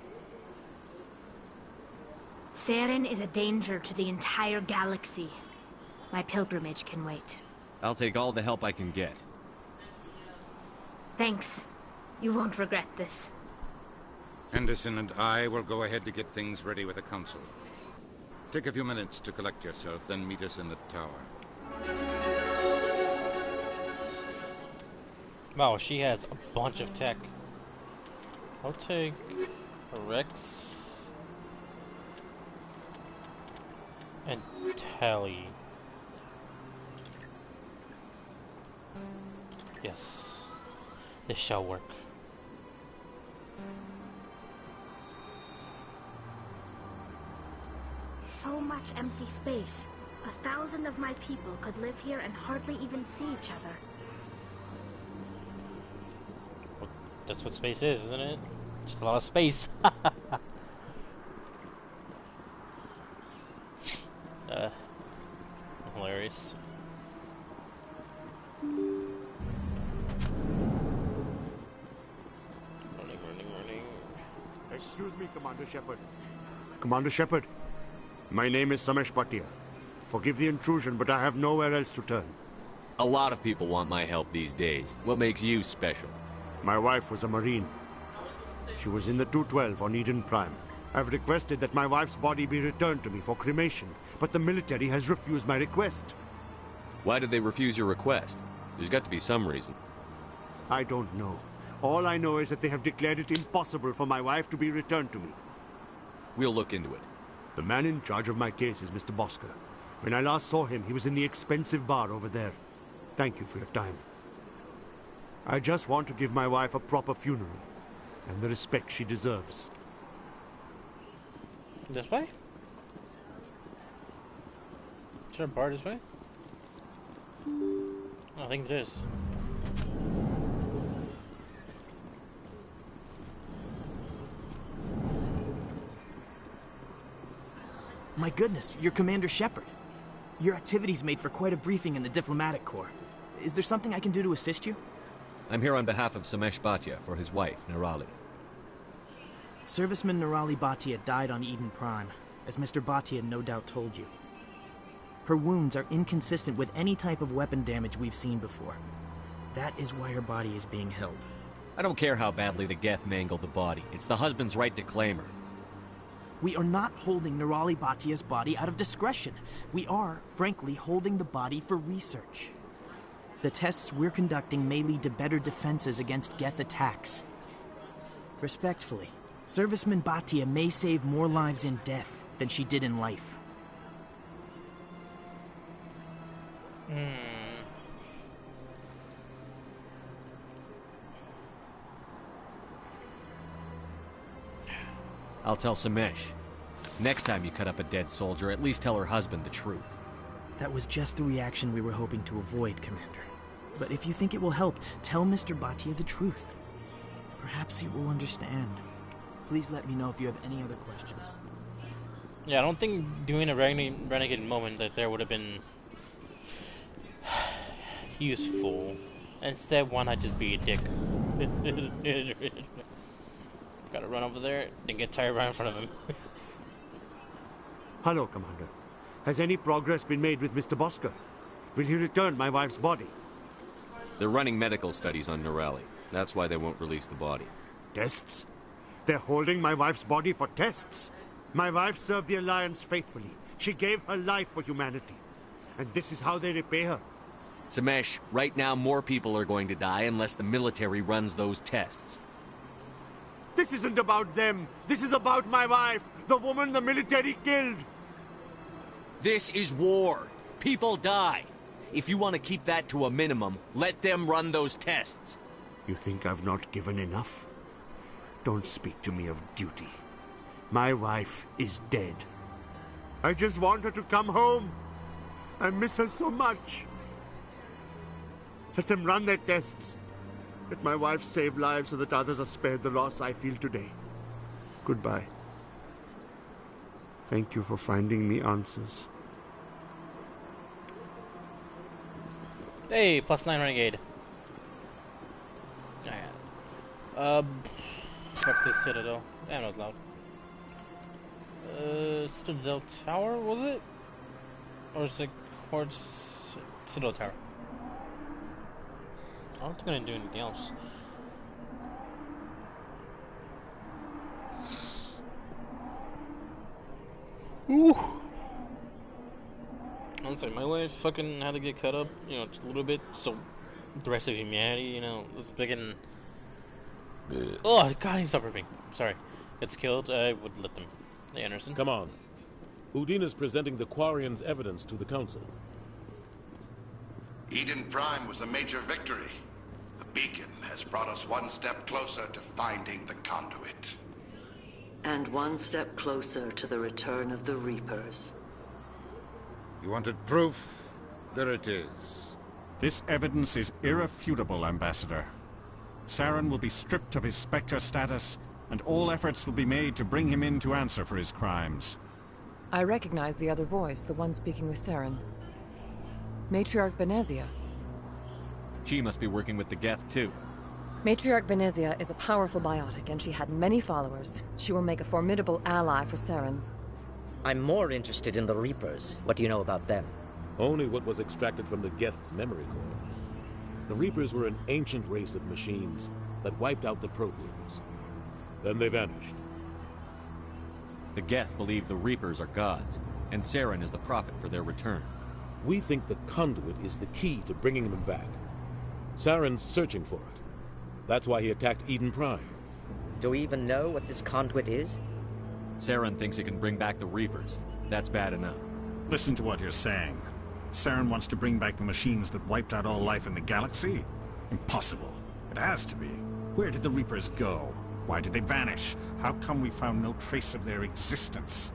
Saren is a danger to the entire galaxy. My pilgrimage can wait. I'll take all the help I can get. Thanks. You won't regret this. Anderson and I will go ahead to get things ready with the Council. Take a few minutes to collect yourself, then meet us in the tower. Wow, she has a bunch of tech. I'll take a Rex and Tally. Yes, this shall work. So much empty space. 1,000 of my people could live here and hardly even see each other. Well, that's what space is, isn't it? Just a lot of space. Hilarious. Running. Excuse me, Commander Shepard. Commander Shepard, my name is Samesh Bhatia. Forgive the intrusion, but I have nowhere else to turn. A lot of people want my help these days. What makes you special? My wife was a Marine. She was in the 212 on Eden Prime. I've requested that my wife's body be returned to me for cremation, but the military has refused my request. Why did they refuse your request? There's got to be some reason. I don't know. All I know is that they have declared it impossible for my wife to be returned to me. We'll look into it. The man in charge of my case is Mr. Bosker. When I last saw him, he was in the expensive bar over there. Thank you for your time. I just want to give my wife a proper funeral, and the respect she deserves. This way? Is there a bar this way? I think it is. My goodness, you're Commander Shepard. Your activities made for quite a briefing in the Diplomatic Corps. Is there something I can do to assist you? I'm here on behalf of Samesh Bhatia for his wife, Nirali. Serviceman Nirali Bhatia died on Eden Prime, as Mr. Bhatia no doubt told you. Her wounds are inconsistent with any type of weapon damage we've seen before. That is why her body is being held. I don't care how badly the Geth mangled the body. It's the husband's right to claim her. We are not holding Nirali Bhatia's body out of discretion. We are, frankly, holding the body for research. The tests we're conducting may lead to better defenses against Geth attacks. Respectfully, Serviceman Bhatia may save more lives in death than she did in life. I'll tell Samesh. Next time you cut up a dead soldier, at least tell her husband the truth. That was just the reaction we were hoping to avoid, Commander. But if you think it will help, tell Mr. Bhatia the truth. Perhaps he will understand. Please let me know if you have any other questions. Yeah, I don't think doing a renegade moment that there would have been useful. Instead, why not just be a dick? Gotta run over there, then get tired right in front of him. Hello, Commander. Has any progress been made with Mr. Bosker? Will he return my wife's body? They're running medical studies on Nirali. That's why they won't release the body. Tests? They're holding my wife's body for tests? My wife served the Alliance faithfully. She gave her life for humanity. And this is how they repay her. Samesh, right now more people are going to die unless the military runs those tests. This isn't about them. This is about my wife, the woman the military killed. This is war. People die. If you want to keep that to a minimum, let them run those tests. You think I've not given enough? Don't speak to me of duty. My wife is dead. I just want her to come home. I miss her so much. Let them run their tests. Let my wife save lives so that others are spared the loss I feel today. Goodbye. Thank you for finding me answers. Hey, +9 renegade. Alright. Fuck this Citadel. Damn, that was loud. Citadel Tower, was it? Or is it Quartz Citadel Tower? I don't think I'm gonna do anything else. Ooh. Honestly, my wife fucking had to get cut up, you know, just a little bit, so the rest of humanity, you know, is begin. Oh God, stop ripping. Sorry, gets killed. I would let them. Hey, Anderson. Come on. Udina's presenting the Quarians' evidence to the Council. Eden Prime was a major victory. The beacon has brought us one step closer to finding the conduit. And one step closer to the return of the Reapers. You wanted proof? There it is. This evidence is irrefutable, Ambassador. Saren will be stripped of his Spectre status, and all efforts will be made to bring him in to answer for his crimes. I recognize the other voice, the one speaking with Saren. Matriarch Benezia. She must be working with the Geth, too. Matriarch Benezia is a powerful biotic, and she had many followers. She will make a formidable ally for Saren. I'm more interested in the Reapers. What do you know about them? Only what was extracted from the Geth's memory core. The Reapers were an ancient race of machines that wiped out the Protheans. Then they vanished. The Geth believe the Reapers are gods, and Saren is the prophet for their return. We think the conduit is the key to bringing them back. Saren's searching for it. That's why he attacked Eden Prime. Do we even know what this conduit is? Saren thinks it can bring back the Reapers. That's bad enough. Listen to what you're saying. Saren wants to bring back the machines that wiped out all life in the galaxy? Impossible. It has to be. Where did the Reapers go? Why did they vanish? How come we found no trace of their existence?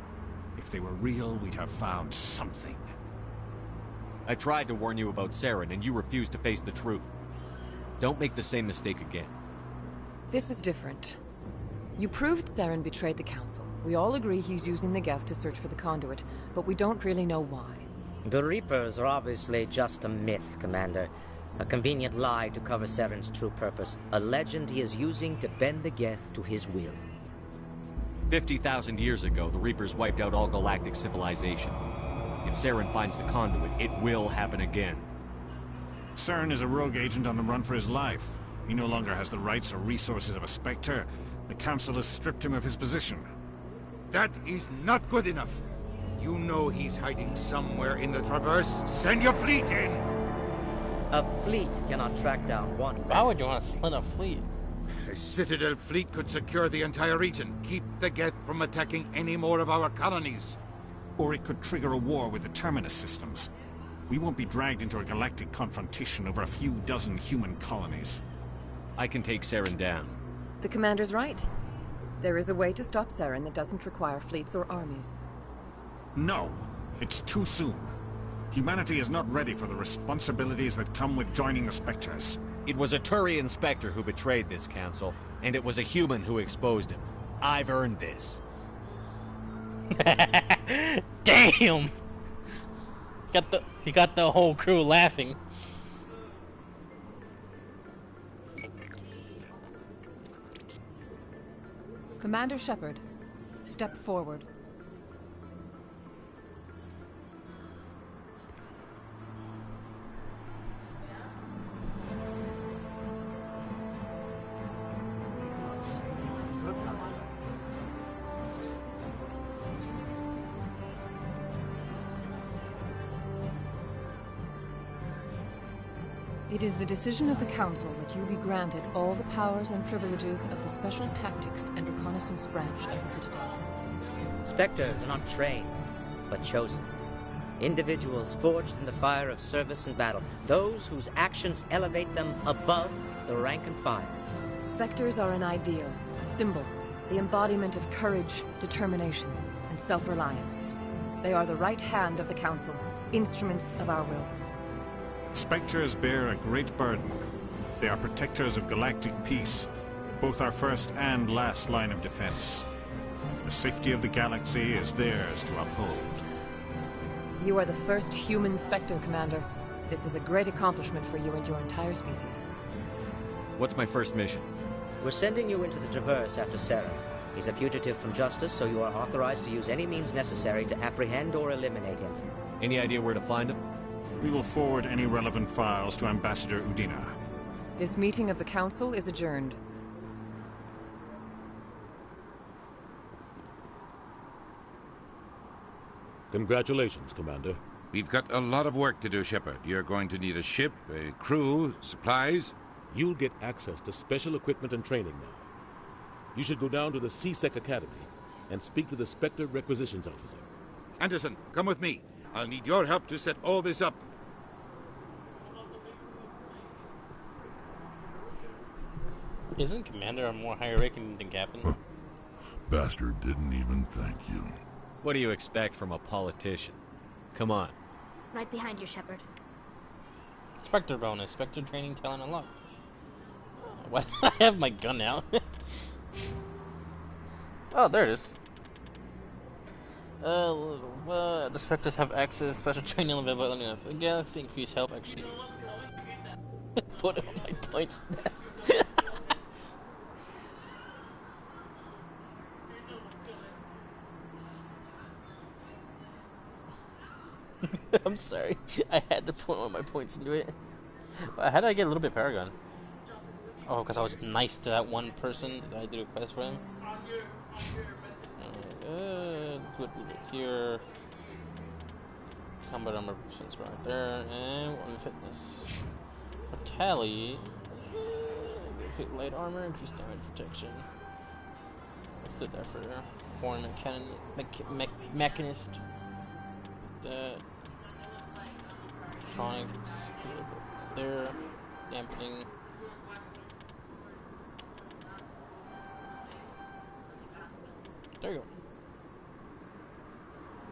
If they were real, we'd have found something. I tried to warn you about Saren, and you refused to face the truth. Don't make the same mistake again. This is different. You proved Saren betrayed the Council. We all agree he's using the Geth to search for the conduit, but we don't really know why. The Reapers are obviously just a myth, Commander. A convenient lie to cover Saren's true purpose. A legend he is using to bend the Geth to his will. 50,000 years ago, the Reapers wiped out all galactic civilization. If Saren finds the conduit, it will happen again. Saren is a rogue agent on the run for his life. He no longer has the rights or resources of a Spectre. The Council has stripped him of his position. That is not good enough. You know he's hiding somewhere in the Traverse. Send your fleet in! A fleet cannot track down one. Why would you want to send a fleet? A Citadel fleet could secure the entire region, keep the Geth from attacking any more of our colonies. Or it could trigger a war with the Terminus systems. We won't be dragged into a galactic confrontation over a few dozen human colonies. I can take Saren down. The Commander's right. There is a way to stop Saren that doesn't require fleets or armies. No, it's too soon. Humanity is not ready for the responsibilities that come with joining the Spectres. It was a Turian Spectre who betrayed this council, and it was a human who exposed him. I've earned this. Damn! He got the whole crew laughing. Commander Shepard, step forward. It is the decision of the Council that you be granted all the powers and privileges of the Special Tactics and Reconnaissance branch of the Citadel. Spectres are not trained, but chosen. Individuals forged in the fire of service and battle. Those whose actions elevate them above the rank and file. Spectres are an ideal, a symbol, the embodiment of courage, determination, and self-reliance. They are the right hand of the Council, instruments of our will. Spectres bear a great burden. They are protectors of galactic peace, both our first and last line of defense. The safety of the galaxy is theirs to uphold. You are the first human Spectre, Commander. This is a great accomplishment for you and your entire species. What's my first mission? We're sending you into the Traverse after Saren. He's a fugitive from justice, so you are authorized to use any means necessary to apprehend or eliminate him. Any idea where to find him? We will forward any relevant files to Ambassador Udina. This meeting of the Council is adjourned. Congratulations, Commander. We've got a lot of work to do, Shepard. You're going to need a ship, a crew, supplies. You'll get access to special equipment and training now. You should go down to the CSEC Academy and speak to the Specter requisitions officer. Anderson, come with me. I'll need your help to set all this up. Isn't Commander a more higher ranking than Captain? Bastard didn't even thank you. What do you expect from a politician? Come on. Right behind you, Shepard. Specter bonus. Specter training talent unlocked. Why do I have my gun out? Oh, there it is. The Spectres have access special training available in the galaxy. Increase health actually. Put all my points down. I'm sorry. I had to put all my points into it. How did I get a little bit Paragon? Oh, because I was nice to that one person that I did a quest for him. Let's put it here. Combat armor percent right there, and one fitness. For tally, light armor, increase damage protection. Let's do that for foreign mechanist. That. Electronics, there, dampening. There you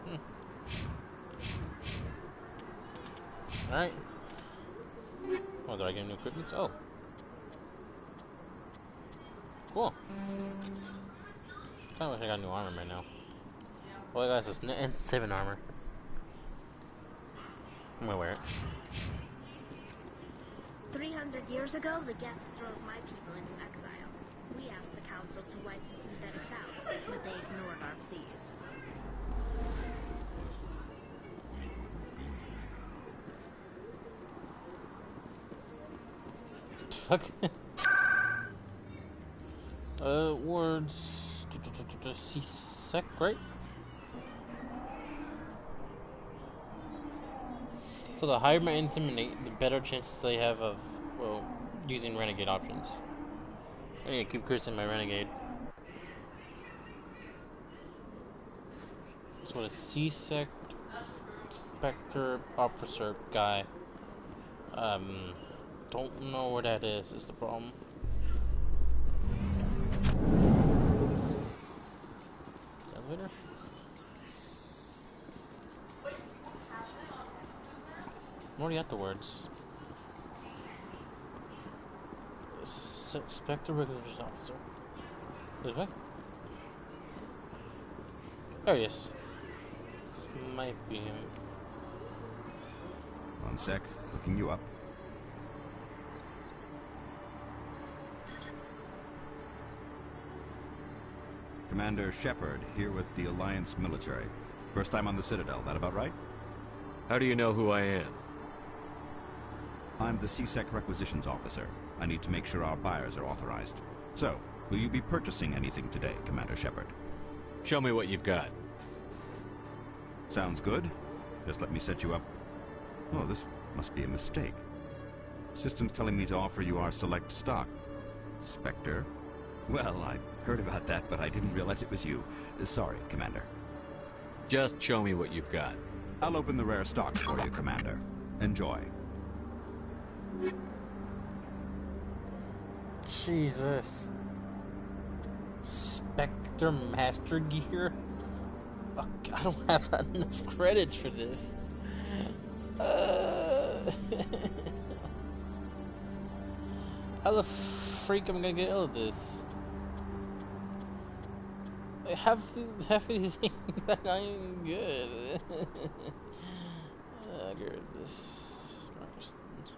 go. Alright. Oh, did I get new equipment? Oh. Cool. Kinda wish I got new armor right now. Well, guys, it's N7 armor. I'm gonna wear it. 300 years ago, the Geth drove my people into exile. We asked the Council to wipe the synthetics out, but they ignored our pleas. Fuck. Words. CSEC, right? So the higher my intimidate, the better chances they have of, well, using renegade options. I need to keep cursing my renegade. So what a CSEC Spectre officer guy. Don't know where that is the problem. Elevator? I'm already at the words. Spectre requisitions officer. This way? There he is. This might be him. One sec, looking you up. Commander Shepard, here with the Alliance military. First time on the Citadel, that about right? How do you know who I am? I'm the CSEC requisitions officer. I need to make sure our buyers are authorized. So, will you be purchasing anything today, Commander Shepard? Show me what you've got. Sounds good. Just let me set you up. Oh, this must be a mistake. System's telling me to offer you our select stock. Spectre? Well, I heard about that, but I didn't realize it was you. Sorry, Commander. Just show me what you've got. I'll open the rare stocks for you, Commander. Enjoy. Jesus. Spectre Master Gear? Fuck, I don't have enough credits for this. How the freak am I gonna get out of this? I have these things that I ain't good. I'll get rid of this.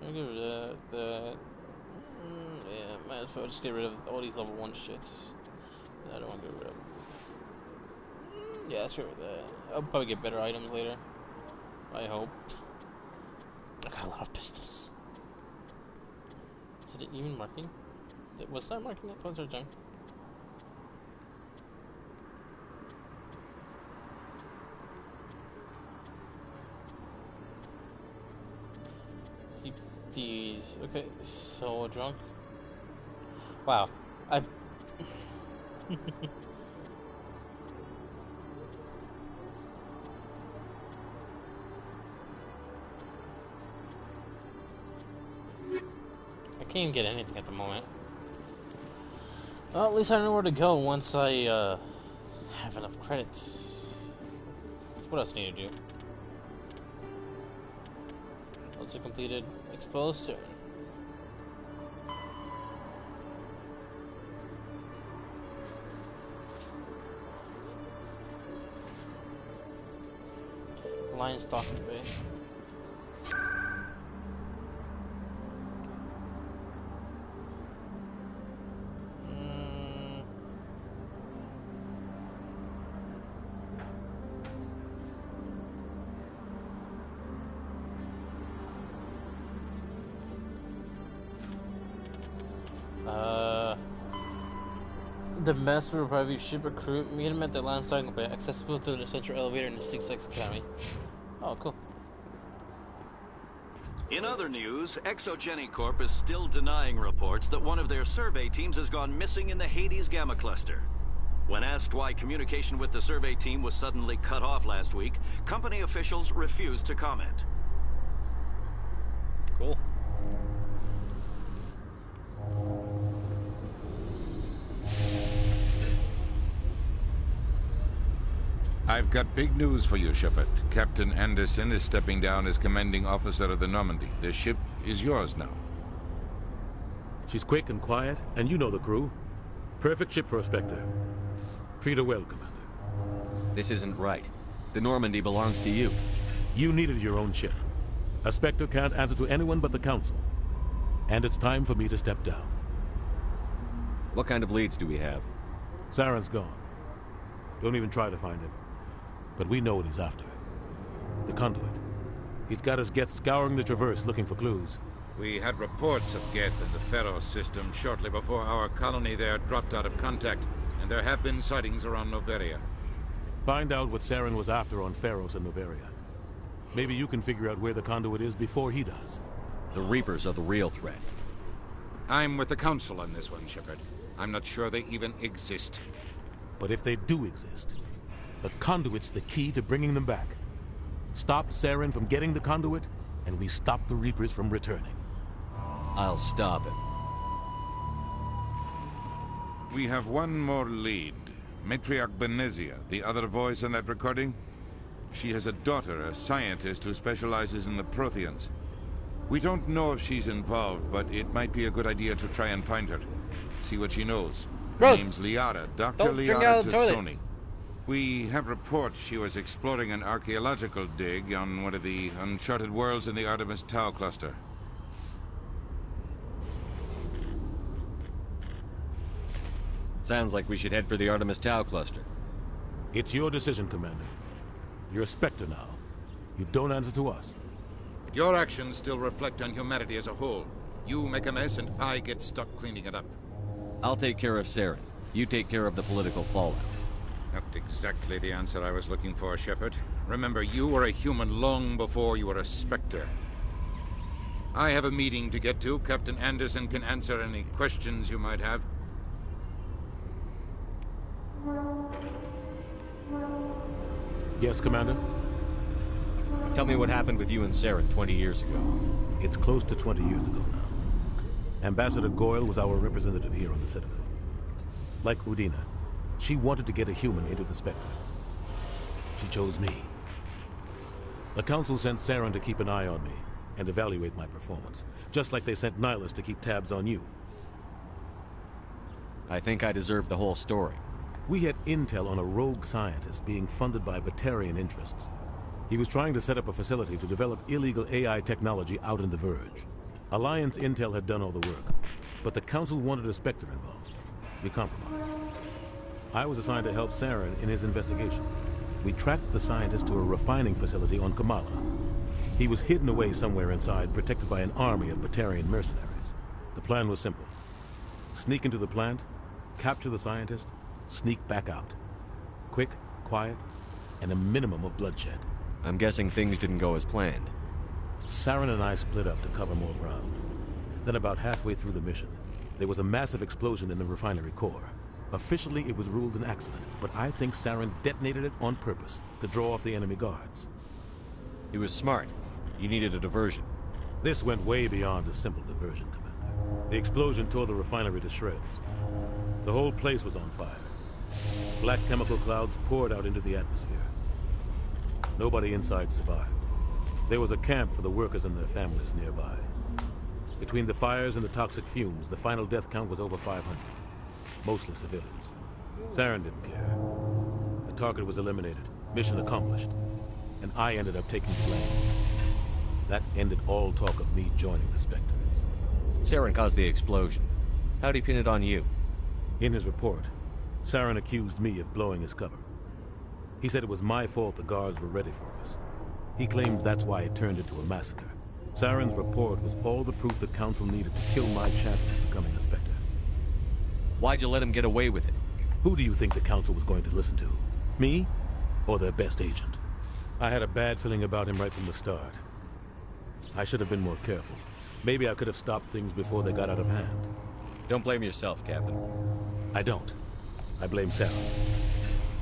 I'll get rid of that. Yeah, might as well just get rid of all these level 1 shits that I don't want to get rid of. Yeah, let's get rid of that. I'll probably get better items later. I hope. I got a lot of pistols. Is it even marking? Was that marking it? Was there junk? 50s. Okay, so drunk. Wow. I can't even get anything at the moment. Well, at least I know where to go once I have enough credits. What else do I need to do? Also completed Expose Turian. Lion Stalking Bay. The master will probably ship recruit. Meet him at the Lion Stalking Bay, accessible through the central elevator in the 6X Academy. Oh, cool. In other news, Exogeny Corp is still denying reports that one of their survey teams has gone missing in the Hades Gamma Cluster. When asked why communication with the survey team was suddenly cut off last week, company officials refused to comment. Cool. I've got big news for you, Shepard. Captain Anderson is stepping down as commanding officer of the Normandy. The ship is yours now. She's quick and quiet, and you know the crew. Perfect ship for a Spectre. Treat her well, Commander. This isn't right. The Normandy belongs to you. You needed your own ship. A Spectre can't answer to anyone but the Council. And it's time for me to step down. What kind of leads do we have? Saren's gone. Don't even try to find him. But we know what he's after. The conduit. He's got his Geth scouring the Traverse looking for clues. We had reports of Geth in the Pharaoh system shortly before our colony there dropped out of contact, and there have been sightings around Noveria. Find out what Saren was after on Pharos and Noveria. Maybe you can figure out where the conduit is before he does. The Reapers are the real threat. I'm with the Council on this one, Shepard. I'm not sure they even exist. But if they do exist, the conduit's the key to bringing them back. Stop Saren from getting the conduit, and we stop the Reapers from returning. I'll stop him. We have one more lead. Matriarch Benezia, the other voice in that recording. She has a daughter, a scientist who specializes in the Protheans. We don't know if she's involved, but it might be a good idea to try and find her. See what she knows. Her name's Liara, Dr. Liara Tassoni. We have reports she was exploring an archaeological dig on one of the uncharted worlds in the Artemis Tau cluster. Sounds like we should head for the Artemis Tau cluster. It's your decision, Commander. You're a Spectre now. You don't answer to us. Your actions still reflect on humanity as a whole. You make a mess and I get stuck cleaning it up. I'll take care of Saren. You take care of the political fallout. Not exactly the answer I was looking for, Shepard. Remember, you were a human long before you were a Spectre. I have a meeting to get to. Captain Anderson can answer any questions you might have. Yes, Commander? Tell me what happened with you and Saren 20 years ago. It's close to 20 years ago now. Ambassador Goyle was our representative here on the Citadel. Like Udina, she wanted to get a human into the Spectres. She chose me. The Council sent Saren to keep an eye on me and evaluate my performance, just like they sent Nihilus to keep tabs on you. I think I deserve the whole story. We had intel on a rogue scientist being funded by Batarian interests. He was trying to set up a facility to develop illegal AI technology out in the Verge. Alliance intel had done all the work, but the Council wanted a Spectre involved. We compromised. I was assigned to help Saren in his investigation. We tracked the scientist to a refining facility on Kamala. He was hidden away somewhere inside, protected by an army of Batarian mercenaries. The plan was simple. Sneak into the plant, capture the scientist, sneak back out. Quick, quiet, and a minimum of bloodshed. I'm guessing things didn't go as planned. Saren and I split up to cover more ground. Then about halfway through the mission, there was a massive explosion in the refinery core. Officially, it was ruled an accident, but I think Saren detonated it on purpose to draw off the enemy guards. He was smart. You needed a diversion. This went way beyond a simple diversion, Commander. The explosion tore the refinery to shreds. The whole place was on fire. Black chemical clouds poured out into the atmosphere. Nobody inside survived. There was a camp for the workers and their families nearby. Between the fires and the toxic fumes, the final death count was over 500. Mostly civilians. Saren didn't care. The target was eliminated, mission accomplished, and I ended up taking the blame. That ended all talk of me joining the Spectres. Saren caused the explosion. How'd he pin it on you? In his report, Saren accused me of blowing his cover. He said it was my fault the guards were ready for us. He claimed that's why it turned into a massacre. Saren's report was all the proof the Council needed to kill my chances of becoming a Spectre. Why'd you let him get away with it? Who do you think the Council was going to listen to? Me? Or their best agent? I had a bad feeling about him right from the start. I should have been more careful. Maybe I could have stopped things before they got out of hand. Don't blame yourself, Captain. I don't. I blame Saren.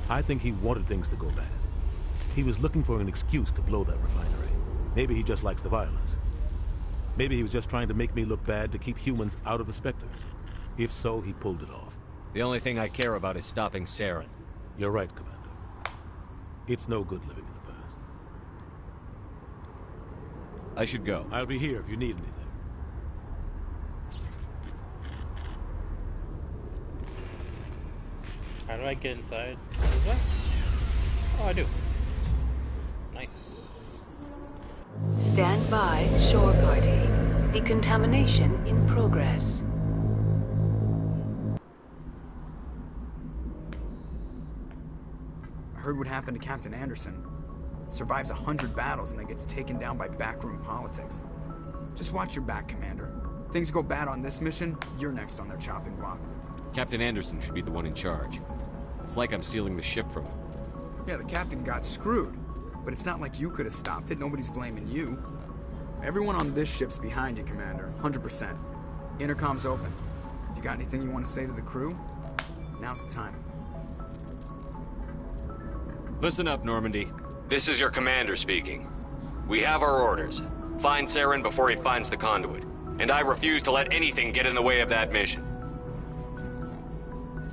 I think he wanted things to go bad. He was looking for an excuse to blow that refinery. Maybe he just likes the violence. Maybe he was just trying to make me look bad to keep humans out of the Spectres. If so, he pulled it off. The only thing I care about is stopping Saren. You're right, Commander. It's no good living in the past. I should go. I'll be here if you need anything. How do I get inside? What? Oh, I do. Nice. Stand by, shore party. Decontamination in progress. I heard what happened to Captain Anderson. Survives 100 battles and then gets taken down by backroom politics. Just watch your back, Commander. Things go bad on this mission, you're next on their chopping block. Captain Anderson should be the one in charge. It's like I'm stealing the ship from him. Yeah, the captain got screwed. But it's not like you could have stopped it. Nobody's blaming you. Everyone on this ship's behind you, Commander. 100%. Intercom's open. If you got anything you want to say to the crew, now's the time. Listen up, Normandy. This is your commander speaking. We have our orders. Find Saren before he finds the conduit. And I refuse to let anything get in the way of that mission.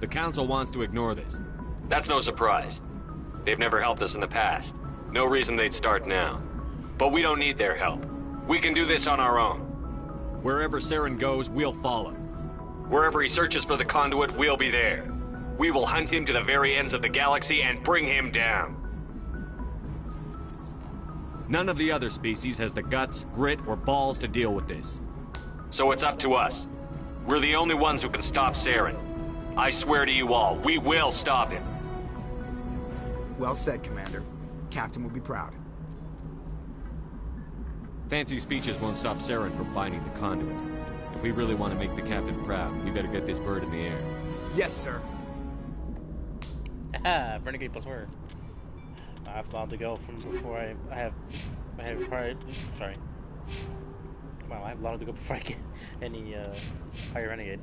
The Council wants to ignore this. That's no surprise. They've never helped us in the past. No reason they'd start now. But we don't need their help. We can do this on our own. Wherever Saren goes, we'll follow. Wherever he searches for the conduit, we'll be there. We will hunt him to the very ends of the galaxy and bring him down. None of the other species has the guts, grit, or balls to deal with this. So it's up to us. We're the only ones who can stop Saren. I swear to you all, we will stop him. Well said, Commander. Captain will be proud. Fancy speeches won't stop Saren from finding the conduit. If we really want to make the captain proud, we better get this bird in the air. Yes, sir. Haha, renegade plus word. I have allowed to go from before I have probably, sorry. Wow, I have allowed to go before I get any higher renegade.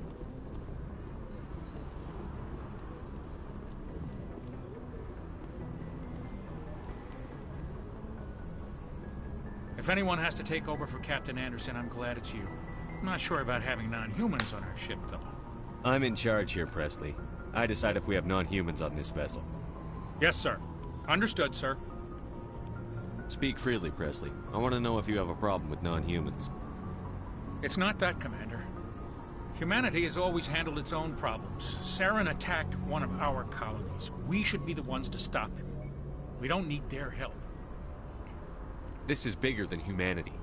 If anyone has to take over for Captain Anderson, I'm glad it's you. I'm not sure about having non-humans on our ship, though. I'm in charge here, Presley. I decide if we have non-humans on this vessel. Yes, sir. Understood, sir. Speak freely, Presley. I want to know if you have a problem with non-humans. It's not that, Commander. Humanity has always handled its own problems. Saren attacked one of our colonies. We should be the ones to stop him. We don't need their help. This is bigger than humanity.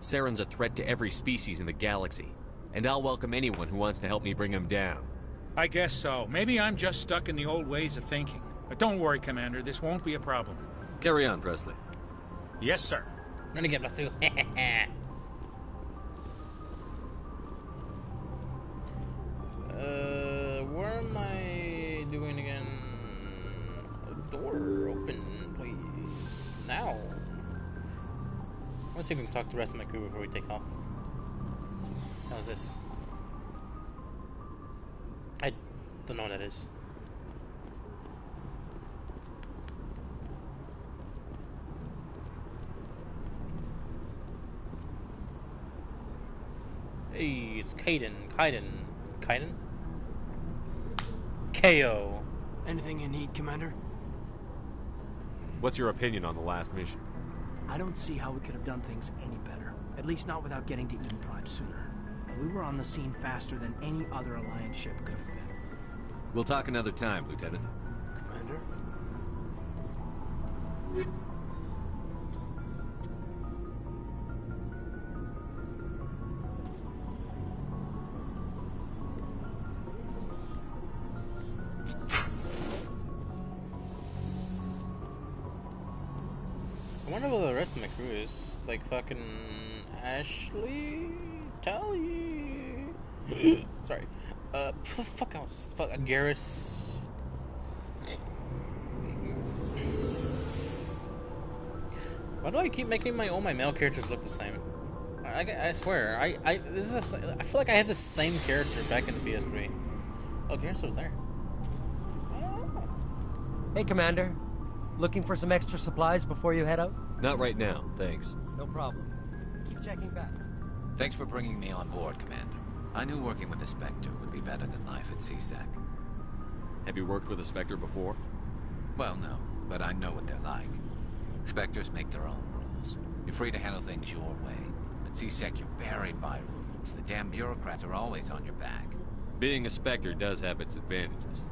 Saren's a threat to every species in the galaxy, and I'll welcome anyone who wants to help me bring him down. I guess so. Maybe I'm just stuck in the old ways of thinking. But don't worry, Commander. This won't be a problem. Carry on, Presley. Yes, sir. Renegade plus 2. Where am I doing again? Door open, please. Now. Let's see if we can talk to the rest of my crew before we take off. How's this? I don't know what that is. Hey, it's Kaiden. KO. Anything you need, Commander? What's your opinion on the last mission? I don't see how we could have done things any better. At least not without getting to Eden Prime sooner. We were on the scene faster than any other Alliance ship could have been. We'll talk another time, Lieutenant. Commander? I wonder what the rest of my crew is. Like fucking Ashley? Tally? Sorry. What the fuck else? Fuck, Garrus. Why do I keep making all my male characters look the same? I swear, I feel like I had the same character back in the PS3. Oh, Garrus was there. Hey, Commander. Looking for some extra supplies before you head out? Not right now, thanks. No problem. Keep checking back. Thanks for bringing me on board, Commander. I knew working with the Spectre would be better than life at CSEC. Have you worked with a Spectre before? Well, no, but I know what they're like. Spectres make their own rules. You're free to handle things your way. At CSEC, you're buried by rules. The damn bureaucrats are always on your back. Being a Spectre does have its advantages.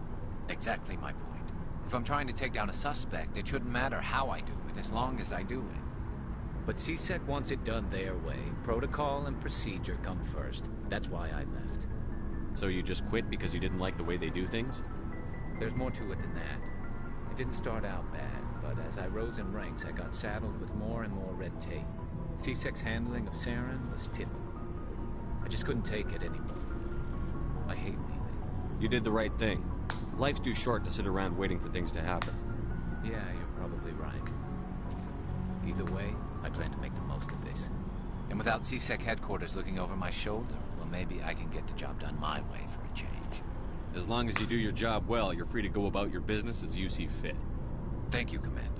Exactly my point. If I'm trying to take down a suspect, it shouldn't matter how I do it, as long as I do it. But CSEC wants it done their way. Protocol and procedure come first. That's why I left. So you just quit because you didn't like the way they do things? There's more to it than that. It didn't start out bad, but as I rose in ranks, I got saddled with more and more red tape. CSEC's handling of Saren was typical. I just couldn't take it anymore. I hate leaving. You did the right thing. Life's too short to sit around waiting for things to happen. Yeah, you're probably right. Either way, I plan to make the most of this. And without CSEC headquarters looking over my shoulder, well, maybe I can get the job done my way for a change. As long as you do your job well, you're free to go about your business as you see fit. Thank you, Commander.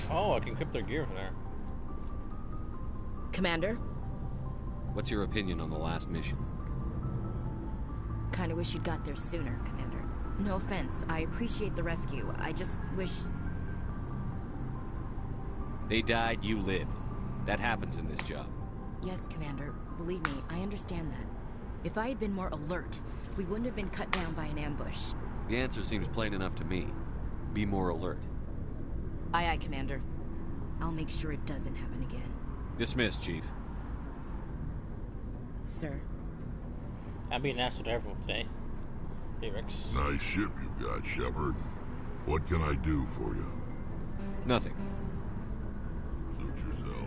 Oh, I can equip their gear from there. Commander? What's your opinion on the last mission? Kinda wish you'd got there sooner, Commander. No offense, I appreciate the rescue. I just wish... They died, you lived. That happens in this job. Yes, Commander. Believe me, I understand that. If I had been more alert, we wouldn't have been cut down by an ambush. The answer seems plain enough to me. Be more alert. Aye, aye, Commander. I'll make sure it doesn't happen again. Dismissed, Chief. Sir. I'm being asked to everyone today. Hey, Rex. Nice ship you've got, Shepard. What can I do for you? Nothing. Suit yourself.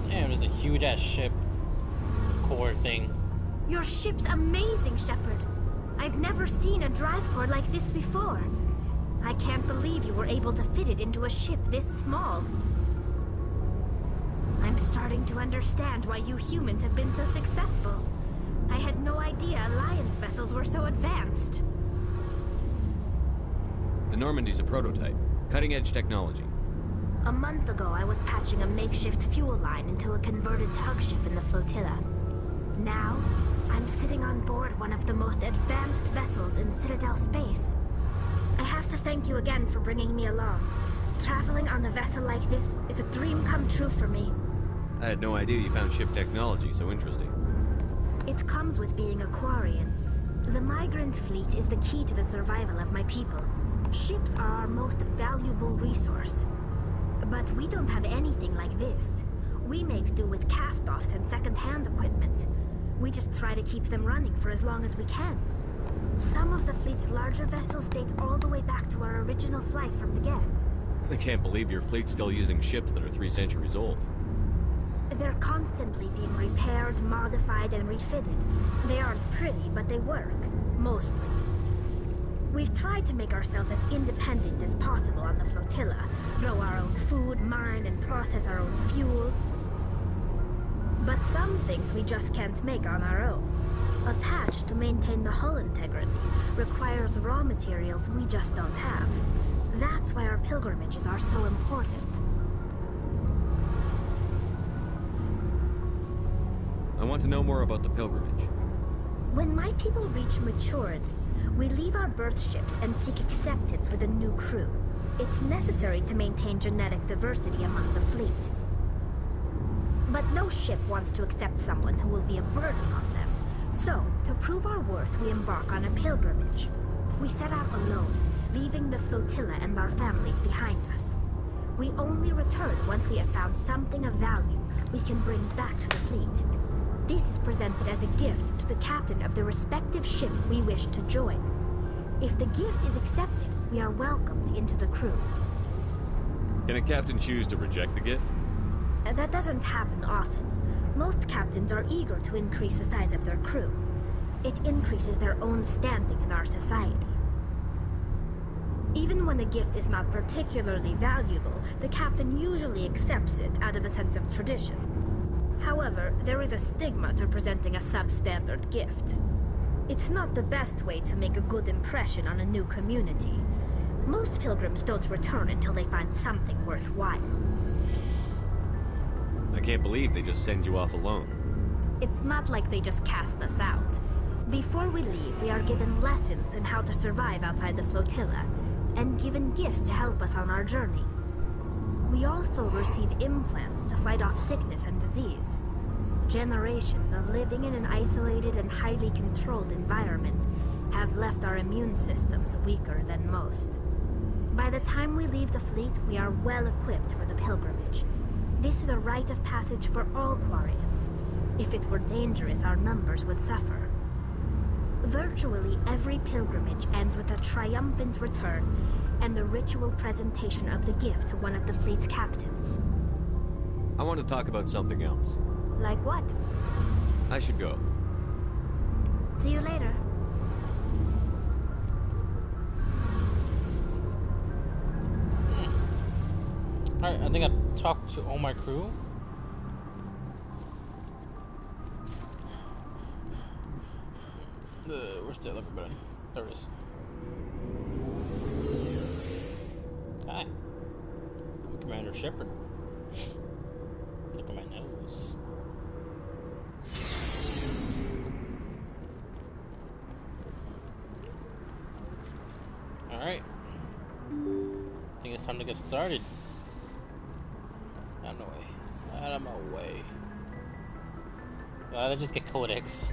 Damn, there's a huge-ass ship core thing. Your ship's amazing, Shepard. I've never seen a drive core like this before. I can't believe you were able to fit it into a ship this small. I'm starting to understand why you humans have been so successful. I had no idea Alliance vessels were so advanced. The Normandy's a prototype. Cutting-edge technology. A month ago, I was patching a makeshift fuel line into a converted tug ship in the flotilla. Now, I'm sitting on board one of the most advanced vessels in Citadel space. I have to thank you again for bringing me along. Traveling on a vessel like this is a dream come true for me. I had no idea you found ship technology so interesting. It comes with being a Quarian. The migrant fleet is the key to the survival of my people. Ships are our most valuable resource. But we don't have anything like this. We make do with cast-offs and second-hand equipment. We just try to keep them running for as long as we can. Some of the fleet's larger vessels date all the way back to our original flight from the Geth. I can't believe your fleet's still using ships that are 3 centuries old. They're constantly being repaired, modified, and refitted. They aren't pretty, but they work. Mostly. We've tried to make ourselves as independent as possible on the flotilla. Grow our own food, mine, and process our own fuel. But some things we just can't make on our own. A patch to maintain the hull integrity requires raw materials we just don't have. That's why our pilgrimages are so important. I want to know more about the pilgrimage. When my people reach maturity, we leave our birth ships and seek acceptance with a new crew. It's necessary to maintain genetic diversity among the fleet. But no ship wants to accept someone who will be a burden on them. So, to prove our worth, we embark on a pilgrimage. We set out alone, leaving the flotilla and our families behind us. We only return once we have found something of value we can bring back to the fleet. This is presented as a gift to the captain of the respective ship we wish to join. If the gift is accepted, we are welcomed into the crew. Can a captain choose to reject the gift? That doesn't happen often. Most captains are eager to increase the size of their crew. It increases their own standing in our society. Even when a gift is not particularly valuable, the captain usually accepts it out of a sense of tradition. However, there is a stigma to presenting a substandard gift. It's not the best way to make a good impression on a new community. Most pilgrims don't return until they find something worthwhile. I can't believe they just send you off alone. It's not like they just cast us out. Before we leave, we are given lessons in how to survive outside the flotilla, and given gifts to help us on our journey. We also receive implants to fight off sickness and disease. Generations of living in an isolated and highly controlled environment have left our immune systems weaker than most. By the time we leave the fleet, we are well equipped for the pilgrimage. This is a rite of passage for all Quarians. If it were dangerous, our numbers would suffer. Virtually every pilgrimage ends with a triumphant return and the ritual presentation of the gift to one of the fleet's captains. I want to talk about something else. Like what? I should go. See you later. Alright, I think I talked to all my crew. Where's the other button? There it is. Hi. I'm Commander Shepard. Look at my nose. Alright. I think it's time to get started. Out of my way. Out of my way. Let's just get Codex.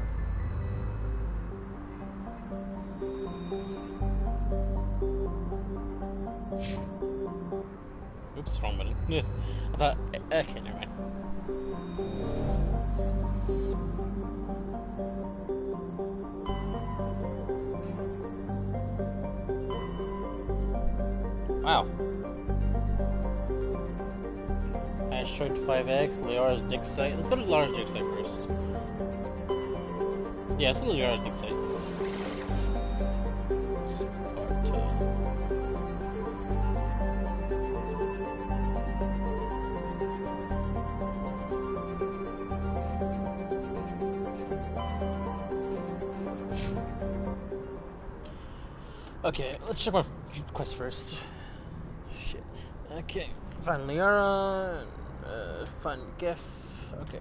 Oops, wrong button. I thought, okay, never mind. Wow. Asteroid 5X, Liara's dig site. Let's go to Liara's dig site first. Yeah, let's go to Liara's dig site. Okay, let's check my quest first. Shit. Okay, find Liara, find Geth. Okay.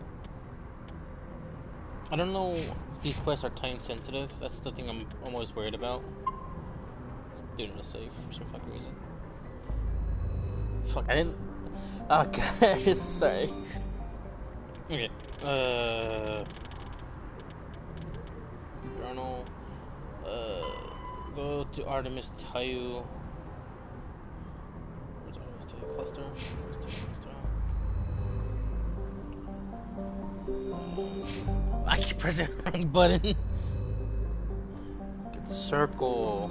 I don't know if these quests are time sensitive. That's the thing I'm always worried about. Let's do it in a save for some fucking reason. Fuck, I didn't. Oh god, sorry. Okay. Journal. Go to Artemis Tayu. Where's Artemis Tayu cluster? I keep pressing the wrong button. Get circle.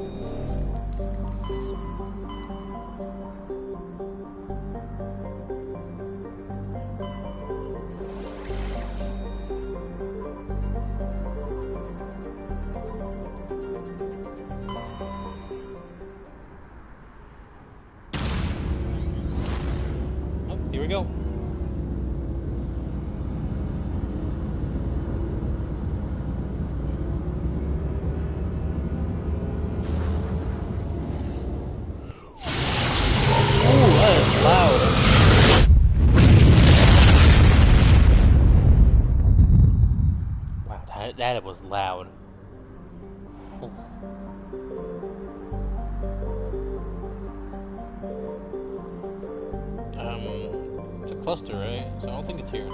we go. That was loud. Oh. It's a cluster, right? So I don't think it's here.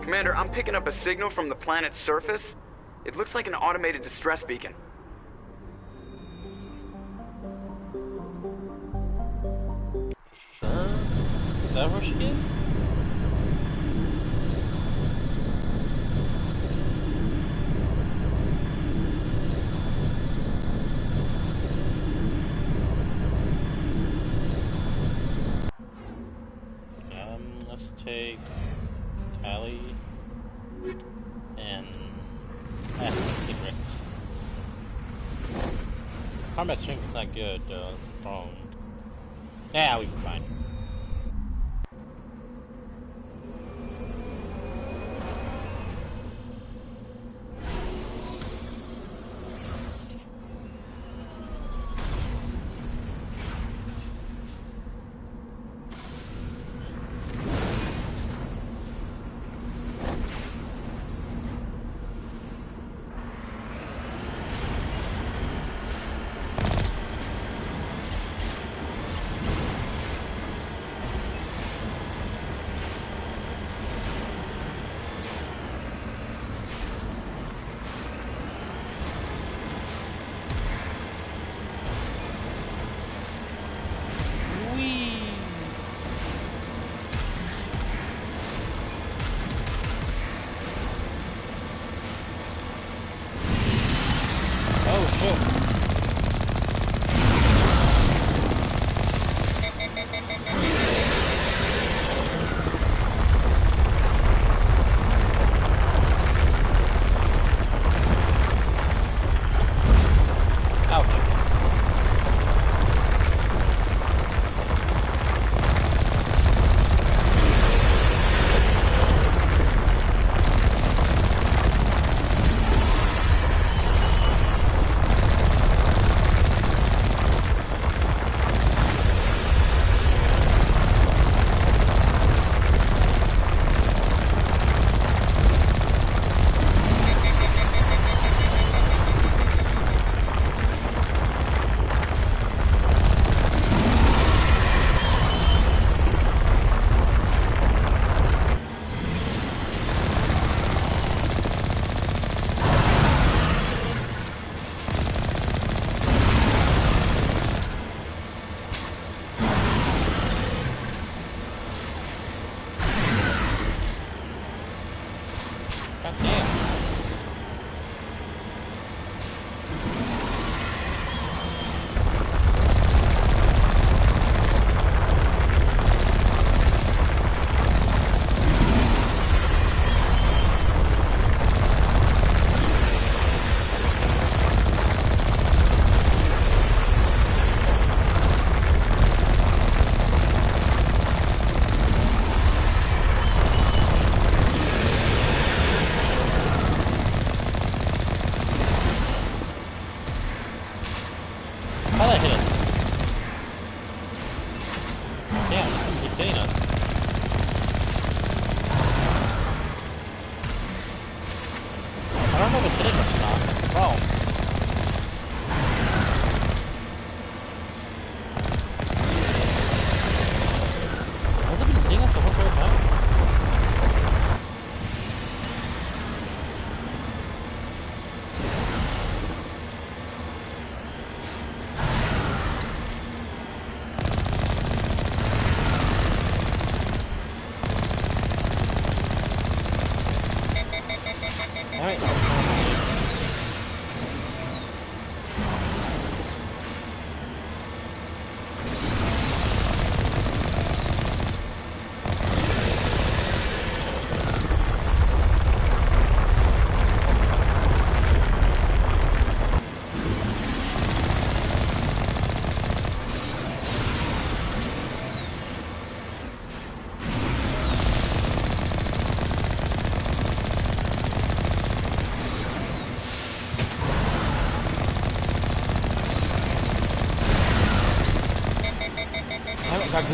Commander, I'm picking up a signal from the planet's surface. It looks like an automated distress beacon. Sure? Is that where she is? Let's take Allie and Rex. Combat strength is not good, yeah, we'll be fine.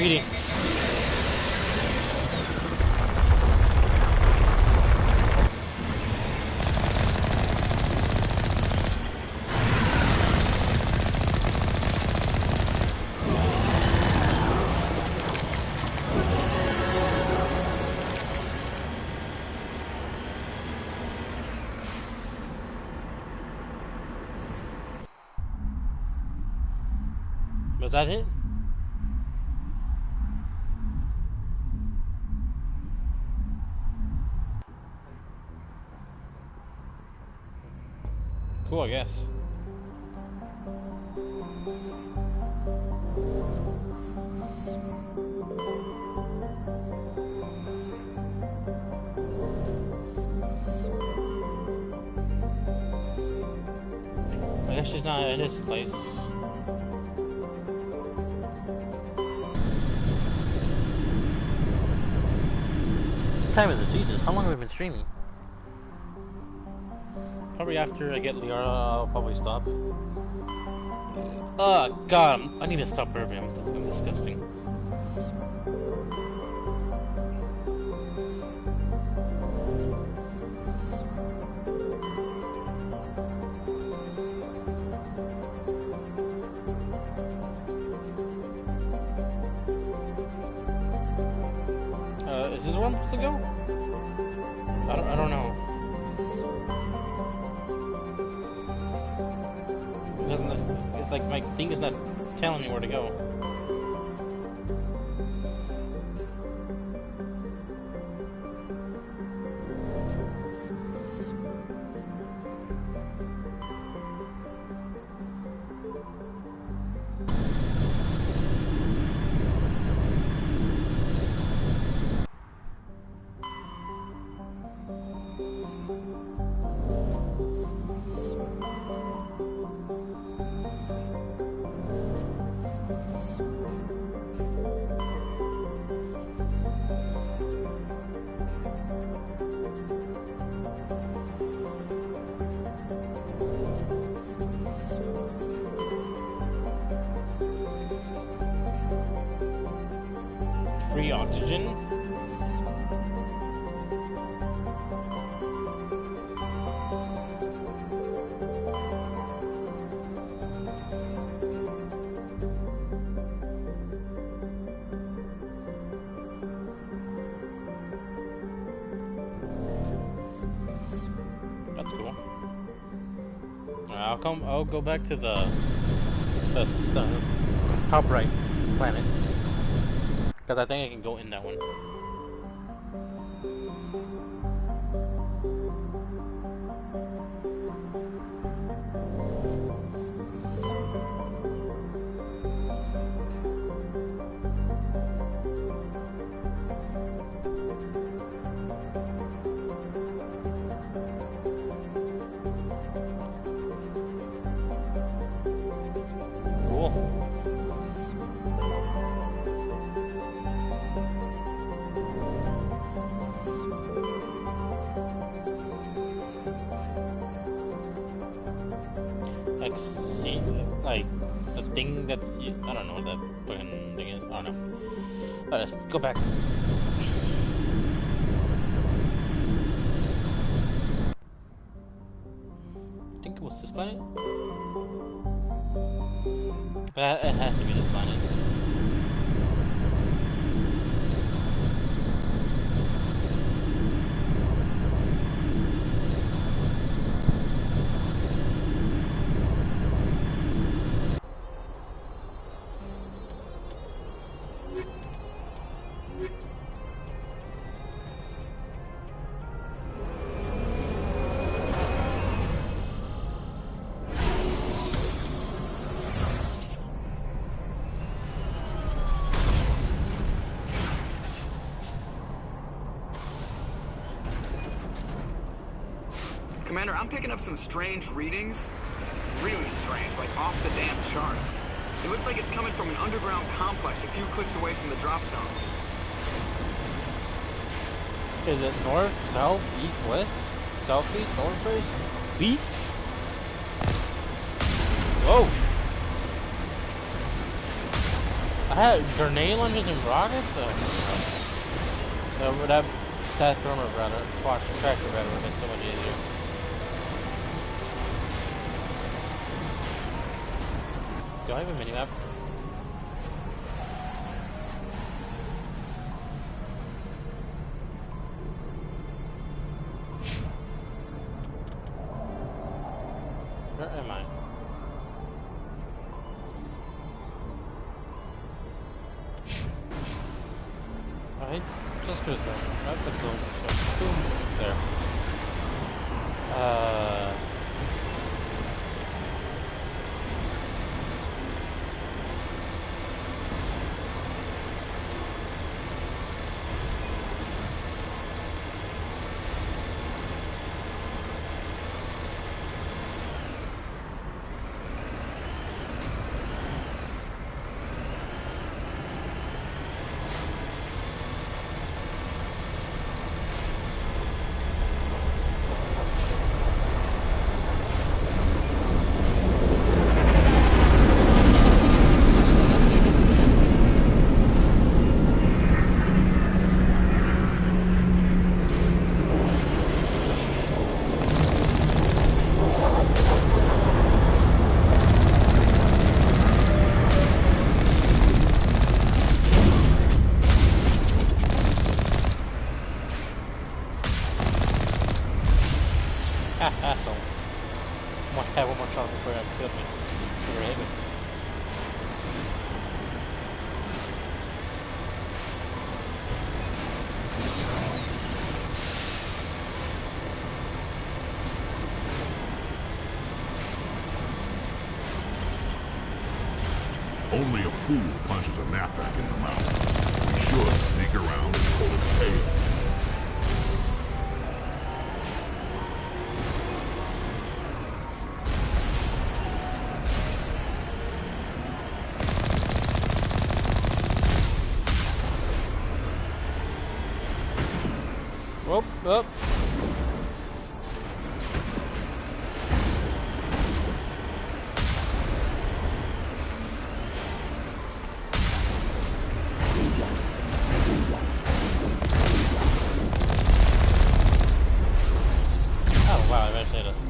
reading. Was that it? Cool, I guess. I guess she's not at his place. What time is it? Jesus, how long have we been streaming? Probably after I get Liara, I'll probably stop. Oh god, I need to stop burping. I'm disgusting. Is this where I'm supposed to go? I don't know. It doesn't. It's like my thing is not telling me where to go. Free oxygen? That's cool. I'll go back to the top right planet. Because I think I can go in that one. Cool. Like the thing that's I don't know what that fucking thing is. I don't know. Let's go back. I think it was this planet. But it has to be this planet. Commander, I'm picking up some strange readings. Really strange, like off the damn charts. It looks like it's coming from an underground complex a few clicks away from the drop zone. Is it north, south, east, west? Southeast, northwest, east? Whoa! I had grenade launchers and rockets? That thermal rather, tractor rather would have been so much easier. Do I have a minimap? Where am I? Alright, just cruise there. Right, let's go. So, boom, there. Asshole. Have one more shot before I killed me. Before hit me. Only a fool punches a knapsack in the mouth. We should sneak around and pull its tail. Whoop, whoop. Oh wow, I managed to hit us.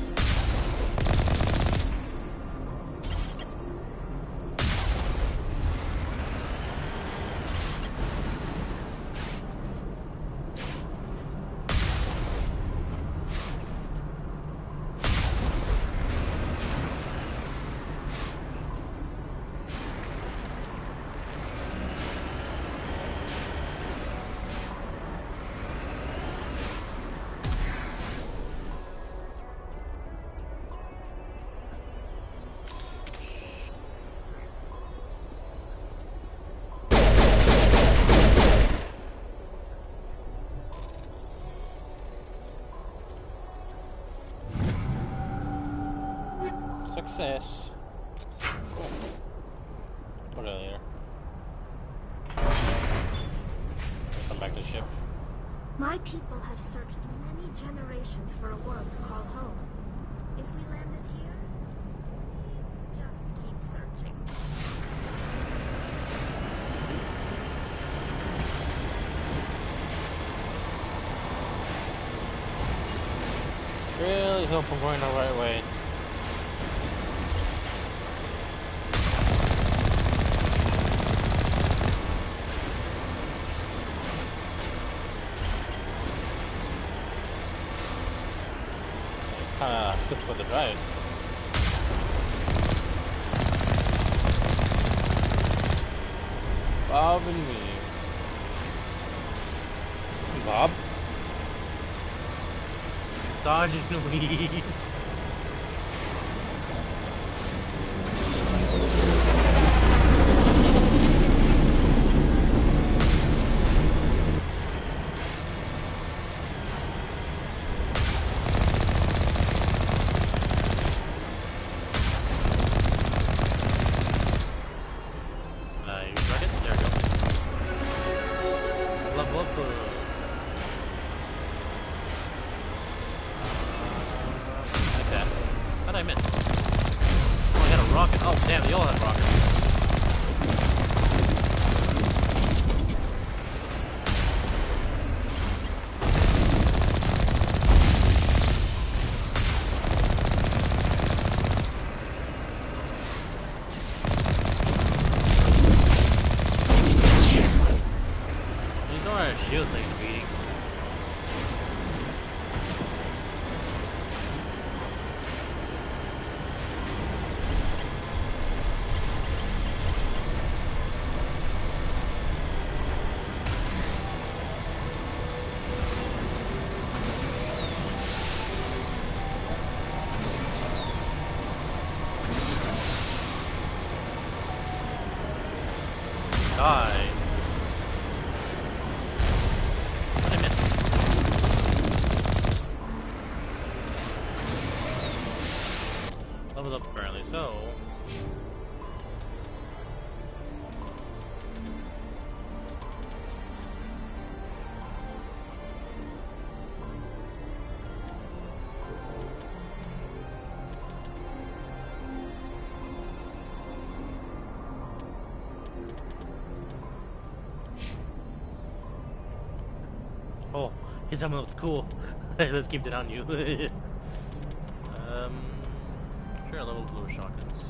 Success. Cool. Put it later. Come back to the ship. My people have searched many generations for a world to call home. If we landed here, just keep searching. Really hope I'm going the right way. Good for the drive. Bob and me. Bob? Dodge and weave. die. I missed. Leveled up apparently, so. Oh, his helmet looks cool. Let's keep that on you. Sure, a level blue shotguns.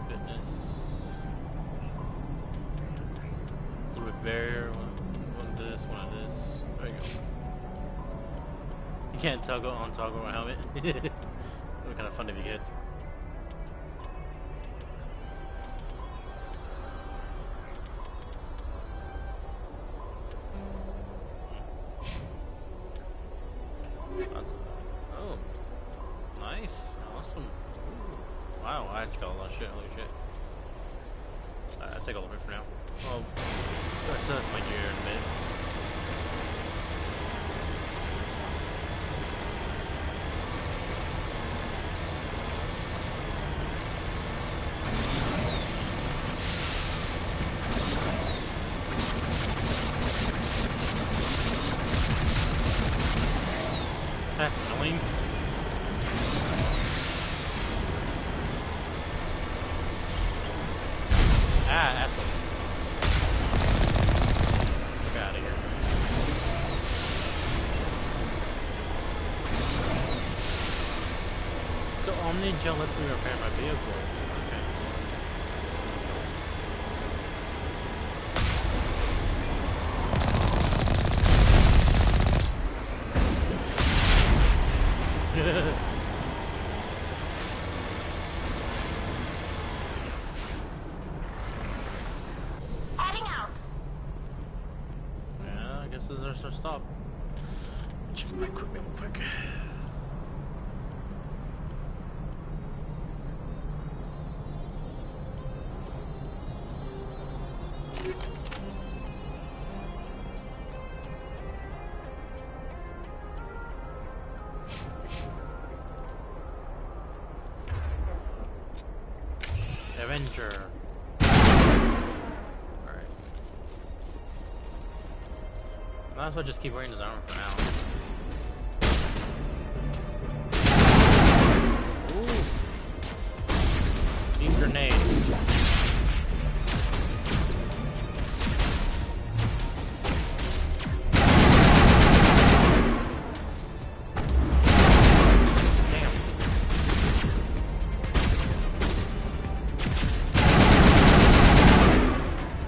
Fitness. Fluid barrier. One of this, one of this. There you go. You can't toggle on toggle my helmet. It would be kind of fun if you could. Oh, nice, awesome. Ooh. Wow, I actually got a lot of shit. Holy shit! I'll take all of it for now. Well, that's my gear in a bit. That's annoying. Ah, asshole. Get out of here. The Omni Gel lets me repair my vehicles. Okay. Heading out. Yeah, I guess this is our stop. Check my equipment real quick. Avenger. Alright. Might as well just keep wearing his armor for now. Ooh. Beam grenade.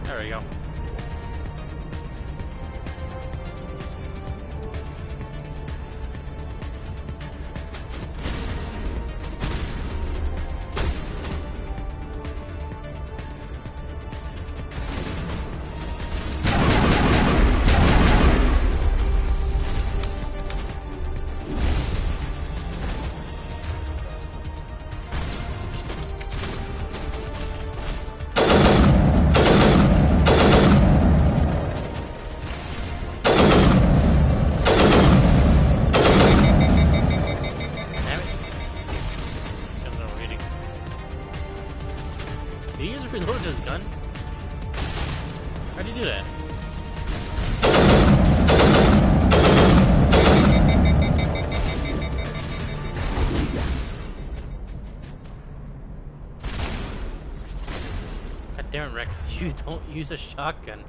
There we go. Did he just reload his gun? How'd he do that? God damn it, Rex, you don't use a shotgun.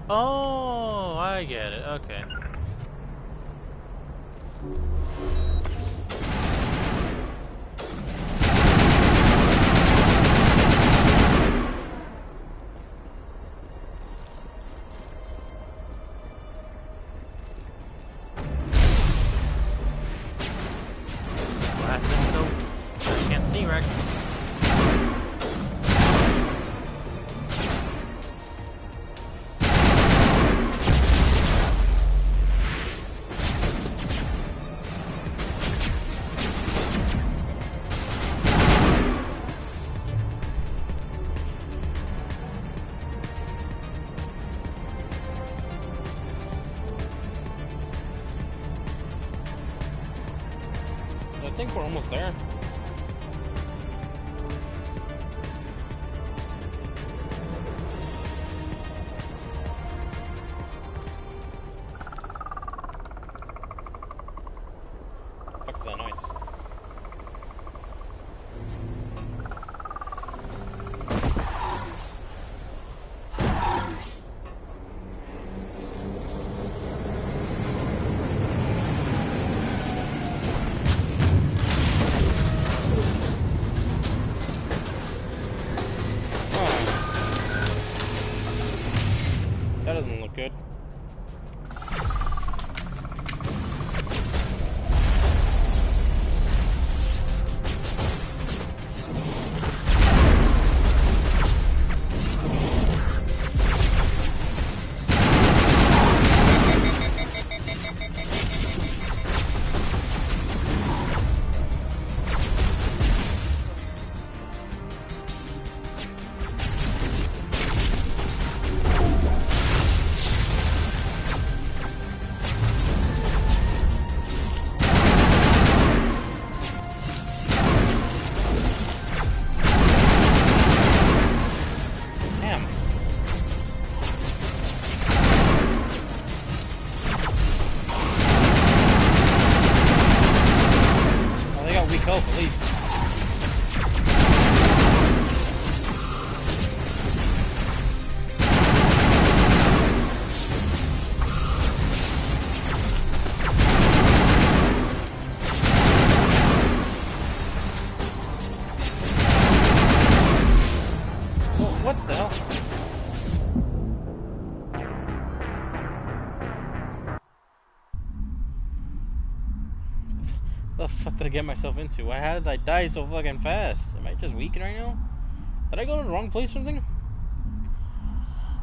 Oh, I get it. Okay. Blasting so I can't see Rex. I think we're almost there. Fuck is that noise? That doesn't look good. At least. Well, what the hell? What the fuck did I get myself into? How did I die so fucking fast? Am I just weakened right now? Did I go to the wrong place or something?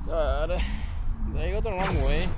God, did I go the wrong way?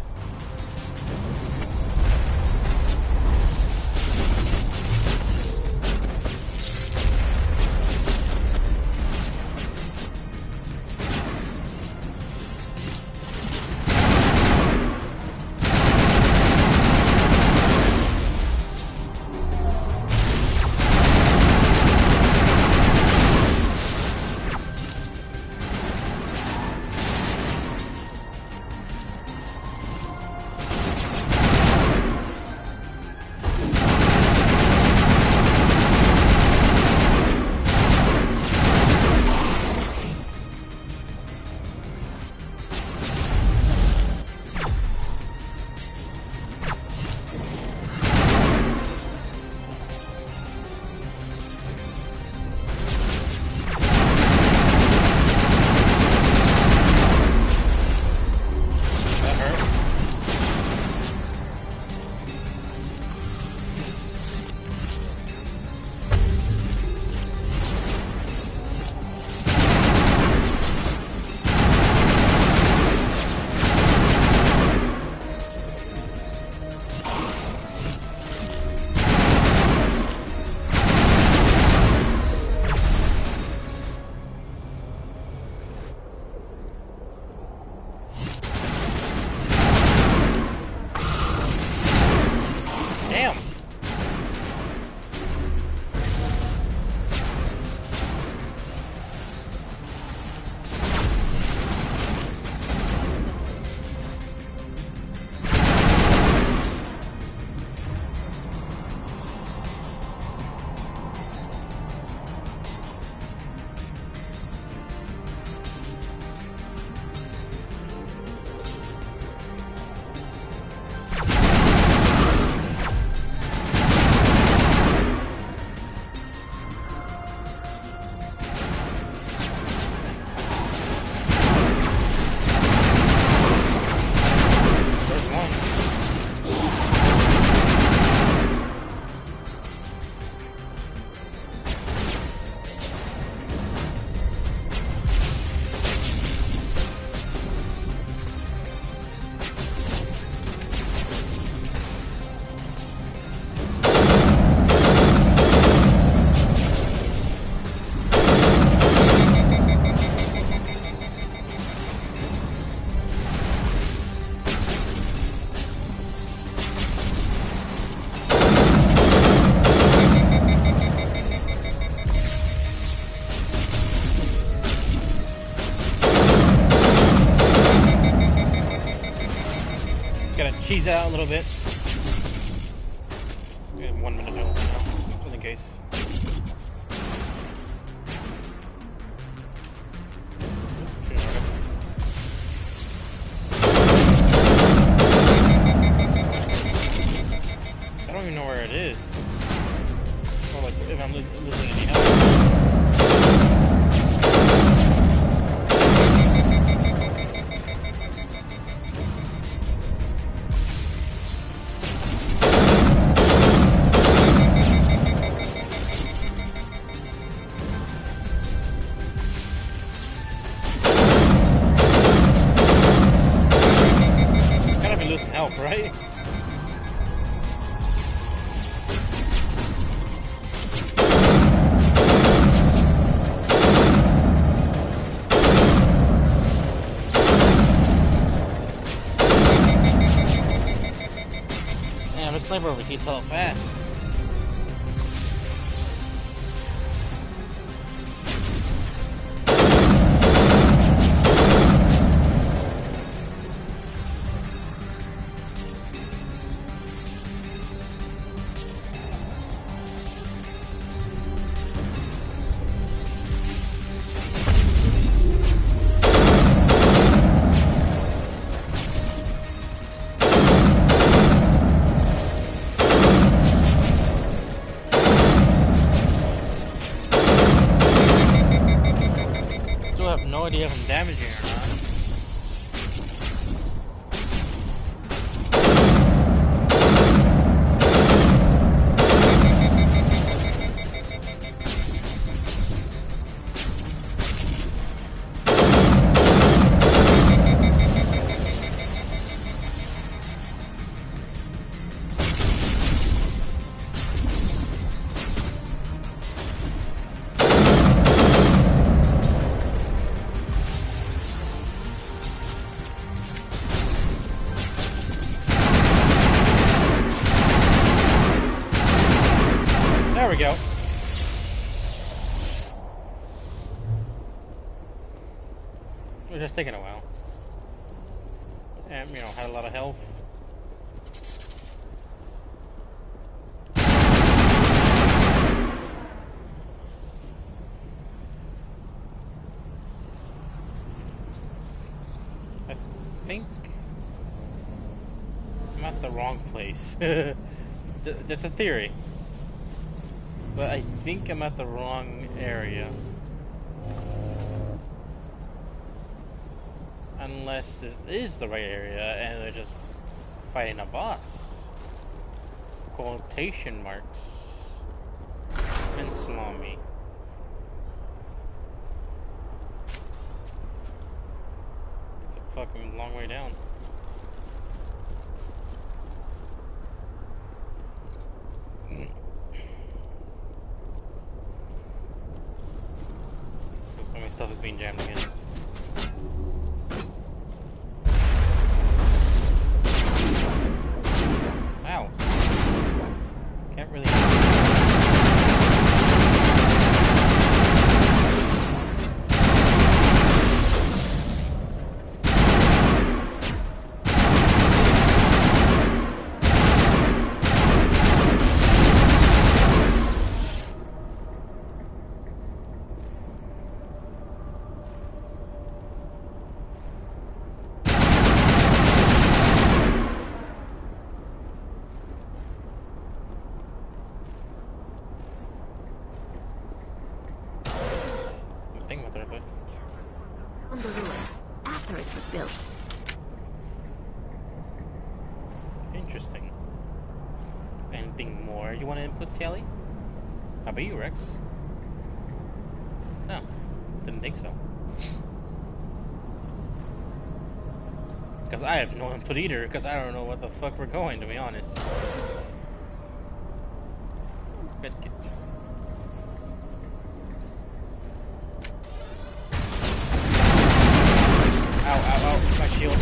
She's out a little bit. We have 1 minute now, just in case. I don't even know where it is. Or like if I'm losing any health. Gotta be losing health, right? Sniper overheats hella fast. No idea if I'm damaging or not. There we go. It was just taking a while. And, you know, had a lot of health. I think I'm at the wrong place. That's a theory. But I think I'm at the wrong area. Unless this is the right area and they're just fighting a boss. Quotation marks. And salami. It's a fucking long way down. So many stuff is being jammed again. Wow. Can't really. On the ruin, after it was built. Interesting. Anything more you want to input, Kelly? How about you, Rex? No, didn't think so. Because I have no input either, because I don't know what the fuck we're going, to be honest. Ow, ow, ow, my shield.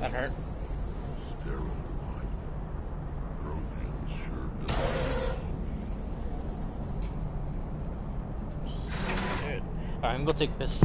That hurt. Sterile life. Protheans sure does. Alright, I'm gonna take this.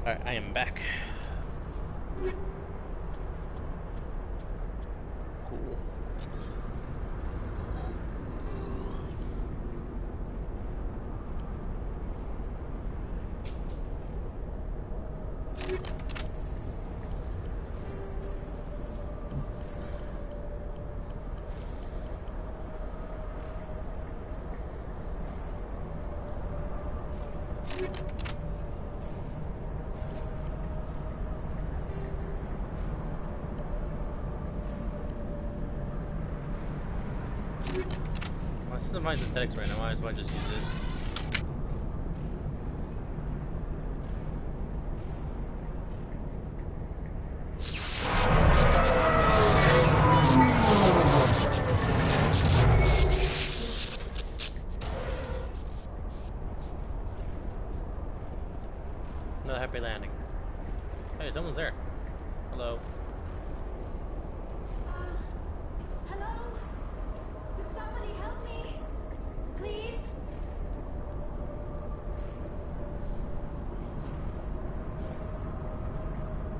Alright, I am back. Cool. This is my synthetics right now, might as well just use this. Another happy landing. Hey, someone's there. Hello. Hello? Could somebody help me? Please?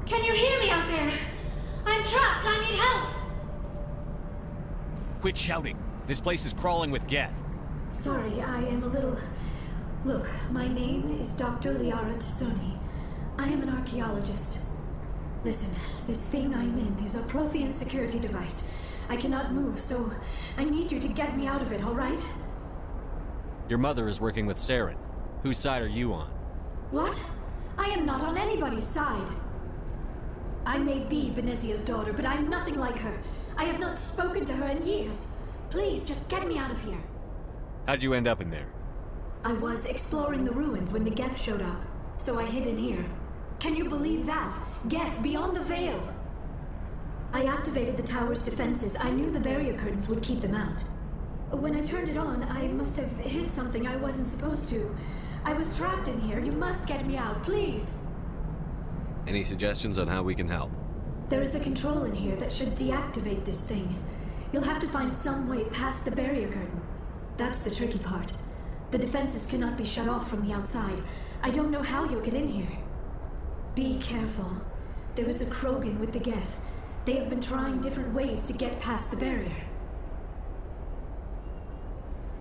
Can you hear me out there? I'm trapped. I need help. Quit shouting. This place is crawling with Geth. Sorry, I am a little... Look, my name is Dr. Liara Tassoni. I am an archaeologist. Listen, this thing I'm in is a Prothean security device. I cannot move, so I need you to get me out of it, all right? Your mother is working with Saren. Whose side are you on? What? I am not on anybody's side. I may be Benezia's daughter, but I'm nothing like her. I have not spoken to her in years. Please, just get me out of here. How'd you end up in there? I was exploring the ruins when the Geth showed up, so I hid in here. Can you believe that? Geth, beyond the veil! I activated the tower's defenses. I knew the barrier curtains would keep them out. When I turned it on, I must have hit something I wasn't supposed to. I was trapped in here. You must get me out, please! Any suggestions on how we can help? There is a control in here that should deactivate this thing. You'll have to find some way past the barrier curtain. That's the tricky part. The defenses cannot be shut off from the outside. I don't know how you'll get in here. Be careful. There is a Krogan with the Geth. They have been trying different ways to get past the barrier.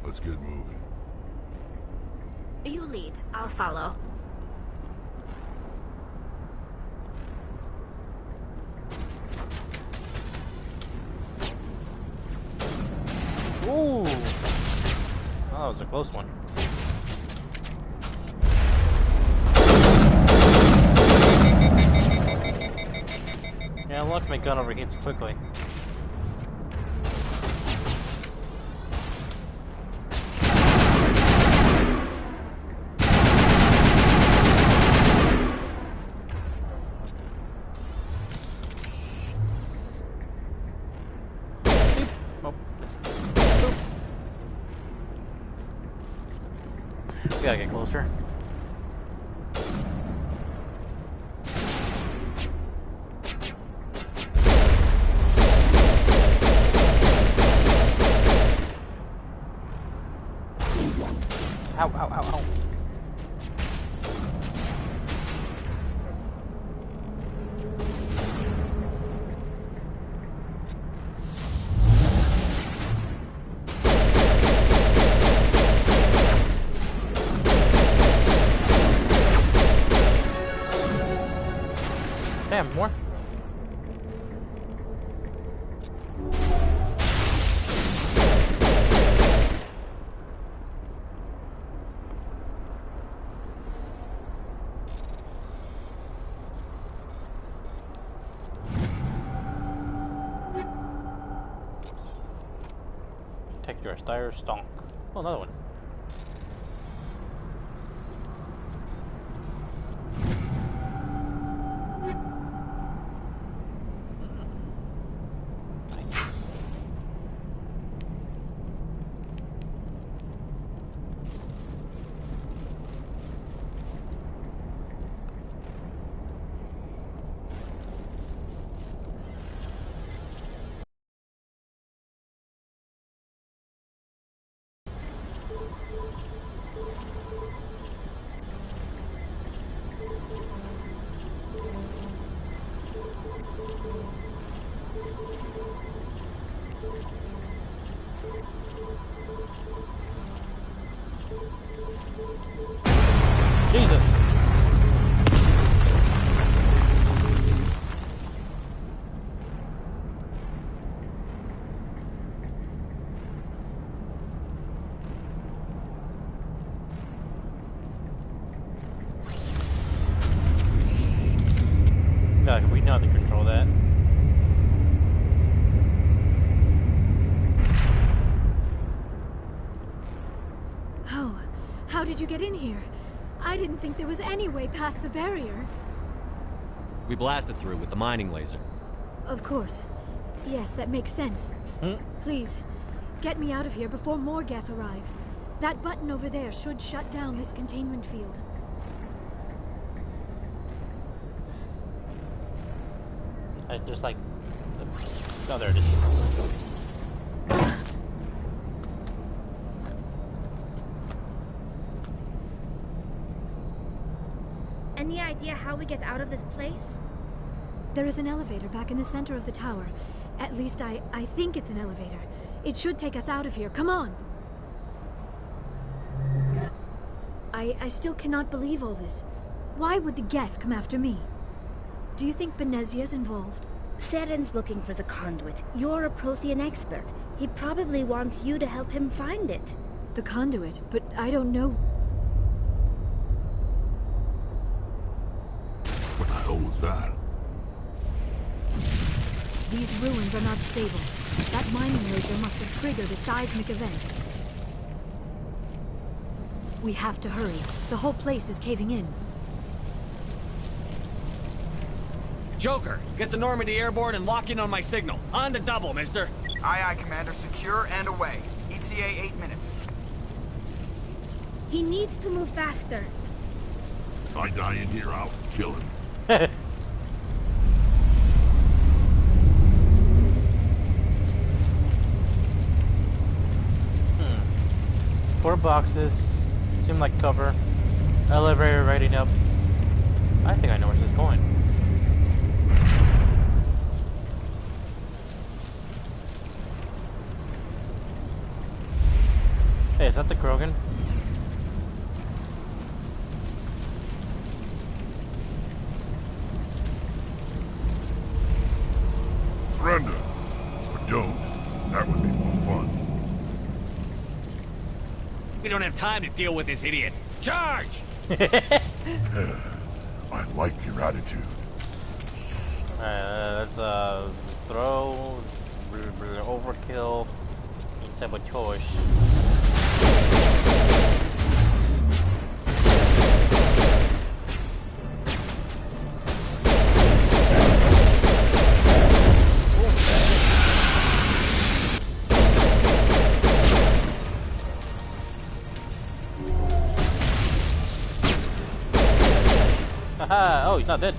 Let's get moving. You lead. I'll follow. Ooh! Oh, that was a close one. Yeah, look, my gun overheats quickly. We gotta get closer. Ow, ow, ow, ow. Damn, more? Take your dire stonk. Oh, another one. Jesus. No, we know how to control that. How did you get in here? I didn't think there was any way past the barrier. We blasted through with the mining laser. Of course. Yes, that makes sense. Please, get me out of here before more Geth arrive. That button over there should shut down this containment field. Just like... Oh, there it is. Any idea how we get out of this place? There is an elevator back in the center of the tower. At least I think it's an elevator. It should take us out of here. Come on! I still cannot believe all this. Why would the Geth come after me? Do you think Benezia's involved? Saren's looking for the conduit. You're a Prothean expert. He probably wants you to help him find it. The conduit, but I don't know... What the hell was that? These ruins are not stable. That mining laser must have triggered a seismic event. We have to hurry. The whole place is caving in. Joker, get the Normandy airborne and lock in on my signal. On the double, mister. Aye, aye, Commander. Secure and away. ETA 8 minutes. He needs to move faster. If I die in here, I'll kill him. 4 boxes. Seem like cover. Elevator rating up. I think I know where this is going. Hey, is that the Krogan? Surrender. Or don't. That would be more fun. We don't have time to deal with this idiot. Charge! I like your attitude. Let's throw, overkill, and sabotage. Haha, oh, he's not dead.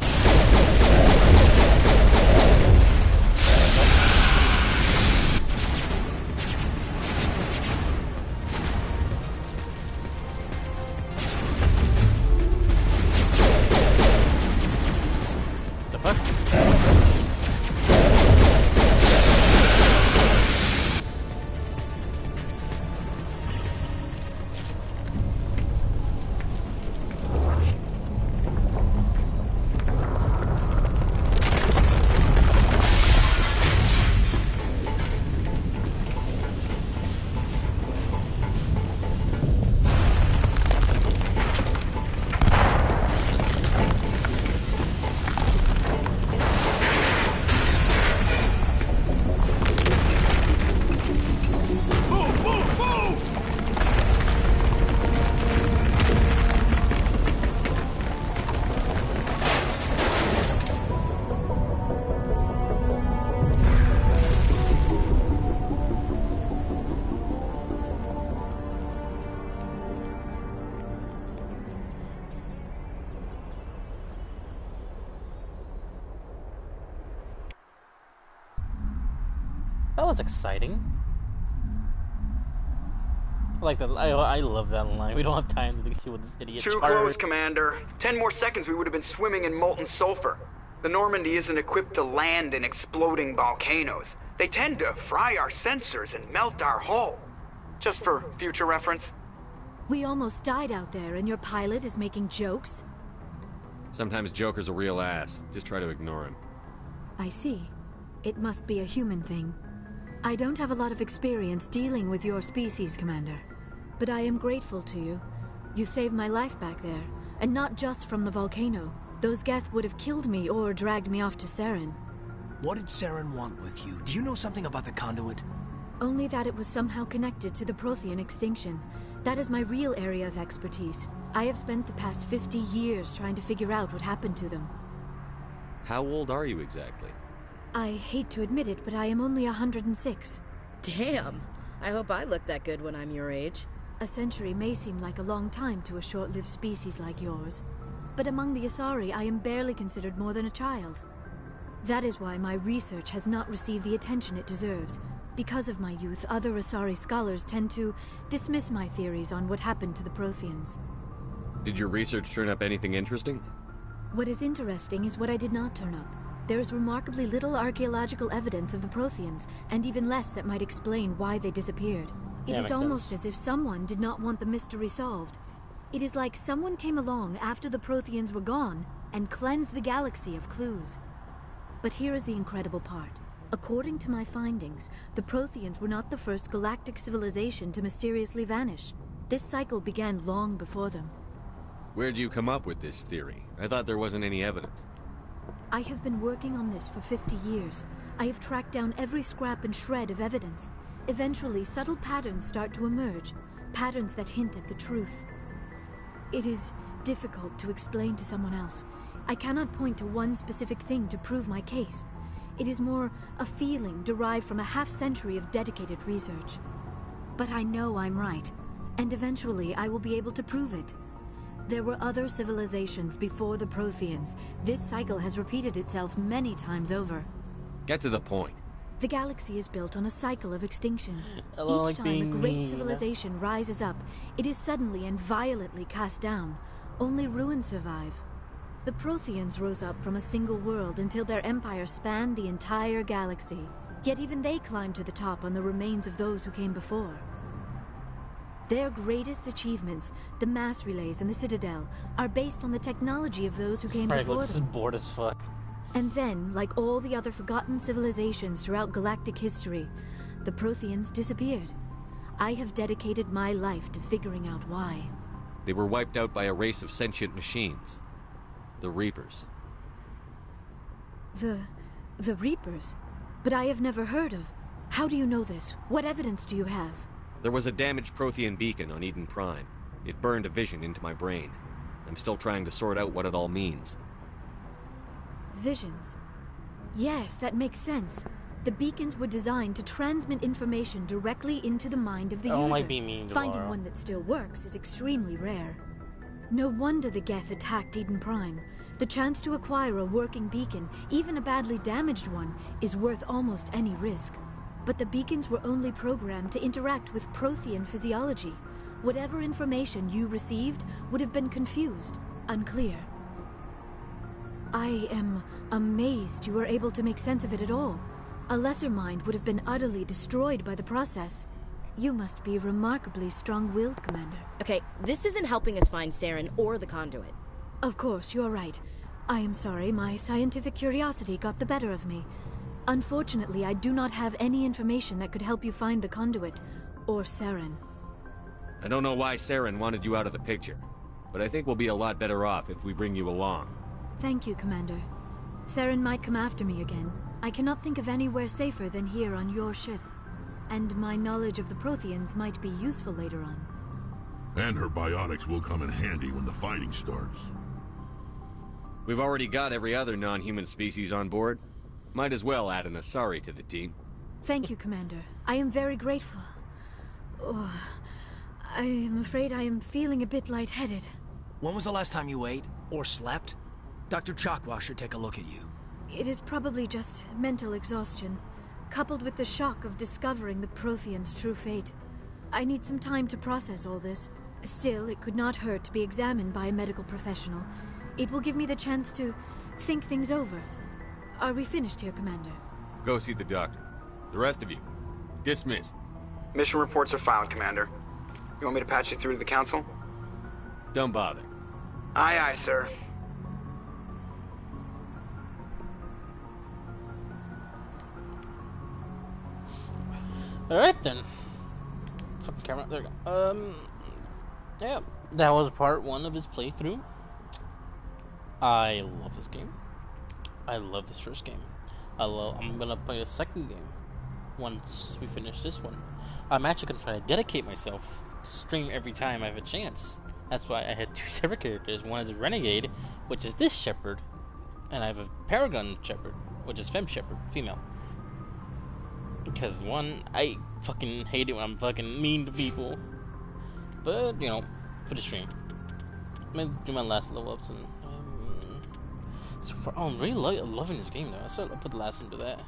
The fuck? That was exciting. I love that line. We don't have time to deal with this idiot. Too close, Commander. 10 more seconds, we would have been swimming in molten sulfur. The Normandy isn't equipped to land in exploding volcanoes. They tend to fry our sensors and melt our hull. Just for future reference. We almost died out there, and your pilot is making jokes? Sometimes Joker's a real ass. Just try to ignore him. I see. It must be a human thing. I don't have a lot of experience dealing with your species, Commander. But I am grateful to you. You saved my life back there, and not just from the volcano. Those Geth would have killed me or dragged me off to Saren. What did Saren want with you? Do you know something about the conduit? Only that it was somehow connected to the Prothean extinction. That is my real area of expertise. I have spent the past 50 years trying to figure out what happened to them. How old are you exactly? I hate to admit it, but I am only 106. Damn! I hope I look that good when I'm your age. A century may seem like a long time to a short-lived species like yours. But among the Asari, I am barely considered more than a child. That is why my research has not received the attention it deserves. Because of my youth, other Asari scholars tend to dismiss my theories on what happened to the Protheans. Did your research turn up anything interesting? What is interesting is what I did not turn up. There is remarkably little archaeological evidence of the Protheans, and even less that might explain why they disappeared. It is almost as if someone did not want the mystery solved. It is like someone came along after the Protheans were gone and cleansed the galaxy of clues. But here is the incredible part. According to my findings, the Protheans were not the first galactic civilization to mysteriously vanish. This cycle began long before them. Where'd you come up with this theory? I thought there wasn't any evidence. I have been working on this for 50 years. I have tracked down every scrap and shred of evidence. Eventually, subtle patterns start to emerge, patterns that hint at the truth. It is difficult to explain to someone else. I cannot point to one specific thing to prove my case. It is more a feeling derived from a half-century of dedicated research. But I know I'm right, and eventually I will be able to prove it. There were other civilizations before the Protheans. This cycle has repeated itself many times over. Get to the point. The galaxy is built on a cycle of extinction. Hello, Each like time a being great mean. civilization rises up, it is suddenly and violently cast down. Only ruins survive. The Protheans rose up from a single world until their empire spanned the entire galaxy. Yet even they climbed to the top on the remains of those who came before. Their greatest achievements, the mass relays and the Citadel, are based on the technology of those who came before looks them. bored as fuck. And then, like all the other forgotten civilizations throughout galactic history, the Protheans disappeared. I have dedicated my life to figuring out why. They were wiped out by a race of sentient machines. The Reapers. The Reapers? But I have never heard of. How do you know this? What evidence do you have? There was a damaged Prothean beacon on Eden Prime. It burned a vision into my brain. I'm still trying to sort out what it all means. Visions. Yes, that makes sense. The beacons were designed to transmit information directly into the mind of the user. Might be mean Finding tomorrow. one that still works is extremely rare. No wonder the Geth attacked Eden Prime. The chance to acquire a working beacon, even a badly damaged one, is worth almost any risk. But the beacons were only programmed to interact with Prothean physiology. Whatever information you received would have been confused, unclear. I am amazed you were able to make sense of it at all. A lesser mind would have been utterly destroyed by the process. You must be remarkably strong-willed, Commander. Okay, this isn't helping us find Saren or the conduit. Of course, you're right. I am sorry, my scientific curiosity got the better of me. Unfortunately, I do not have any information that could help you find the conduit, or Saren. I don't know why Saren wanted you out of the picture, but I think we'll be a lot better off if we bring you along. Thank you, Commander. Saren might come after me again. I cannot think of anywhere safer than here on your ship. And my knowledge of the Protheans might be useful later on. And her biotics will come in handy when the fighting starts. We've already got every other non-human species on board. Might as well add an Asari to the team. Thank you, Commander. I am very grateful. Oh, I am afraid I am feeling a bit lightheaded. When was the last time you ate or slept? Dr. Chakwa should take a look at you. It is probably just mental exhaustion, coupled with the shock of discovering the Protheans' true fate. I need some time to process all this. Still, it could not hurt to be examined by a medical professional. It will give me the chance to think things over. Are we finished here, Commander? Go see the doctor. The rest of you, dismissed. Mission reports are filed, Commander. You want me to patch you through to the Council? Don't bother. Aye, aye, sir. Alright then. Fucking camera, there we go. Yeah, that was part 1 of his playthrough. I love this game. I love this first game. I'm gonna play a second game once we finish this one. I'm actually gonna try to dedicate myself to stream every time I have a chance. That's why I had 2 separate characters. One is a renegade, which is this shepherd, and I have a paragon shepherd, which is female. Because one, I fucking hate it when I'm fucking mean to people. But, you know, for the stream. I'm gonna do my last level ups and so far, I'm really loving this game though. I'll put the last into that.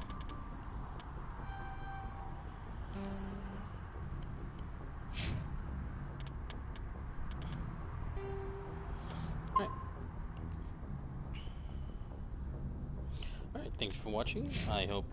Alright, thanks for watching. I hope